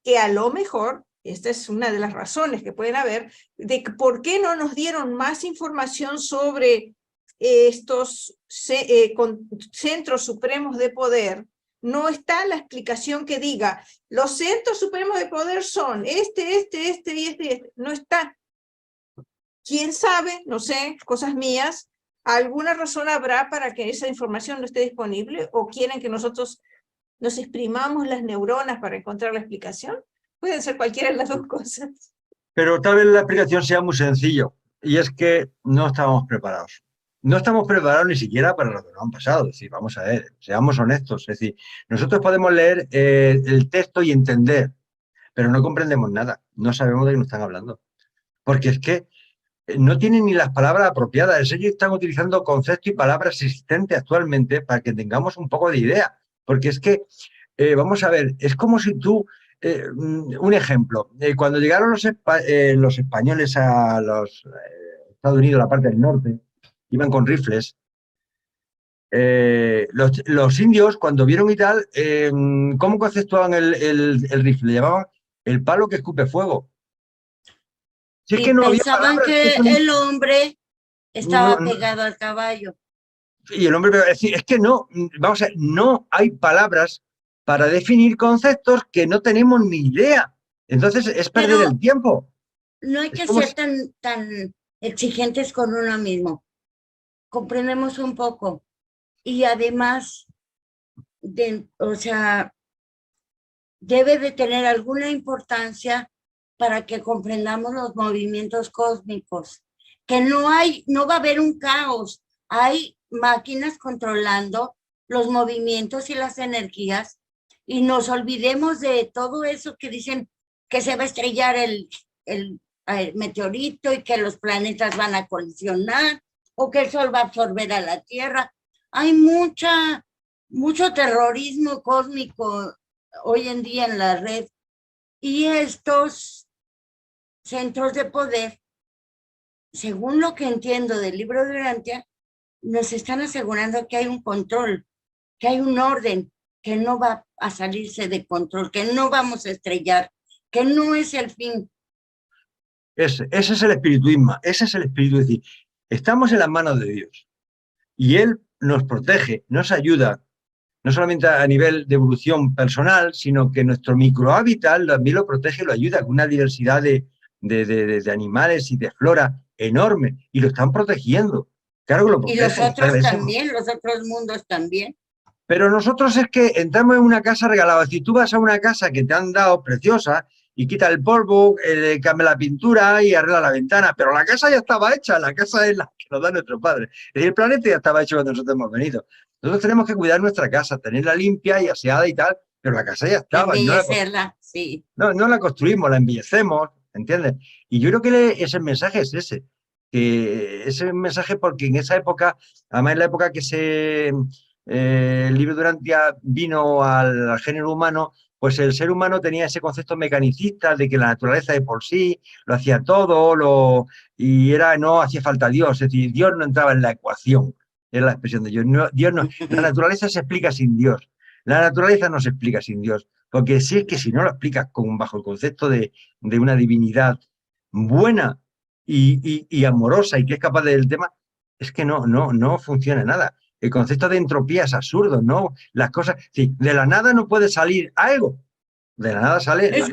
que a lo mejor, esta es una de las razones que pueden haber, de por qué no nos dieron más información sobre estos centros supremos de poder. No está la explicación que diga, los centros supremos de poder son este. No está. ¿Quién sabe? No sé, cosas mías. ¿Alguna razón habrá para que esa información no esté disponible o quieren que nosotros nos exprimamos las neuronas para encontrar la explicación? Pueden ser cualquiera de las dos cosas. Pero tal vez la explicación sea muy sencillo, y es que no estábamos preparados. No estamos preparados ni siquiera para lo que nos han pasado. Es decir, vamos a ver, seamos honestos. Es decir, nosotros podemos leer el texto y entender, pero no comprendemos nada. No sabemos de qué nos están hablando. Porque es que no tienen ni las palabras apropiadas. Ellos están utilizando conceptos y palabras existentes actualmente para que tengamos un poco de idea. Porque es que, vamos a ver, es como si tú... un ejemplo, cuando llegaron los españoles a los Estados Unidos, la parte del norte, iban con rifles. Los indios, cuando vieron y tal, ¿cómo conceptuaban el rifle? Le llamaban el palo que escupe fuego. Si es Y que no había pensaban palabras, que el hombre estaba no, pegado al caballo. y el hombre, es que no, vamos a ver, no hay palabras para definir conceptos que no tenemos ni idea. Entonces es perder Pero el tiempo. no hay Es que como ser tan exigentes con uno mismo. Comprendemos un poco. Y además, o sea, debe de tener alguna importancia para que comprendamos los movimientos cósmicos. Que no va a haber un caos. Hay máquinas controlando los movimientos y las energías, y nos olvidemos de todo eso que dicen que se va a estrellar el meteorito y que los planetas van a colisionar o que el sol va a absorber a la Tierra. Hay mucho terrorismo cósmico hoy en día en la red, y estos centros de poder, según lo que entiendo del libro de Urantia, nos están asegurando que hay un control, que hay un orden, que no va a salirse de control, que no vamos a estrellar, que no es el fin. ese es el espirituismo, ese es el espíritu. Es decir, estamos en las manos de Dios y Él nos protege, nos ayuda, no solamente a nivel de evolución personal, sino que nuestro microhábitat también lo protege y lo ayuda con una diversidad de animales y de flora enorme, y lo están protegiendo. Claro que lo Y los protegen. otros también, los otros mundos también. Pero nosotros es que entramos en una casa regalada. Si tú vas a una casa que te han dado preciosa y quita el polvo, cambia la pintura y arregla la ventana, pero la casa ya estaba hecha, la casa es la que nos da nuestro padre. Es decir, el planeta ya estaba hecho cuando nosotros hemos venido. Nosotros tenemos que cuidar nuestra casa, tenerla limpia y aseada y tal, pero la casa ya estaba. Embellecerla, sí. No la construimos, la embellecemos, ¿entiendes? Y yo creo que ese mensaje es ese. Ese mensaje, porque en esa época, además en la época que el libro de Urantia vino al género humano, pues el ser humano tenía ese concepto mecanicista de que la naturaleza de por sí lo hacía todo, y no hacía falta Dios. Es decir, Dios no entraba en la ecuación, es la expresión de Dios. La naturaleza se explica sin Dios. La naturaleza no se explica sin Dios, porque si es que si no lo explicas bajo el concepto de una divinidad buena y amorosa y que es capaz del tema, es que no funciona nada. El concepto de entropía es absurdo, ¿no? Las cosas, sí, de la nada no puede salir algo, de la nada sale. Es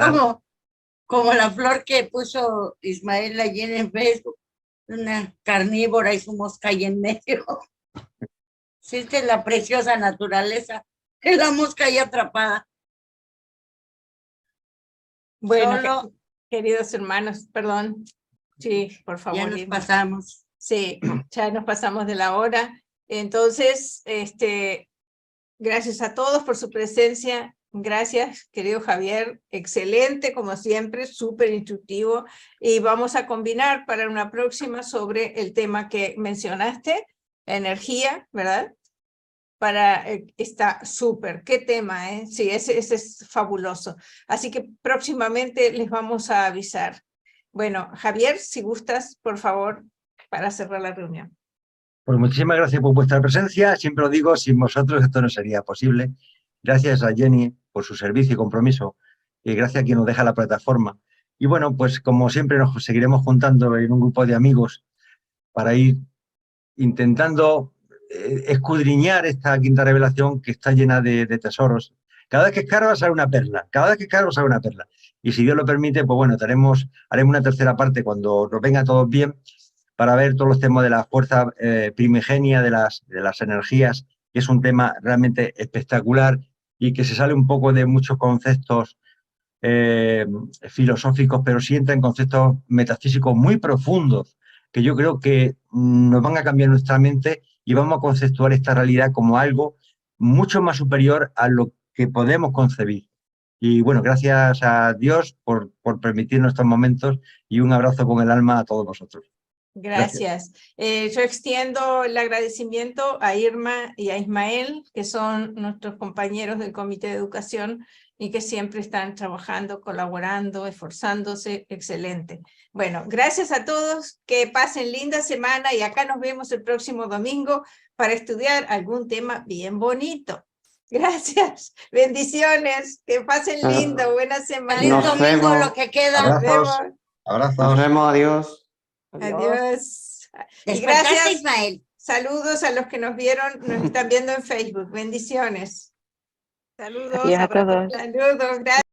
como la flor que puso Ismael ayer en Facebook, una carnívora y su mosca ahí en medio. Sí, esta es la preciosa naturaleza, es la mosca ahí atrapada. Bueno, queridos hermanos, perdón. Sí, por favor. Ya nos pasamos. Sí, ya nos pasamos de la hora. Entonces, gracias a todos por su presencia. Gracias, querido Javier. Excelente, como siempre, súper instructivo. Y vamos a combinar para una próxima sobre el tema que mencionaste, energía, ¿verdad? Está súper. ¿Qué tema, eh? Sí, ese es fabuloso. Así que próximamente les vamos a avisar. Bueno, Javier, si gustas, por favor, para cerrar la reunión. Pues muchísimas gracias por vuestra presencia. Siempre lo digo, sin vosotros esto no sería posible. Gracias a Jenny por su servicio y compromiso. Y gracias a quien nos deja la plataforma. Y bueno, pues como siempre nos seguiremos juntando en un grupo de amigos para ir intentando escudriñar esta quinta revelación que está llena de tesoros. Cada vez que escarbas sale una perla. Cada vez que escarbas sale una perla. Y si Dios lo permite, pues bueno, haremos una tercera parte cuando nos venga todo bien, para ver todos los temas de la fuerza primigenia de las energías, que es un tema realmente espectacular y que se sale un poco de muchos conceptos filosóficos, pero sí entra en conceptos metafísicos muy profundos, que yo creo que nos van a cambiar nuestra mente y vamos a conceptuar esta realidad como algo mucho más superior a lo que podemos concebir. Y bueno, gracias a Dios por permitirnos estos momentos y un abrazo con el alma a todos vosotros. Gracias. Yo extiendo el agradecimiento a Irma y a Ismael, que son nuestros compañeros del Comité de Educación y que siempre están trabajando, colaborando, esforzándose. Excelente. Bueno, gracias a todos, que pasen linda semana y acá nos vemos el próximo domingo para estudiar algún tema bien bonito. Gracias, bendiciones, que pasen lindo, buena semana. Feliz domingo, vemos. lo que queda. Nos vemos. Abrazos. Nos vemos, adiós. Adiós. Y Despertarte, gracias. Ismael. Saludos a los que nos vieron, nos están viendo en Facebook. Bendiciones. Saludos. Adiós a todos. Saludos. Gracias.